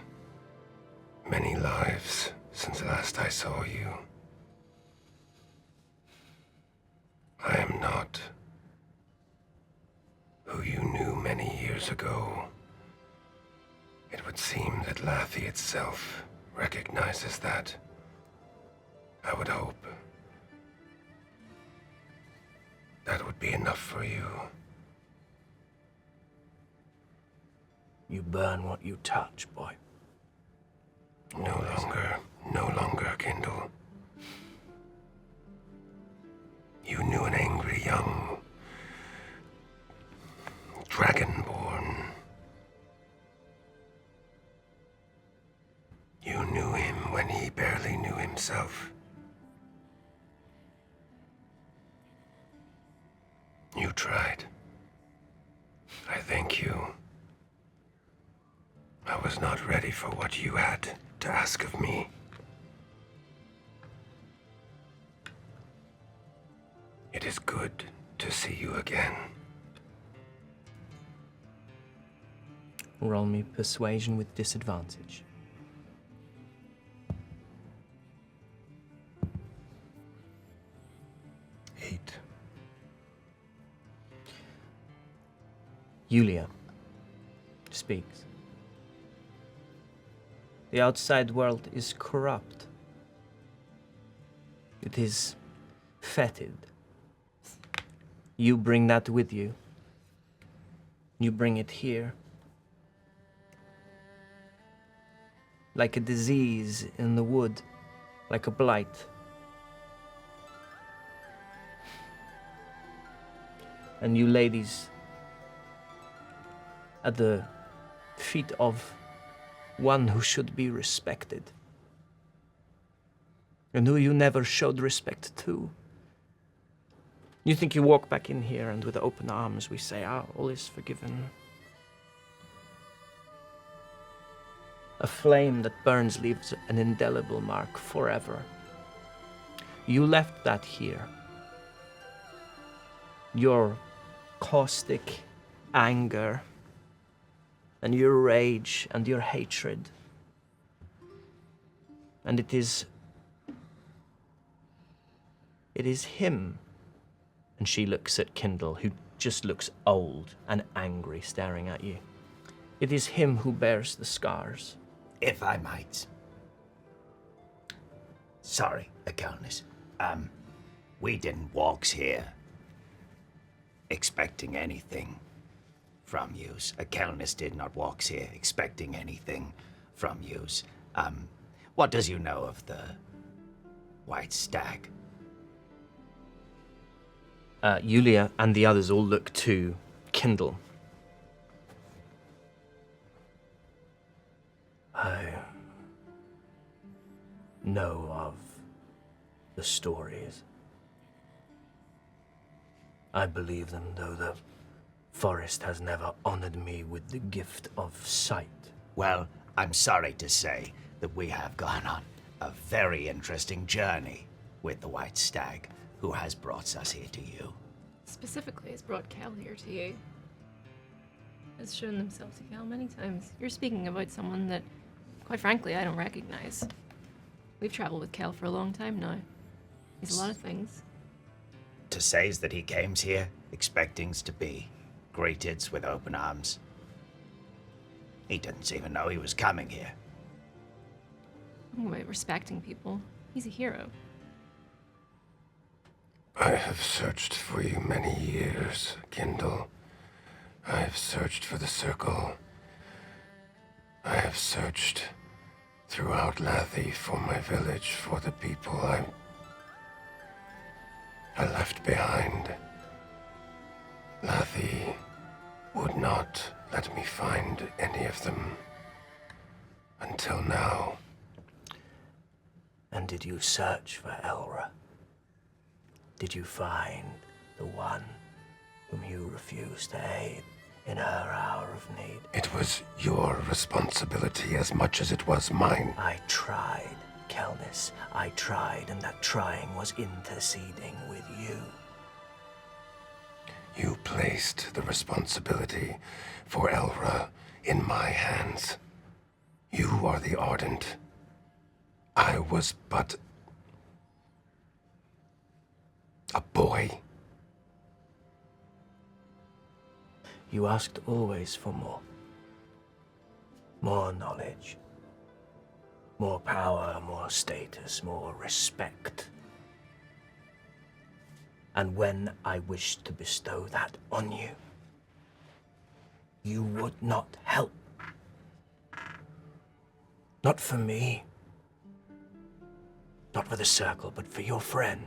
many lives since last I saw you. I am not who you knew many years ago. It would seem that Lathi itself recognizes that. I would hope that would be enough for you. You burn what you touch, boy. No longer, Kindle. You knew an angry young dragonborn. You knew him when he barely knew himself. You tried. I thank you. I was not ready for what you had to ask of me. It is good to see you again. Roll me persuasion with disadvantage. Yulia speaks. The outside world is corrupt. It is fetid. You bring that with you. You bring it here. Like a disease in the wood, like a blight. And you ladies, at the feet of one who should be respected, and who you never showed respect to. You think you walk back in here and with open arms we say, all is forgiven. A flame that burns leaves an indelible mark forever. You left that here. Your caustic anger and your rage and your hatred. And it is him. And she looks at Kindle, who just looks old and angry, staring at you. It is him who bears the scars. If I might. Sorry, Akelnis. We didn't walks here expecting anything from yous. Akelnis did not walks here expecting anything from yous. What does you know of the White Stag? Yulia and the others all look to Kindle. I know of the stories. I believe them, though the forest has never honored me with the gift of sight. Well, I'm sorry to say that we have gone on a very interesting journey with the White Stag, who has brought us here to you. Specifically has brought Cal here to you. Has shown themselves to Cal many times. You're speaking about someone that, quite frankly, I don't recognize. We've traveled with Cal for a long time now. He's a lot of things. To say's that he came here expectings to be greeted with open arms. He didn't even know he was coming here. Anyway, respecting people. He's a hero. I have searched for you many years, Kindle. I have searched for the circle. I have searched throughout Lathi for my village, for the people I left behind. would not let me find any of them until now. And did you search for Elra? Did you find the one whom you refused to aid in her hour of need? It was your responsibility as much as it was mine. I tried, Kelnis. I tried, and that trying was interceding with you. You placed the responsibility for Elra in my hands. You are the Ardent. I was but a boy. You asked always for more. More knowledge. More power, more status, more respect. And when I wished to bestow that on you, you would not help. Not for me. Not for the circle, but for your friend.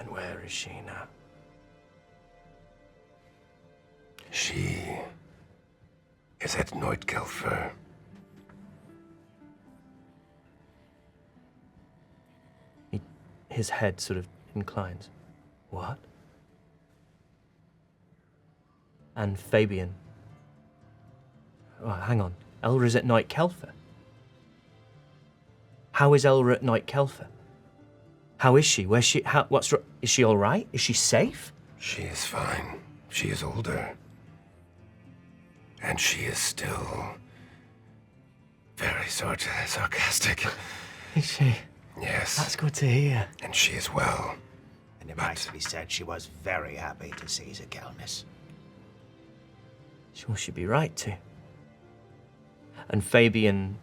And where is she now? She is at Neutgelfer. His head sort of inclines. What? And Fabian. Oh, hang on. Elra's at Neutgelfer. How is Elra at Neutgelfer? How is she? Where's she? Is she all right? Is she safe? She is fine. She is older. And she is still very sarcastic. Is she? Yes. That's good to hear. And she is well. And it might be said she was very happy to see the Kelnis. Sure, she'd be right to. And Fabian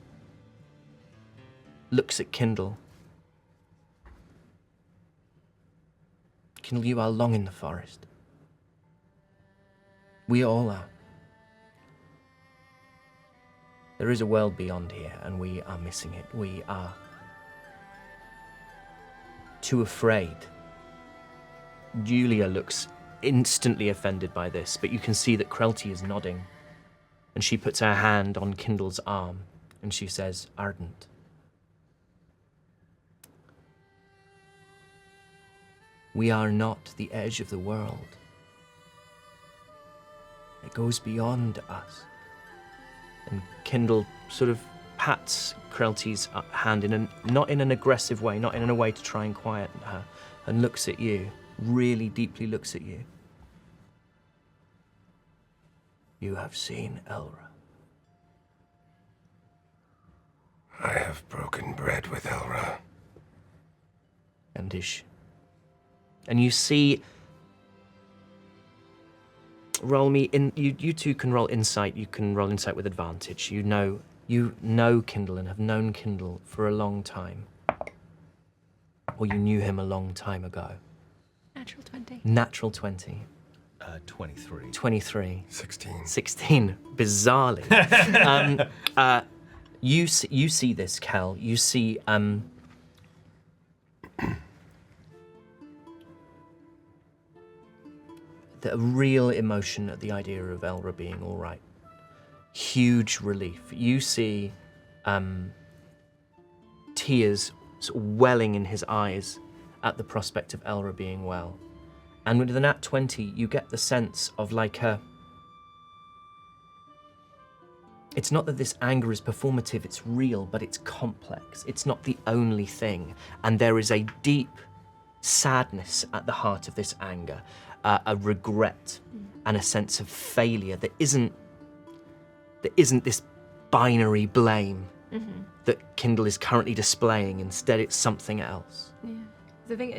looks at Kindle. Kindle, you are long in the forest. We all are. There is a world beyond here, and we are missing it. We are too afraid. Julia looks instantly offended by this, but you can see that Krelty is nodding. And she puts her hand on Kindle's arm, and she says, Ardent. We are not the edge of the world. It goes beyond us. And Kindle sort of pats Krelty's hand not in an aggressive way, not in a way to try and quieten her, and looks at you, really deeply looks at you. You have seen Elra. I have broken bread with Elra. And Ish. And you see. Roll me in. You two can roll insight. You can roll insight with advantage. You know Kindle and have known Kindle for a long time. Or you knew him a long time ago. Natural 20. Natural 20. 23. 23. 16. 16. Bizarrely. You see this, Cal. You see the real emotion at the idea of Elra being all right. Huge relief. You see tears sort of welling in his eyes at the prospect of Elra being well. And with the nat 20, you get the sense of like a... It's not that this anger is performative, it's real, but it's complex. It's not the only thing. And there is a deep sadness at the heart of this anger, a regret and a sense of failure that isn't this binary blame that Kindle is currently displaying. Instead, it's something else. Yeah. 'Cause I think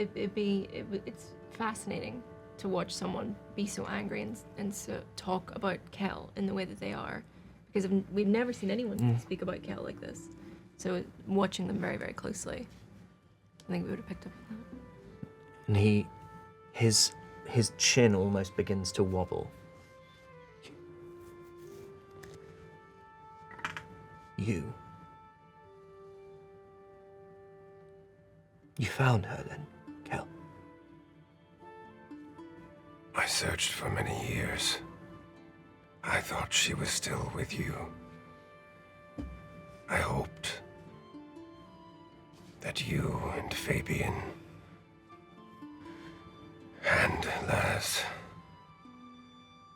it's fascinating to watch someone be so angry and so talk about Kel in the way that they are, because we've never seen anyone speak about Kel like this. So watching them very, very closely, I think we would have picked up on that. And his chin almost begins to wobble. You found her then, Kel? I I searched for many years. I thought she was still with you. I hoped that you and Fabian and Laz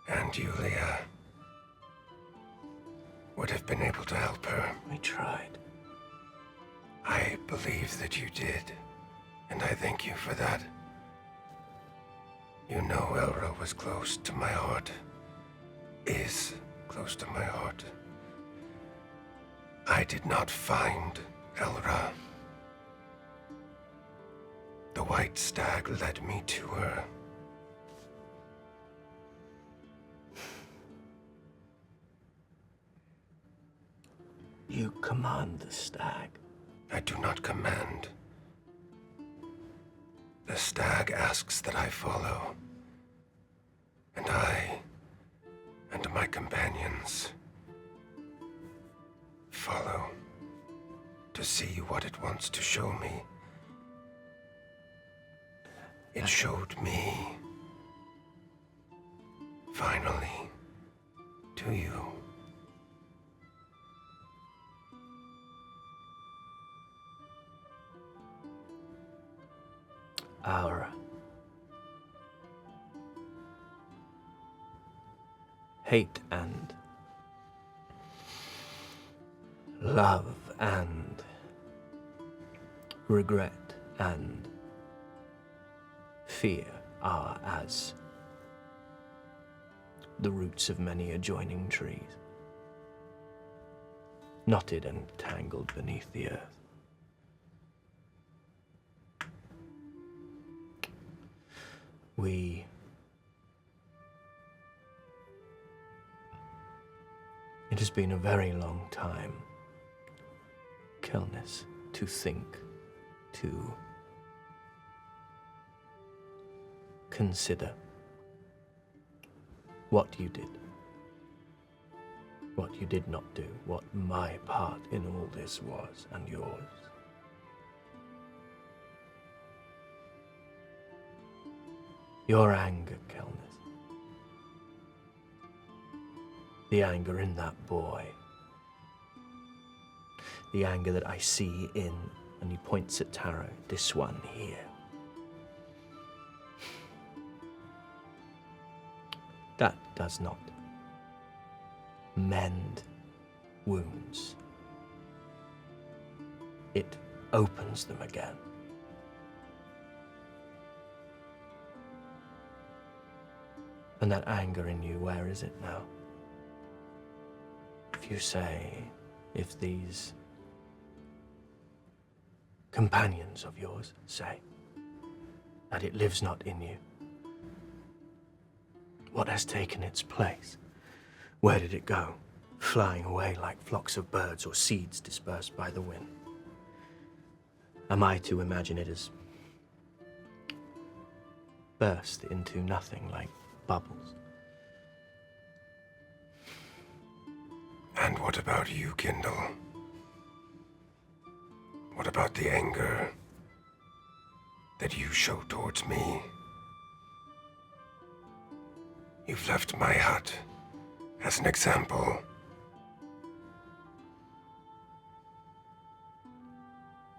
and Julia would have been able to help her. We tried. I believe that you did, and I thank you for that. You know Elra was close to my heart. Is close to my heart. I did not find Elra. The white stag led me to her. You command the stag. I do not command. The stag asks that I follow. And I and my companions follow to see what it wants to show me. It showed me, finally, to you. Our hate and love and regret and fear are as the roots of many adjoining trees, knotted and tangled beneath the earth. It has been a very long time, Kelnis, to think, to consider what you did, what you did not do, what my part in all this was, and yours. Your anger, Kelnis. The anger in that boy. The anger that I see in, and he points at Taro, this one here. That does not mend wounds. It opens them again. And that anger in you, where is it now? If you say, if these companions of yours say that it lives not in you, what has taken its place? Where did it go? Flying away like flocks of birds or seeds dispersed by the wind? Am I to imagine it as burst into nothing like bubbles? And what about you, Kindle? What about the anger that you show towards me? You've left my hut as an example.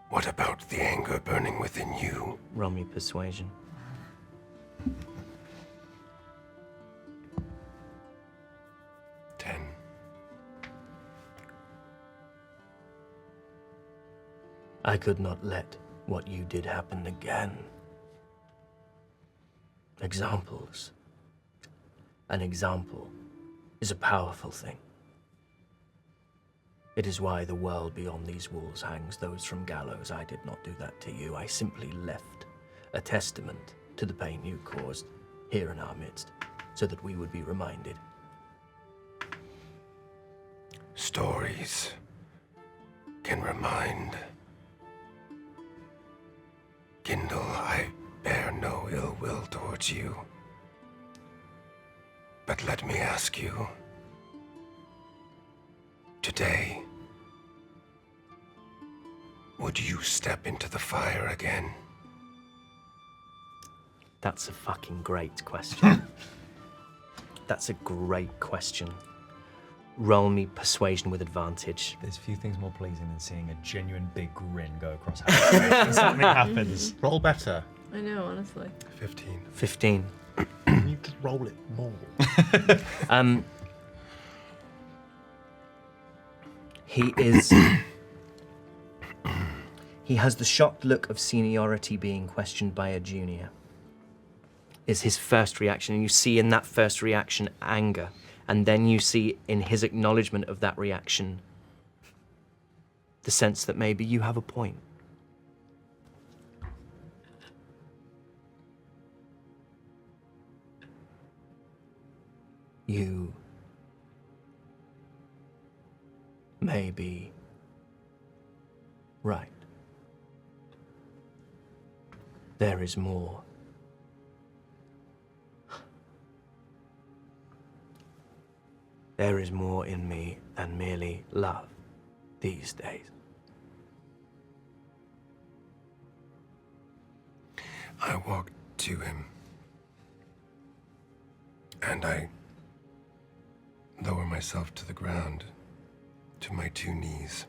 What about the anger burning within you? Roll me persuasion. I could not let what you did happen again. Examples. An example is a powerful thing. It is why the world beyond these walls hangs those from gallows. I did not do that to you. I simply left a testament to the pain you caused here in our midst, so that we would be reminded. Stories can remind. Kindle, I bear no ill will towards you. But let me ask you, today, would you step into the fire again? That's a fucking great question. That's a great question. Roll me persuasion with advantage. There's few things more pleasing than seeing a genuine big grin go across her face when something happens. Roll better. I know, honestly. 15. 15. You just roll it more. He is... He has the shocked look of seniority being questioned by a junior. Is his first reaction, and you see in that first reaction anger, and then you see in his acknowledgement of that reaction the sense that maybe you have a point. You may be right. There is more. There is more in me than merely love these days. I walked to him, and I lower myself to the ground, to my 2 knees.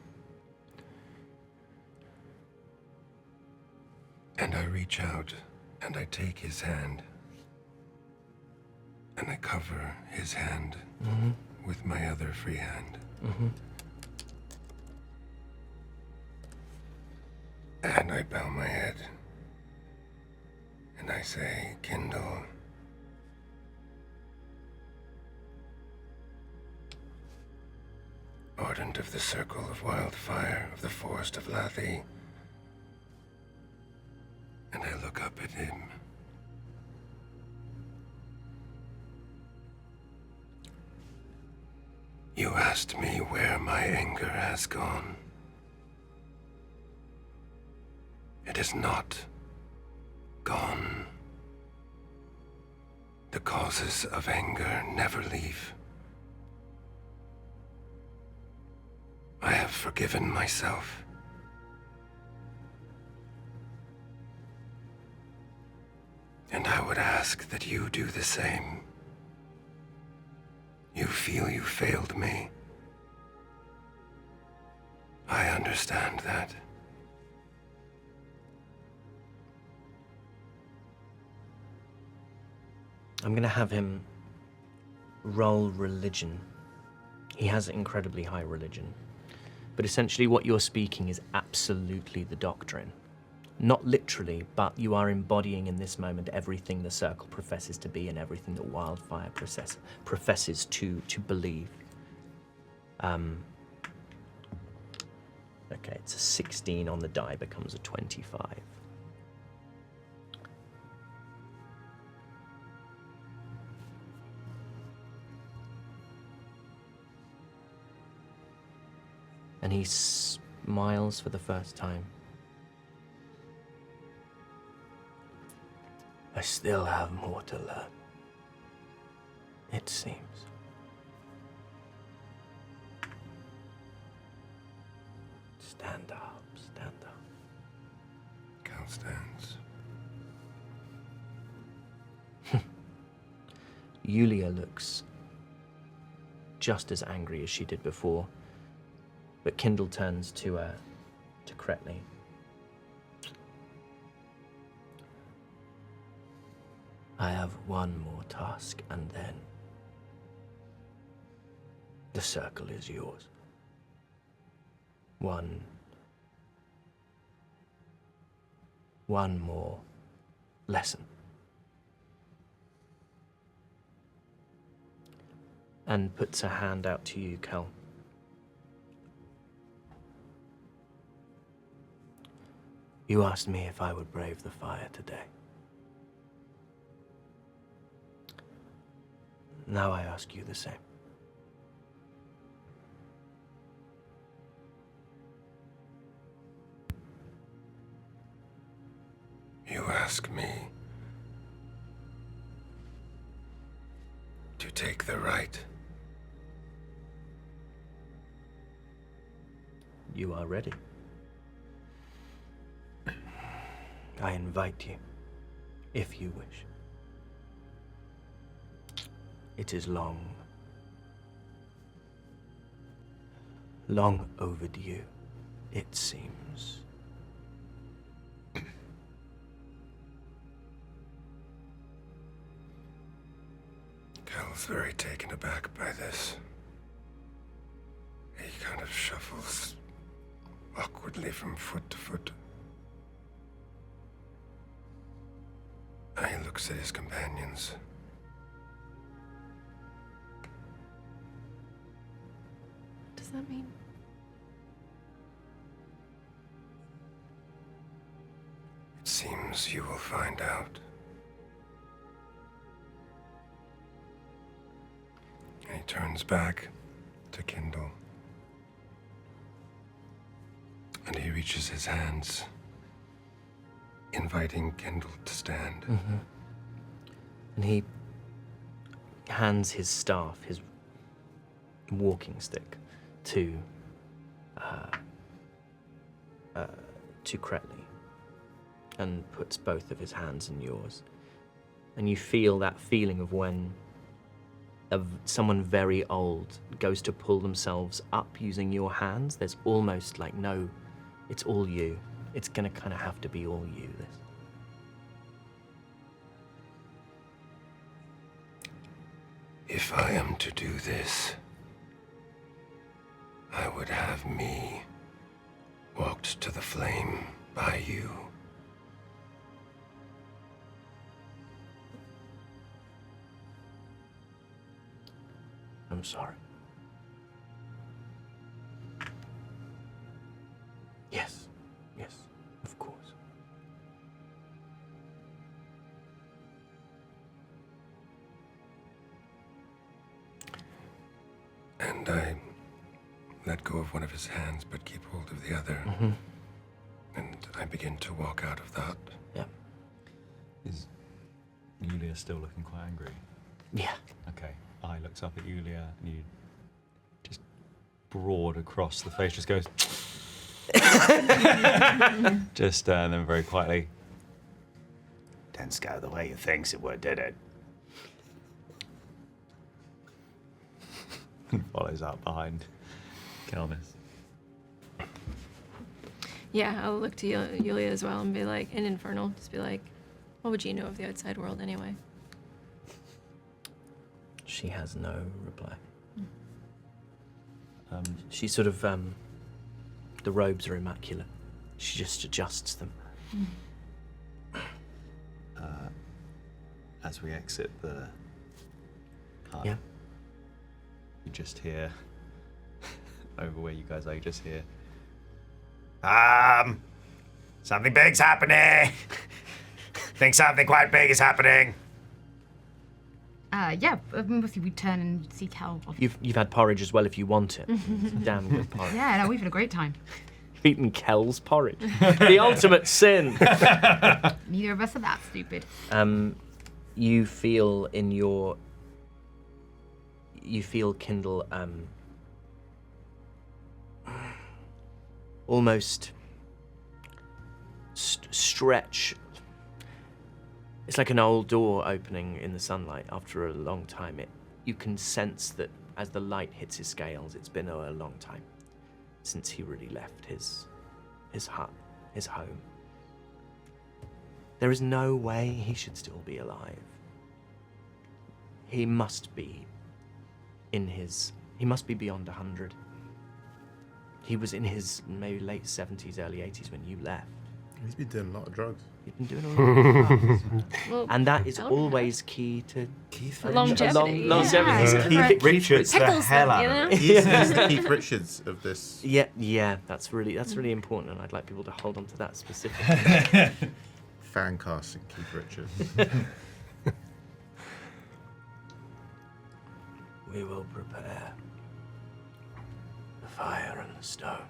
And I reach out, and I take his hand, and I cover his hand with my other free hand. And I bow my head, and I say, Kindle, ardent of the circle of wildfire of the forest of Lathi. And I look up at him. You asked me where my anger has gone. It is not gone. The causes of anger never leave. I have forgiven myself. And I would ask that you do the same. You feel you failed me. I understand that. I'm going to have him roll religion. He has incredibly high religion. But essentially what you're speaking is absolutely the doctrine. Not literally, but you are embodying in this moment everything the Circle professes to be and everything that Wildfire professes to believe. Okay, it's a 16 on the die, becomes a 25. And he smiles for the first time. I still have more to learn, it seems. Stand up, stand up. Cal stands. Yulia looks just as angry as she did before, but Kindle turns to Cretney. I have one more task, and then the Circle is yours. One more lesson. And puts a hand out to you, Cal. You asked me if I would brave the fire today. Now I ask you the same. You ask me to take the right. You are ready. I invite you. if you wish. It is long overdue, it seems. Cal's very taken aback by this. He kind of shuffles awkwardly from foot to foot. And he looks at his companions. What does that mean? It seems you will find out. And he turns back to Kindle. And he reaches his hands, inviting Kindle to stand. Mm-hmm. And he hands his staff, his walking stick, to Cretley, and puts both of his hands in yours. And you feel that feeling of when someone very old goes to pull themselves up using your hands. There's almost like, no, it's all you. It's gonna kind of have to be all you, this. If I am to do this, I would have me walked to the flame by you. I'm sorry. Yes, of course. And I let go of one of his hands, but keep hold of the other. Mm-hmm. And I begin to walk out of that. Yeah. Is Yulia still looking quite angry? Yeah. Okay. I looks up at Yulia and you just broad across the face just goes just and then very quietly. Didn't go the way you thinks it would, did it? And follows up behind Kelnis. Yeah, I'll look to Yulia as well and be like, in Infernal, just be like, what would you know of the outside world anyway? She has no reply. She sort of, the robes are immaculate. She just adjusts them. As we exit the hut, Yeah. You just hear over where you guys are, you just hear Something big's happening. Think something quite big is happening. Yeah, mostly we turn and see Cal. You've had porridge as well if you want it. It's damn good porridge. Yeah, no, we've had a great time. Eaten Kel's porridge. The ultimate sin. Neither of us are that stupid. You feel Kindle almost stretch. It's like an old door opening in the sunlight after a long time. You can sense that as the light hits his scales, it's been a long time since he really left his hut, his home. There is no way he should still be alive. He must be he must be beyond 100. He was in his maybe late 70s, early 80s when you left. He's been doing a lot of drugs. He's been doing a lot of drugs. Well, And that is Elder always key to longevity. longevity. Yeah. Keith Richards the Pickles hell them, out you of know? it. He's the Keith Richards of this. Yeah, that's really important, and I'd like people to hold on to that specifically. Fan casting Keith Richards. We will prepare the fire and the stone.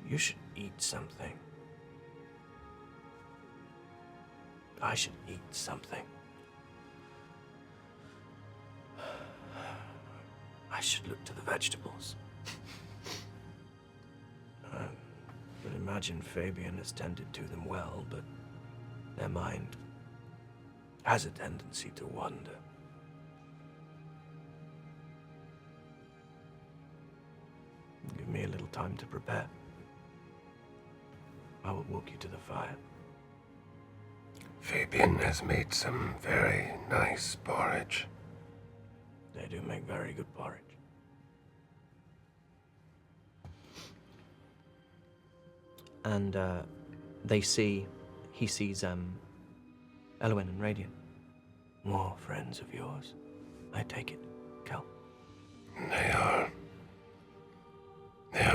You should eat something. I should eat something. I should look to the vegetables. But in my imagine Fabian has tended to them well, but their mind has a tendency to wander. Give me a little time to prepare. I will walk you to the fire. Fabian has made some very nice porridge. They do make very good porridge. And he sees Elwyn and Radiant. More friends of yours, I take it, Kel. They are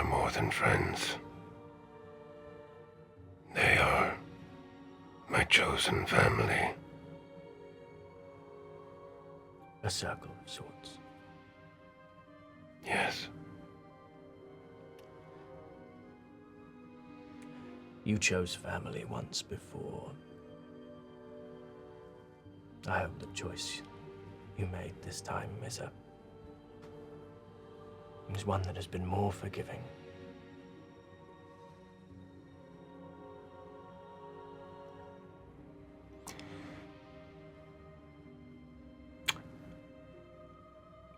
more than friends. They are my chosen family. A circle of sorts. Yes. You chose family once before. I hope the choice you made this time is one that has been more forgiving.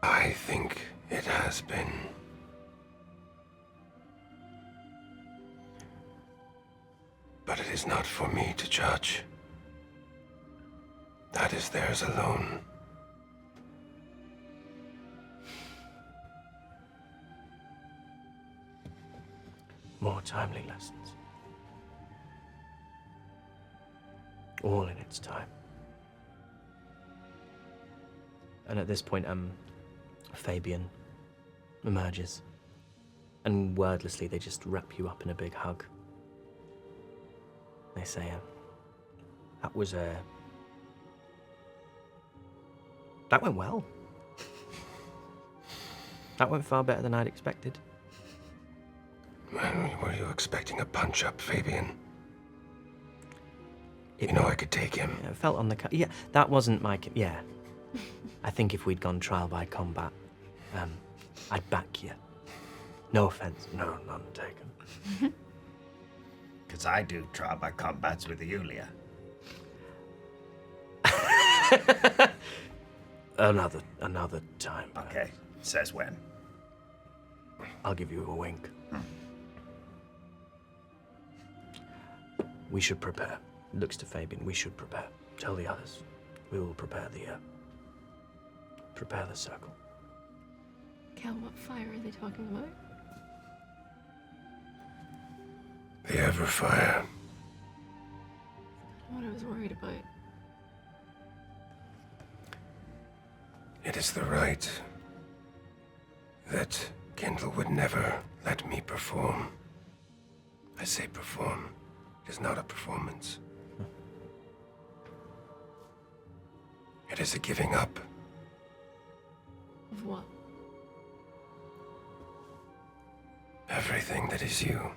I think it has been. But it is not for me to judge. That is theirs alone. More timely lessons. All in its time. And at this point, Fabian emerges. And wordlessly, they just wrap you up in a big hug. They say, that went well. That went far better than I'd expected. Man, were you expecting a punch-up, Fabian? You know I could take him. It felt on the yeah, that wasn't my... Yeah. I think if we'd gone trial by combat, I'd back you. No offense. No, none taken. Because I do trial by combats with Yulia. Another time. Okay, says when. I'll give you a wink. We should prepare. Looks to Fabian. We should prepare. Tell the others. We will prepare the circle. Cal, what fire are they talking about? The Everfire. What I was worried about. It is the right that Kindle would never let me perform. I say perform. It is not a performance. It is a giving up. Of what? Everything that is you.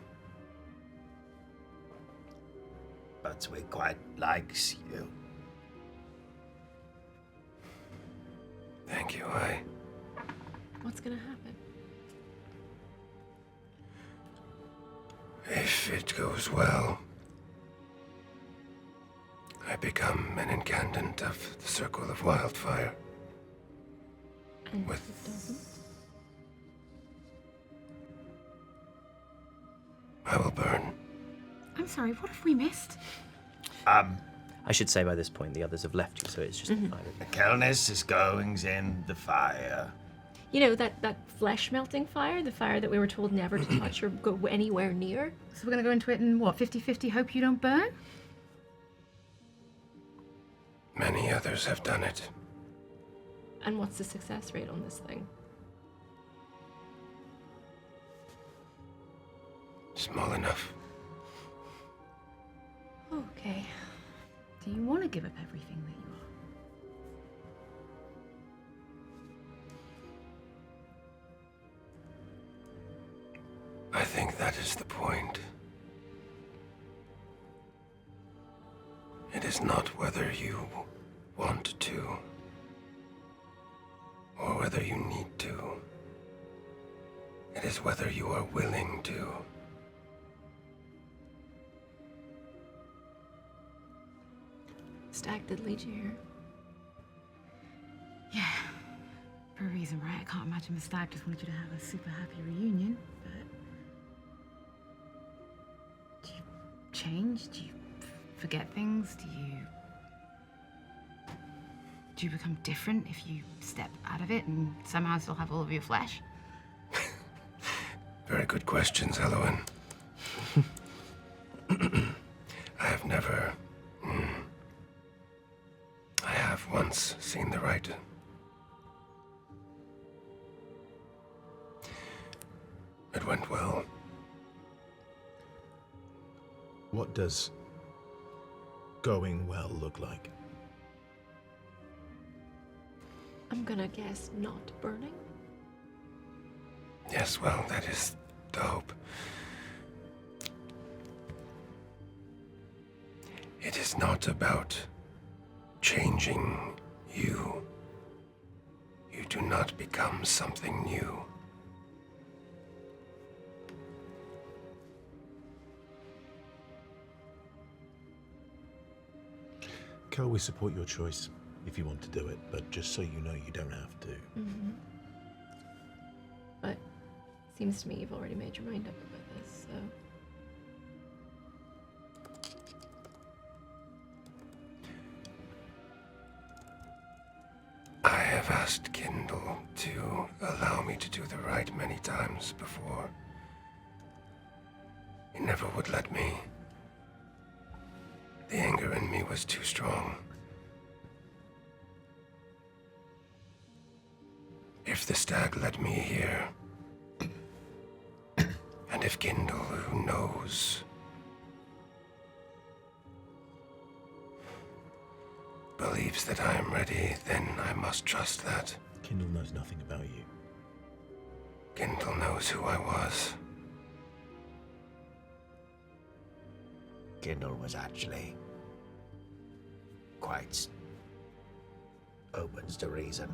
But we quite likes you. Thank you, What's gonna happen? If it goes well, I become an incantant of the Circle of Wildfire. And With- if it doesn't? I will burn. I'm sorry, what have we missed? I should say by this point the others have left you, so it's just the five of you. The Kelness is goings in the fire. You know, that flesh melting fire? The fire that we were told never to touch or go anywhere near? So we're gonna go into it and what, 50-50 hope you don't burn? Many others have done it. And what's the success rate on this thing? Small enough. Okay. Do you want to give up everything that you are? I think that is the point. It is not whether you want to, or whether you need to. It is whether you are willing to. Stag did lead you here. Yeah, for a reason, right? I can't imagine the stag just wanted you to have a super happy reunion, but... Do you change? Do you forget things? Do you become different if you step out of it and somehow still have all of your flesh? Very good questions, Elowen. I have never... I have once seen the right. It went well. What does going well look like? I'm gonna guess not burning. Yes, well, that is the hope. It is not about changing you. You do not become something new. Kel, we support your choice if you want to do it, but just so you know, you don't have to. Mm-hmm. But seems to me you've already made your mind up about this, so... I have asked Kindle to allow me to do the right many times before. He never would let me. The anger in me was too strong. If the stag led me here, and if Kindle, who knows, believes that I am ready, then I must trust that. Kindle knows nothing about you. Kindle knows who I was. Kindle was actually quite open to reason.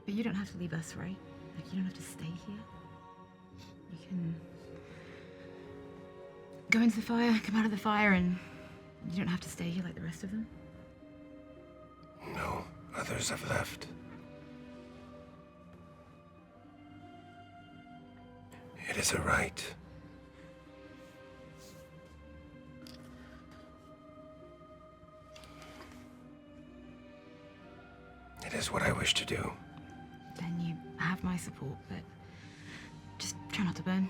But you don't have to leave us, right? Like, you don't have to stay here. You can go into the fire, come out of the fire, and you don't have to stay here like the rest of them. No, others have left. It is a right. It is what I wish to do. Then you have my support, but just try not to burn.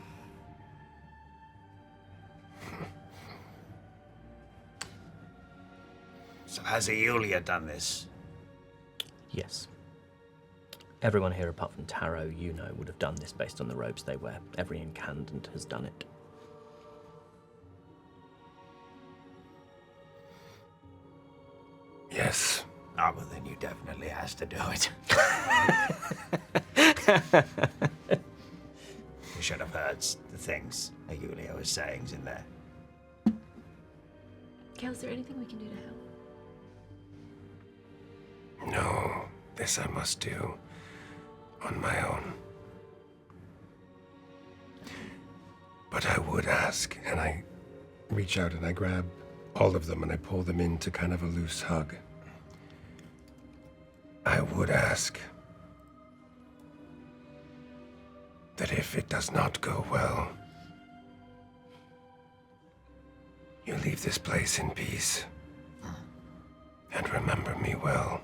So has Eulia done this? Yes. Everyone here apart from Taro, you know, would have done this based on the robes they wear. Every incandescent has done it. Yes. Oh, well, then you definitely has to do it. You should have heard the things Eulia was saying in there. Cal, is there anything we can do to help? No, this I must do on my own. But I would ask, and I reach out and I grab all of them and I pull them into kind of a loose hug. I would ask that if it does not go well, you leave this place in peace and remember me well,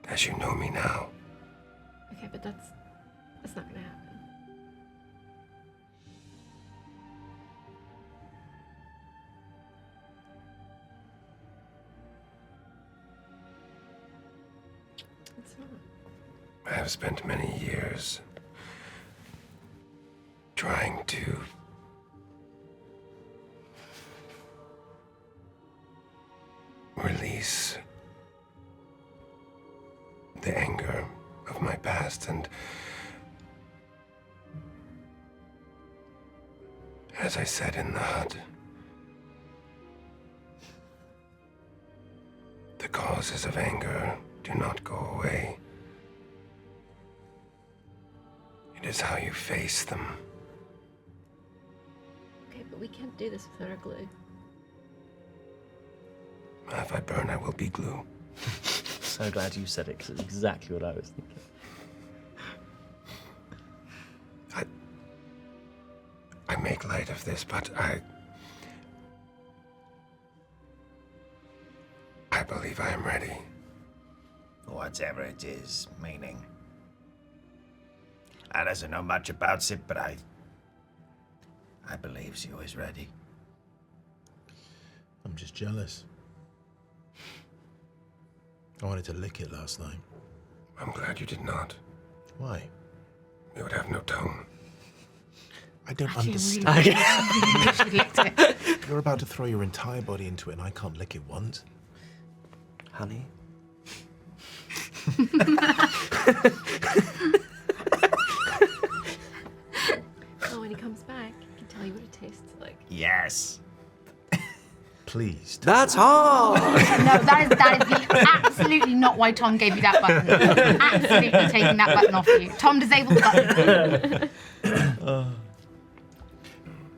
as you know me now. Okay, but that's not gonna happen. It's not. I have spent many years trying to release the anger of my past, and as I said in the hut, the causes of anger do not go away. It is how you face them. Okay, but we can't do this without our glue. If I burn, I will be glue. So glad you said it, because it's exactly what I was thinking. I make light of this, but I believe I am ready. Whatever it is, meaning. I doesn't know much about it, but I believes you is ready. I'm just jealous. I wanted to lick it last night. I'm glad you did not. Why? You would have no tongue. I don't Actually, understand. really wish you'd licked it. You're about to throw your entire body into it and I can't lick it once. Honey? Oh, when he comes back, he can tell you what it tastes like. Yes. Please. That's hard! No, that is absolutely not why Tom gave you that button. Absolutely taking that button off you. Tom disabled the button.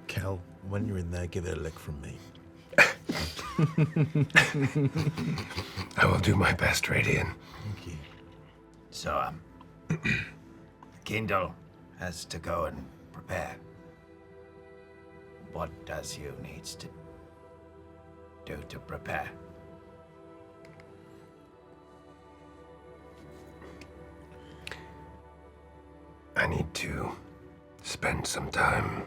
Kel, when you're in there, give it a lick from me. I will do my best, Radian. Thank you. So, Kindle has to go and prepare. What does you needs to do to prepare? I need to spend some time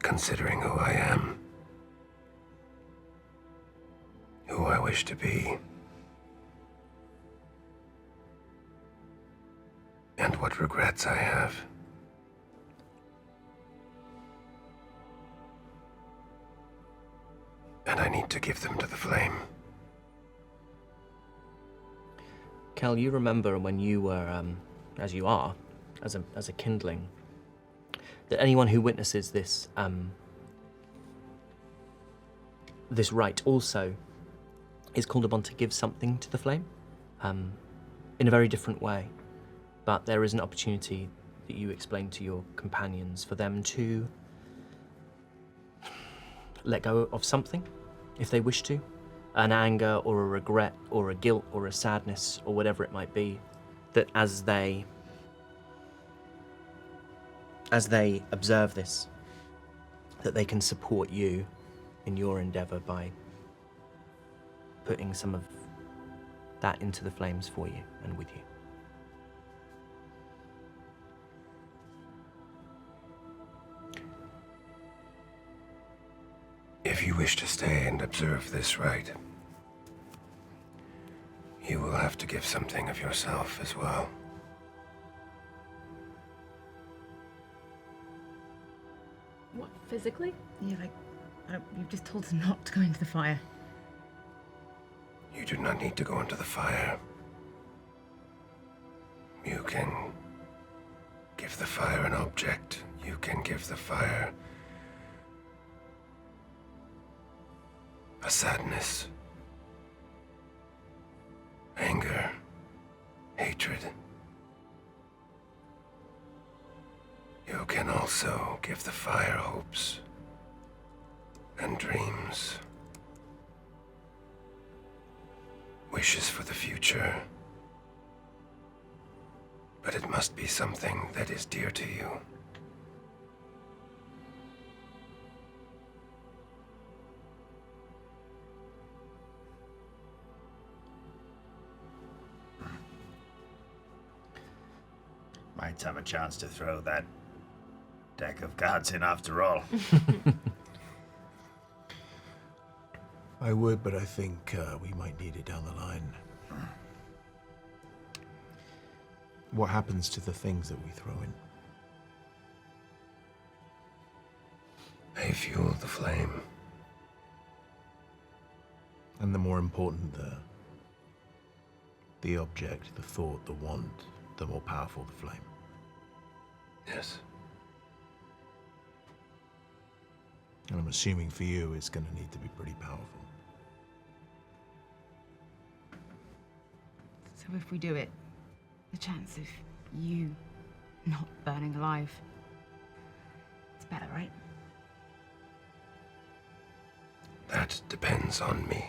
considering who I am, who I wish to be, and what regrets I have. And I need to give them to the flame. Cal, you remember when you were, as you are, as a kindling, that anyone who witnesses this this rite also is called upon to give something to the flame, in a very different way. But there is an opportunity that you explain to your companions for them to let go of something, if they wish to, an anger or a regret or a guilt or a sadness or whatever it might be, that as they observe this, that they can support you in your endeavor by putting some of that into the flames for you and with you. If you wish to stay and observe this rite, you will have to give something of yourself as well. What, physically? Yeah, like, you've just told us not to go into the fire. You do not need to go into the fire. You can give the fire an object. You can give the fire a sadness, anger, hatred. You can also give the fire hopes and dreams, wishes for the future. But it must be something that is dear to you. Might have a chance to throw that deck of cards in after all. I would, but I think we might need it down the line. What happens to the things that we throw in? They fuel the flame. And the more important the object, the thought, the want, the more powerful the flame. Yes. And I'm assuming for you it's going to need to be pretty powerful. So if we do it, the chance of you not burning alive, it's better, right? That depends on me.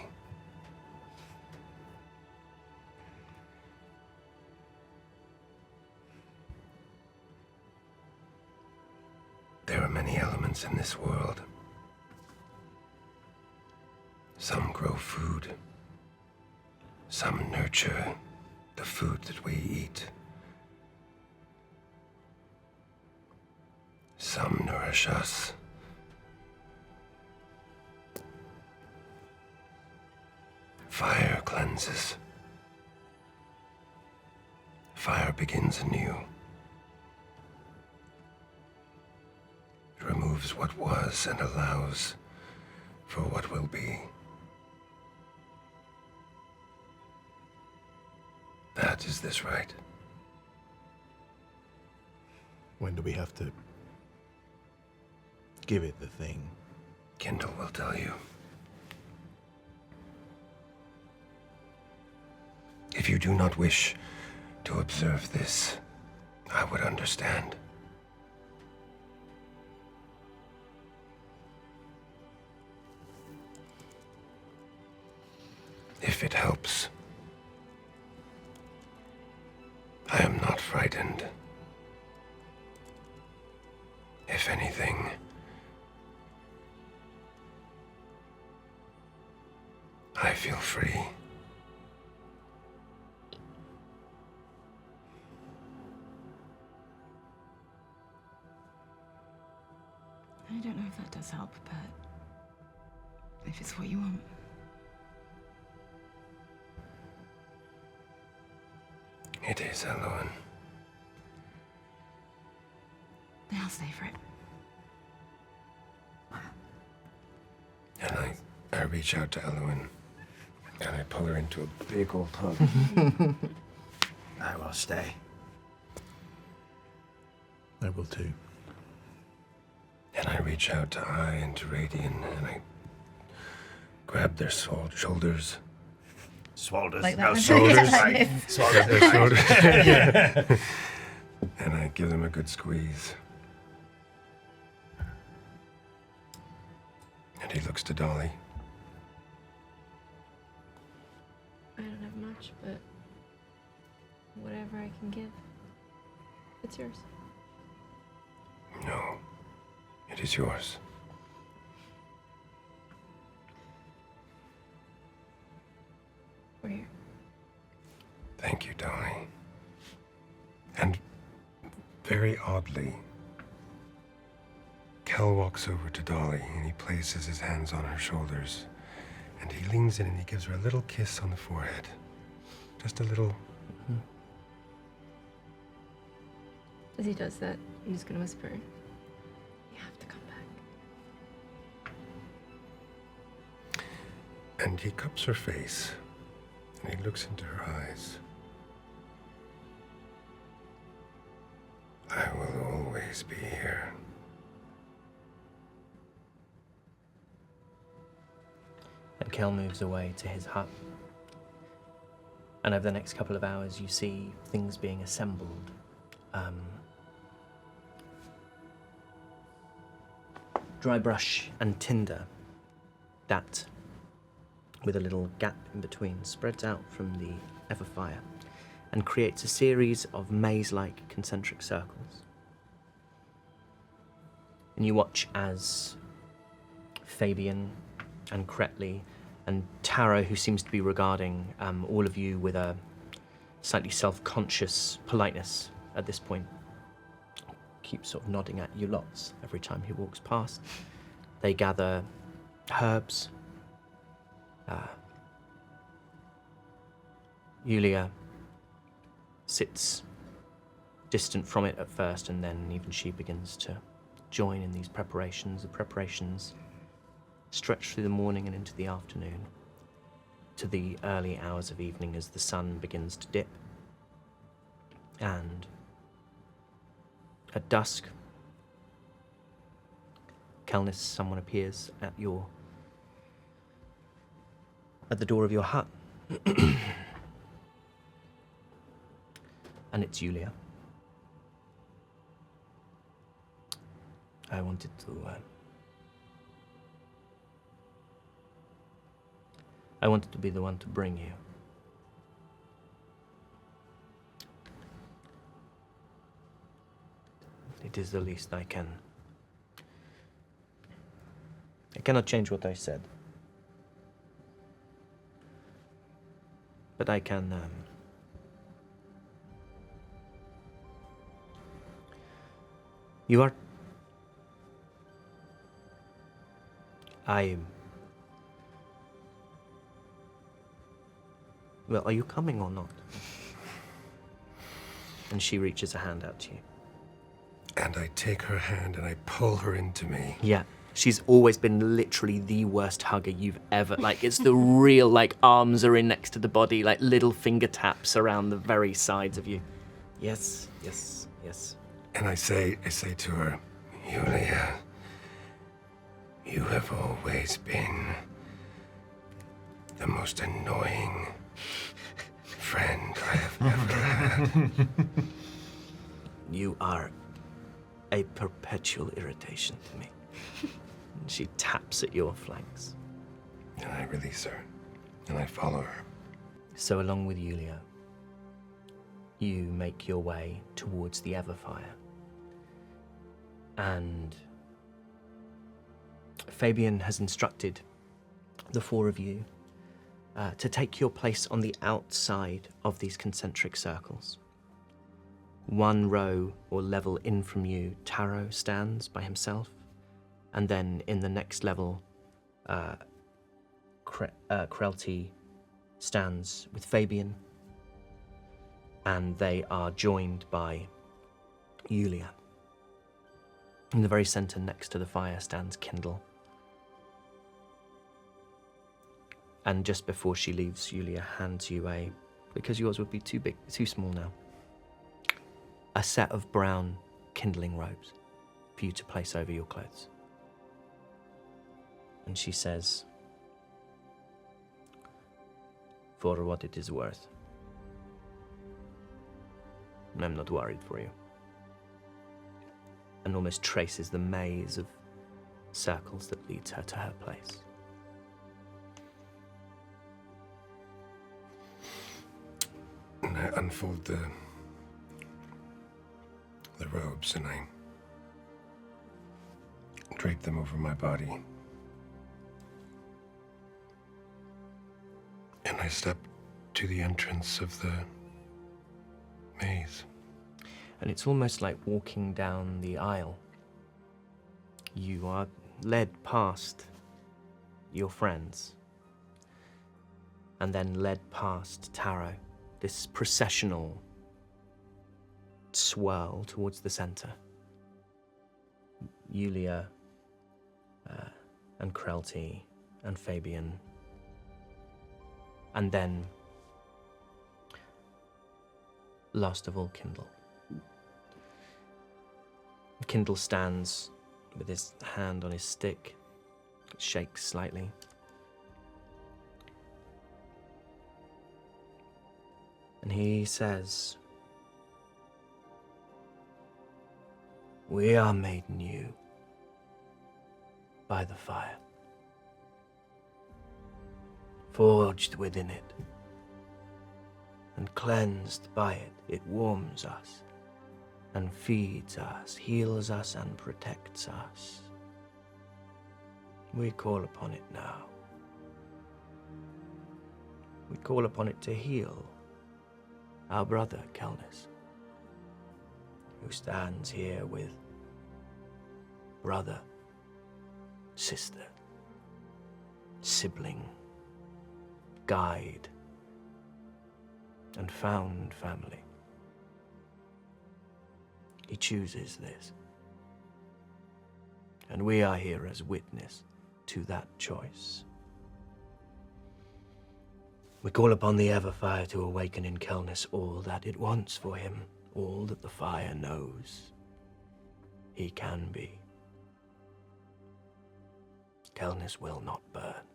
There are many elements in this world. Some grow food. Some nurture the food that we eat. Some nourish us. Fire cleanses. Fire begins anew. It removes what was and allows for what will be. That is this right? When do we have to give it the thing? Kindle will tell you. If you do not wish to observe this, I would understand. If it helps, I am not frightened. If anything, I feel free. I don't know if that does help, but if it's what you want. It is, Elowen. Then I'll stay for it. And I reach out to Elowen, and I pull her into a big old hug. I will stay. I will too. And I reach out to Ai and to Radian, and I grab their shoulders. Swalders. Like that one? Shoulders. Like Their shoulders. And I give them a good squeeze. And he looks to Dolly. I don't have much, but whatever I can give, it's yours. No, it is yours. We're here. Thank you, Dolly. And very oddly, Kel walks over to Dolly and he places his hands on her shoulders and he leans in and he gives her a little kiss on the forehead. Just a little. As he does that, I'm just gonna whisper, "You have to come back." And he cups her face and he looks into her eyes. I will always be here. And Kel moves away to his hut. And over the next couple of hours, you see things being assembled. Dry brush and tinder that, with a little gap in between, spreads out from the Everfire and creates a series of maze-like concentric circles. And you watch as Fabian and Cretley and Taro, who seems to be regarding all of you with a slightly self-conscious politeness at this point, keeps sort of nodding at you lots every time he walks past. They gather herbs. Yulia sits distant from it at first, and then even she begins to join in these preparations. The preparations stretch through the morning and into the afternoon, to the early hours of evening as the sun begins to dip. And at dusk, Kelnis, someone appears at the door of your hut. And it's Yulia. I wanted to I wanted to be the one to bring you. It is the least I can. I cannot change what I said. But I can, You are... Well, are you coming or not? And she reaches a hand out to you. And I take her hand and I pull her into me. Yeah. She's always been literally the worst hugger you've ever... Like, it's the real, like, arms are in next to the body, like little finger taps around the very sides of you. Yes, yes, yes. And I say to her, Yulia, you have always been the most annoying friend I have ever had. You are a perpetual irritation to me. And she taps at your flanks. And I release her, and I follow her. So along with Yulia, you make your way towards the Everfire. And Fabian has instructed the four of you to take your place on the outside of these concentric circles. One row or level in from you, Taro stands by himself, and then in the next level, Krelty stands with Fabian, and they are joined by Yulia. In the very center next to the fire stands Kindle. And just before she leaves, Yulia hands you because yours would be too big, too small now, a set of brown kindling robes for you to place over your clothes. And she says, for what it is worth, I'm not worried for you. And almost traces the maze of circles that leads her to her place. And I unfold the robes and I drape them over my body. And I step to the entrance of the maze. And it's almost like walking down the aisle. You are led past your friends, and then led past Taro, this processional swirl towards the center. Yulia and Krelty and Fabian. And then, last of all, Kindle. Kindle stands with his hand on his stick. It shakes slightly. And he says, we are made new by the fire, forged within it, and cleansed by it. It warms us and feeds us, heals us, and protects us. We call upon it now. We call upon it to heal our brother, Kelnis, who stands here with brother, sister, sibling, guide, and found family. He chooses this. And we are here as witness to that choice. We call upon the Everfire to awaken in Kelnis all that it wants for him, all that the fire knows he can be. Kelnis will not burn.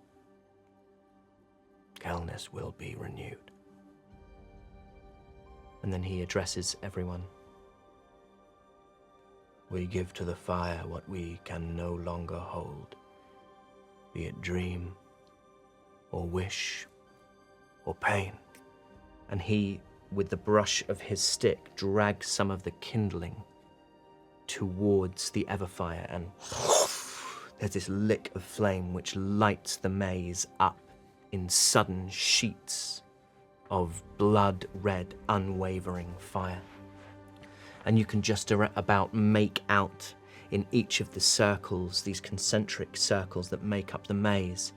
Kelnis will be renewed. And then he addresses everyone. We give to the fire what we can no longer hold, be it dream or wish or pain. And he, with the brush of his stick, drags some of the kindling towards the Everfire, and there's this lick of flame which lights the maze up in sudden sheets of blood-red, unwavering fire. And you can just about make out in each of the circles, these concentric circles that make up the maze,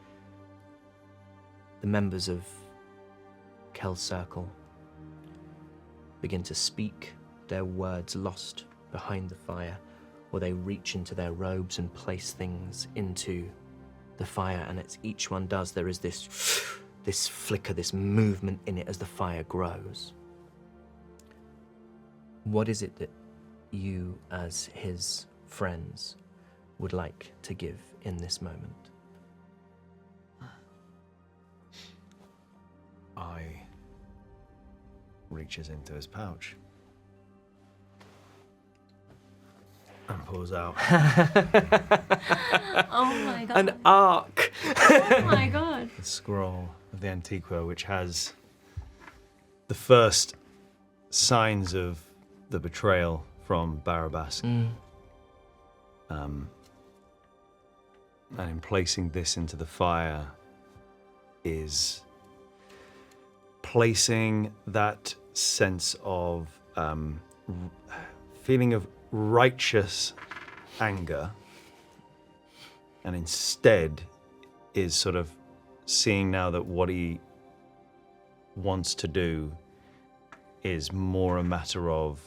the members of Kel's circle begin to speak, their words lost behind the fire, or they reach into their robes and place things into the fire, and it's each one does, there is this flicker, this movement in it as the fire grows. What is it that you, as his friends, would like to give in this moment? I reaches into his pouch and pulls out Oh my god. An arc! Oh my god. the scroll of the Antiqua, which has the first signs of the betrayal from Barabbas. And in placing this into the fire is placing that sense of feeling of righteous anger, and instead is sort of seeing now that what he wants to do is more a matter of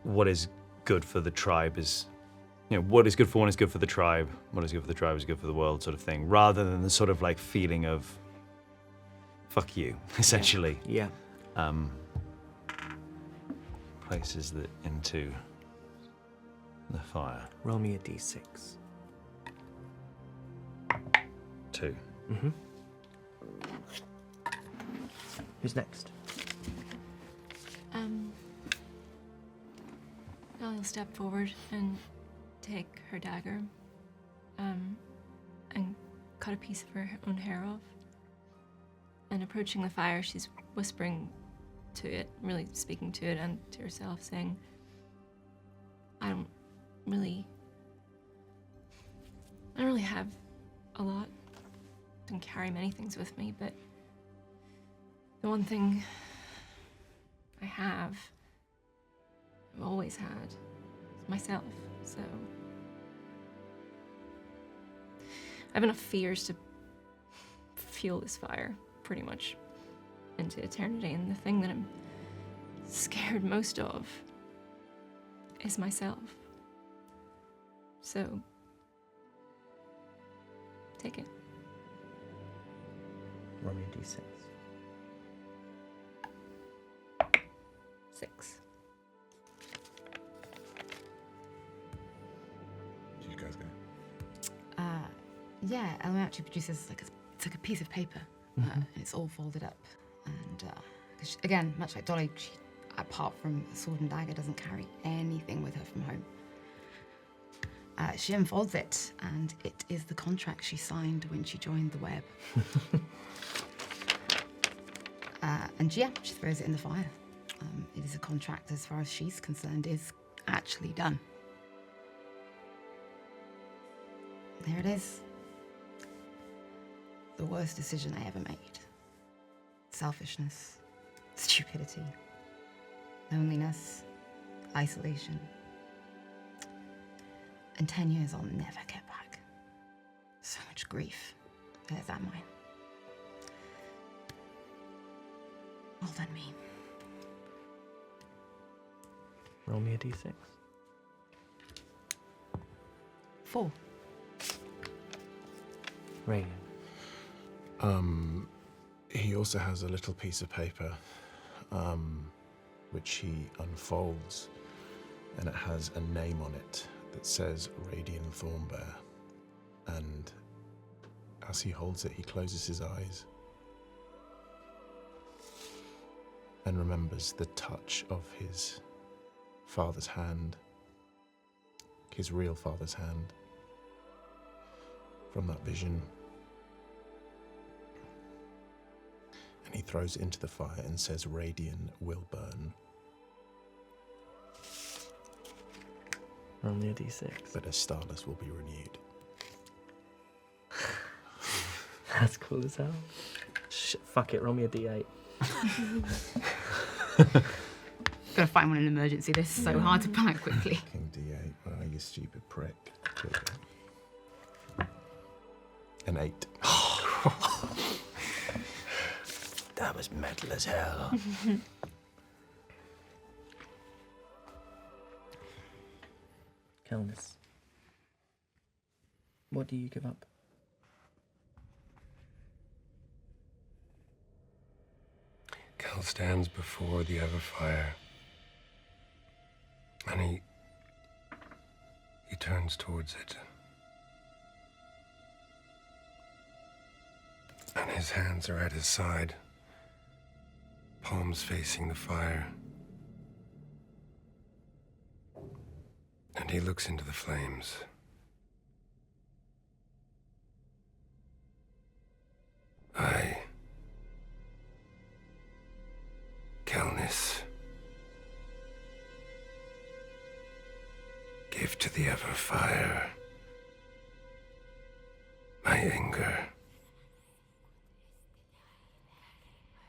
what is good for the tribe is, what is good for one is good for the tribe, what is good for the tribe is good for the world, sort of thing, rather than the sort of like feeling of fuck you, essentially. Yeah. Places that into the fire. Roll me a d6. 2. Mm-hmm. Who's next? I'll step forward and take her dagger, and cut a piece of her own hair off. And approaching the fire, she's whispering to it, really speaking to it and to herself, saying, I don't really have a lot. I don't carry many things with me, but the one thing I've always had, is myself, so I have enough fears to fuel this fire, pretty much, into eternity, and the thing that I'm scared most of is myself. So, take it. Roll me a d6. 6. Did you guys go? Yeah, Ellen actually produces it's like a piece of paper, and it's all folded up. And 'cause again, much like Dolly, she, apart from a sword and dagger, doesn't carry anything with her from home. She unfolds it, and it is the contract she signed when she joined the web. And yeah, she throws it in the fire. It is a contract, as far as she's concerned, is actually done. There it is. The worst decision I ever made. Selfishness, stupidity, loneliness, isolation. And 10 years I'll never get back. So much grief. There's that mine. Well done, me. Roll me a d6. 4. Radiant. He also has a little piece of paper, which he unfolds, and it has a name on it that says Radiant Thornbear. And as he holds it, he closes his eyes and remembers the touch of his father's hand, his real father's hand, from that vision. And he throws it into the fire and says, Radiant will burn, Roll me a d6. but as Starless will be renewed. That's cool as hell. Fuck it, roll me a d8. Gotta find one in an emergency. This is so hard to plan quickly. King D8, where are you, stupid prick? Here we go. An 8. That was metal as hell. Calnus. What do you give up? Cal stands before the Everfire, and he turns towards it. And his hands are at his side, palms facing the fire. And he looks into the flames. I, Calnus, give to the Everfire my anger.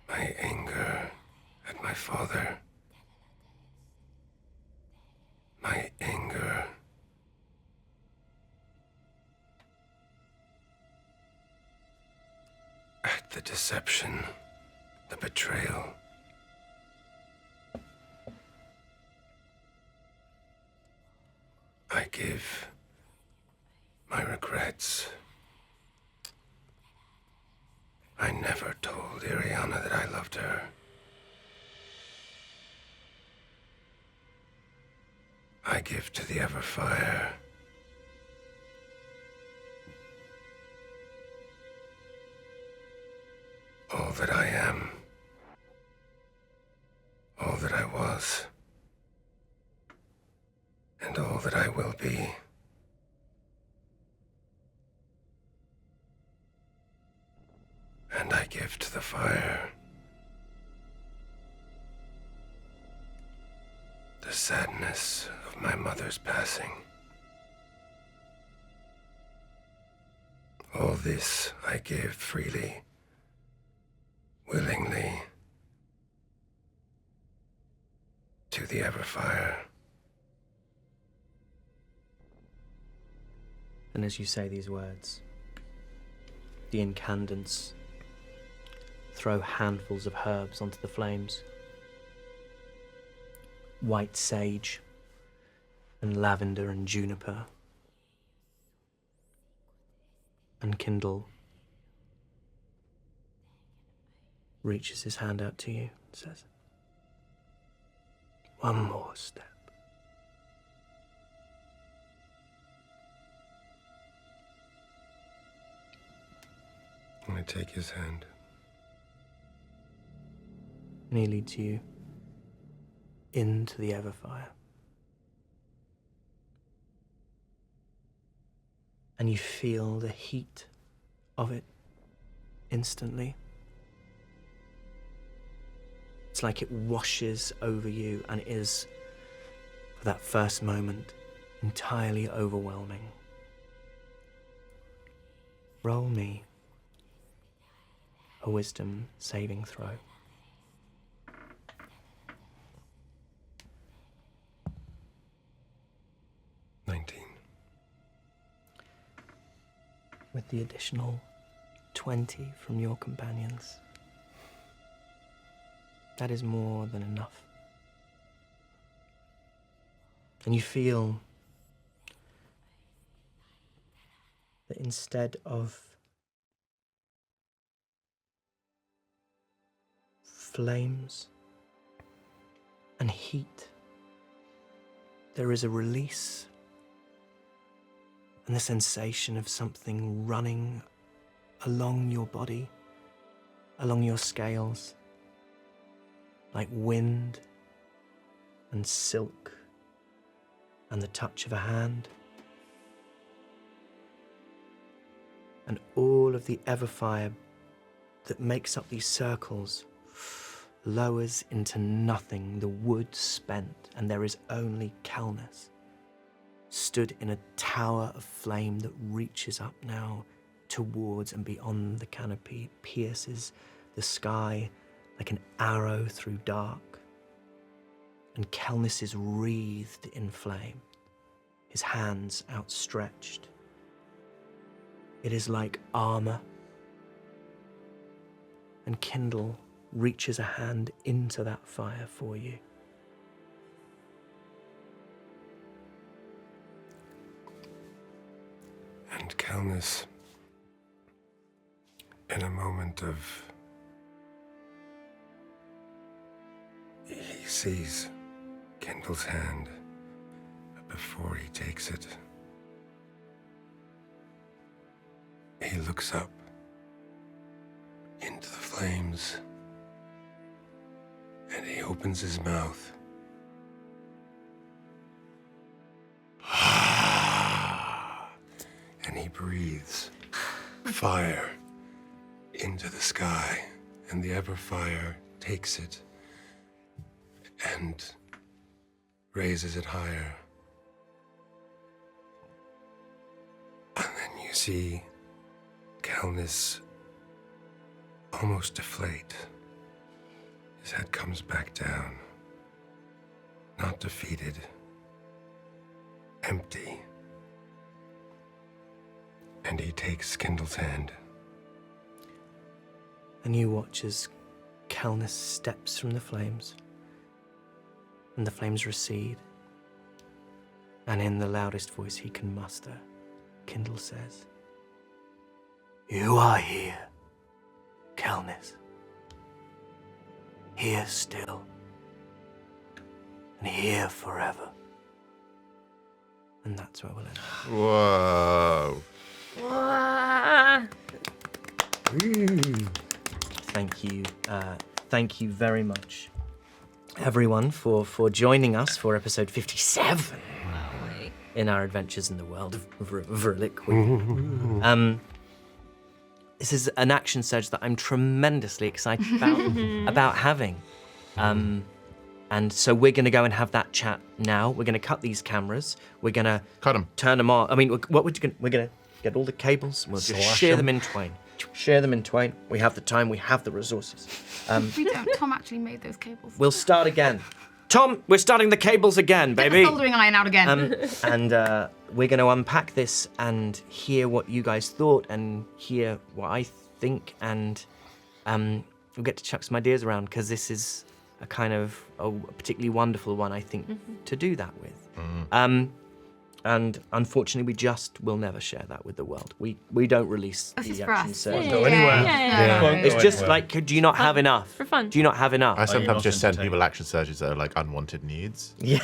My anger at my father. My anger at the deception, the betrayal. I give my regrets. I never told Iriana that I loved her. I give to the Everfire all that I am, all that I was, and all that I will be. And I give to the fire the sadness of my mother's passing. All this I give freely, willingly, to the Everfire. And as you say these words, the incandescents throw handfuls of herbs onto the flames. White sage and lavender and juniper. And Kindle reaches his hand out to you and says, one more step. And I take his hand. And he leads you into the Everfire. And you feel the heat of it instantly. It's like it washes over you and is, for that first moment, entirely overwhelming. Roll me a wisdom saving throw. With the additional 20 from your companions. That is more than enough. And you feel that instead of flames and heat, there is a release and the sensation of something running along your body, along your scales, like wind and silk and the touch of a hand. and all of the Everfire that makes up these circles lowers into nothing, the wood spent, and there is only Calnus, stood in a tower of flame that reaches up now towards and beyond the canopy, pierces the sky like an arrow through dark. And Calnus is wreathed in flame, his hands outstretched. It is like armor. And Kindle reaches a hand into that fire for you. And Calnus, in a moment of... He sees Kindle's hand before he takes it. He looks up into the flames and he opens his mouth. And he breathes fire into the sky, and the Everfire takes it and raises it higher. And then you see Calnus almost deflate. His head comes back down, not defeated, empty. And he takes Kindle's hand. And you watch as Calnus steps from the flames, and the flames recede. And in the loudest voice he can muster, Kindle says, "You are here, Calnus. Here still, and here forever." And that's where we'll end. Whoa. Thank you very much, everyone, for joining us for episode 57 in our adventures in the world of Verliquid. This is an action surge that I'm tremendously excited about having. And so we're going to go and have that chat now. We're going to cut these cameras. We're going to Cut them. turn them on. I mean, what we're going to get all the cables. And we'll just share them in twain. Share them in twain. We have the time. We have the resources. We don't. Tom actually made those cables. We'll start again. Tom, we're starting the cables again, Get baby. the soldering iron out again. And we're going to unpack this and hear what you guys thought and hear what I think. And we'll get to chuck some ideas around because this is a kind of a particularly wonderful one, I think, to do that with. And unfortunately, we just will never share that with the world. We don't release That's the just for action us. surge. Go anywhere. Yeah. It's just like, do you not have enough? For fun. Do you not have enough? I sometimes not just send entertained? people action surges that are like unwanted needs Yeah.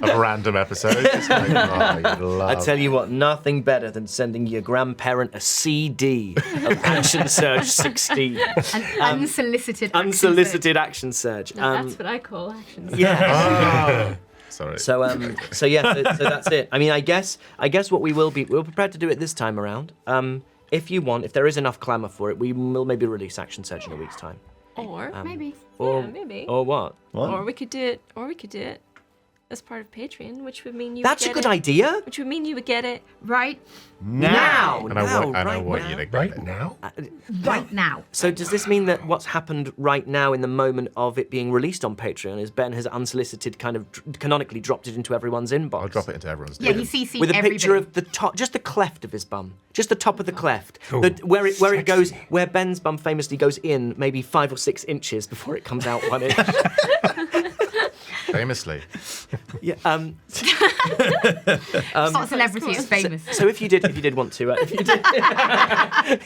of random episodes. It's like, oh, you love. I tell you what, nothing better than sending your grandparent a CD of Action Surge 16. An unsolicited. action Unsolicited Action Surge. No, that's what I call actions. Yeah. Sorry. So that's it. I mean, I guess what we're prepared to do it this time around. If you want, if there is enough clamour for it, we will maybe release Action Surge in a week's time. Or Maybe. Or yeah, maybe. Or what? Or we could do it as part of Patreon, which would mean you That's would a get good idea. Which would mean you would get it Right. Now. and I want you to get Right it. now? Right now. So does this mean that what's happened right now in the moment of it being released on Patreon is Ben has unsolicited kind of canonically dropped it into everyone's inbox? I'll drop it into everyone's Yeah, DM. he CC'd With a everybody. picture of the top, just the cleft of his bum, just the top of the cleft, where it goes, where Ben's bum famously goes in maybe 5 or 6 inches before it comes out 1 inch. Famously. Yeah. It's not a celebrity. It's famous. So if you did want to,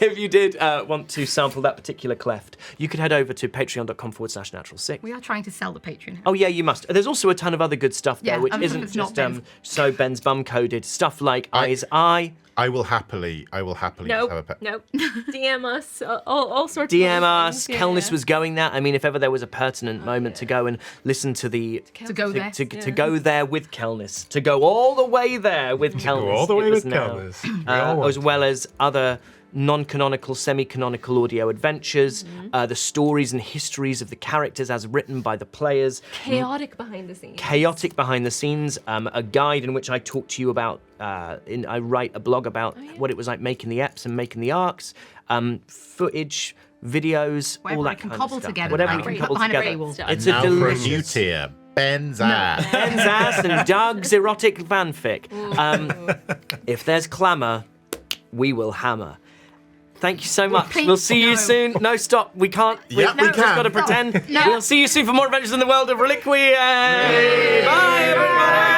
if you did want to sample that particular cleft, you could head over to patreon.com/natural6. We are trying to sell the Patreon. Oh yeah, you must. There's also a ton of other good stuff there, Yeah, which I'm isn't it's not just Ben's. so Ben's bum coded stuff like Eyes Eye, I will happily Nope. have a pet. Nope. DM us. All sorts of DM other us. things. Kelnis was going there. I mean, if ever there was a pertinent moment to go and listen to the To go there. to go there with Kelnis, to go all the way there with Kelnis, Go all the way it was with now. Kelnis. We all want As well as other non-canonical, semi-canonical audio adventures, the stories and histories of the characters as written by the players. Chaotic behind the scenes. Chaotic behind the scenes, a guide in which I talk to you about, I write a blog about what it was like making the eps and making the arcs, footage, videos, Whatever all I that can kind cobble of stuff. together, Whatever like, we can put cobble behind a together. paywall. It's a Now for a new delicious... tier, Ben's ass. Ben's ass and Doug's erotic fanfic. If there's clamour, we will hammer. Thank you so much. please, We'll see you no. soon. No, stop. We can't. Yeah, we We've just can. got to pretend. No. We'll see you soon for more adventures in the world of Reliquia. Bye, everybody.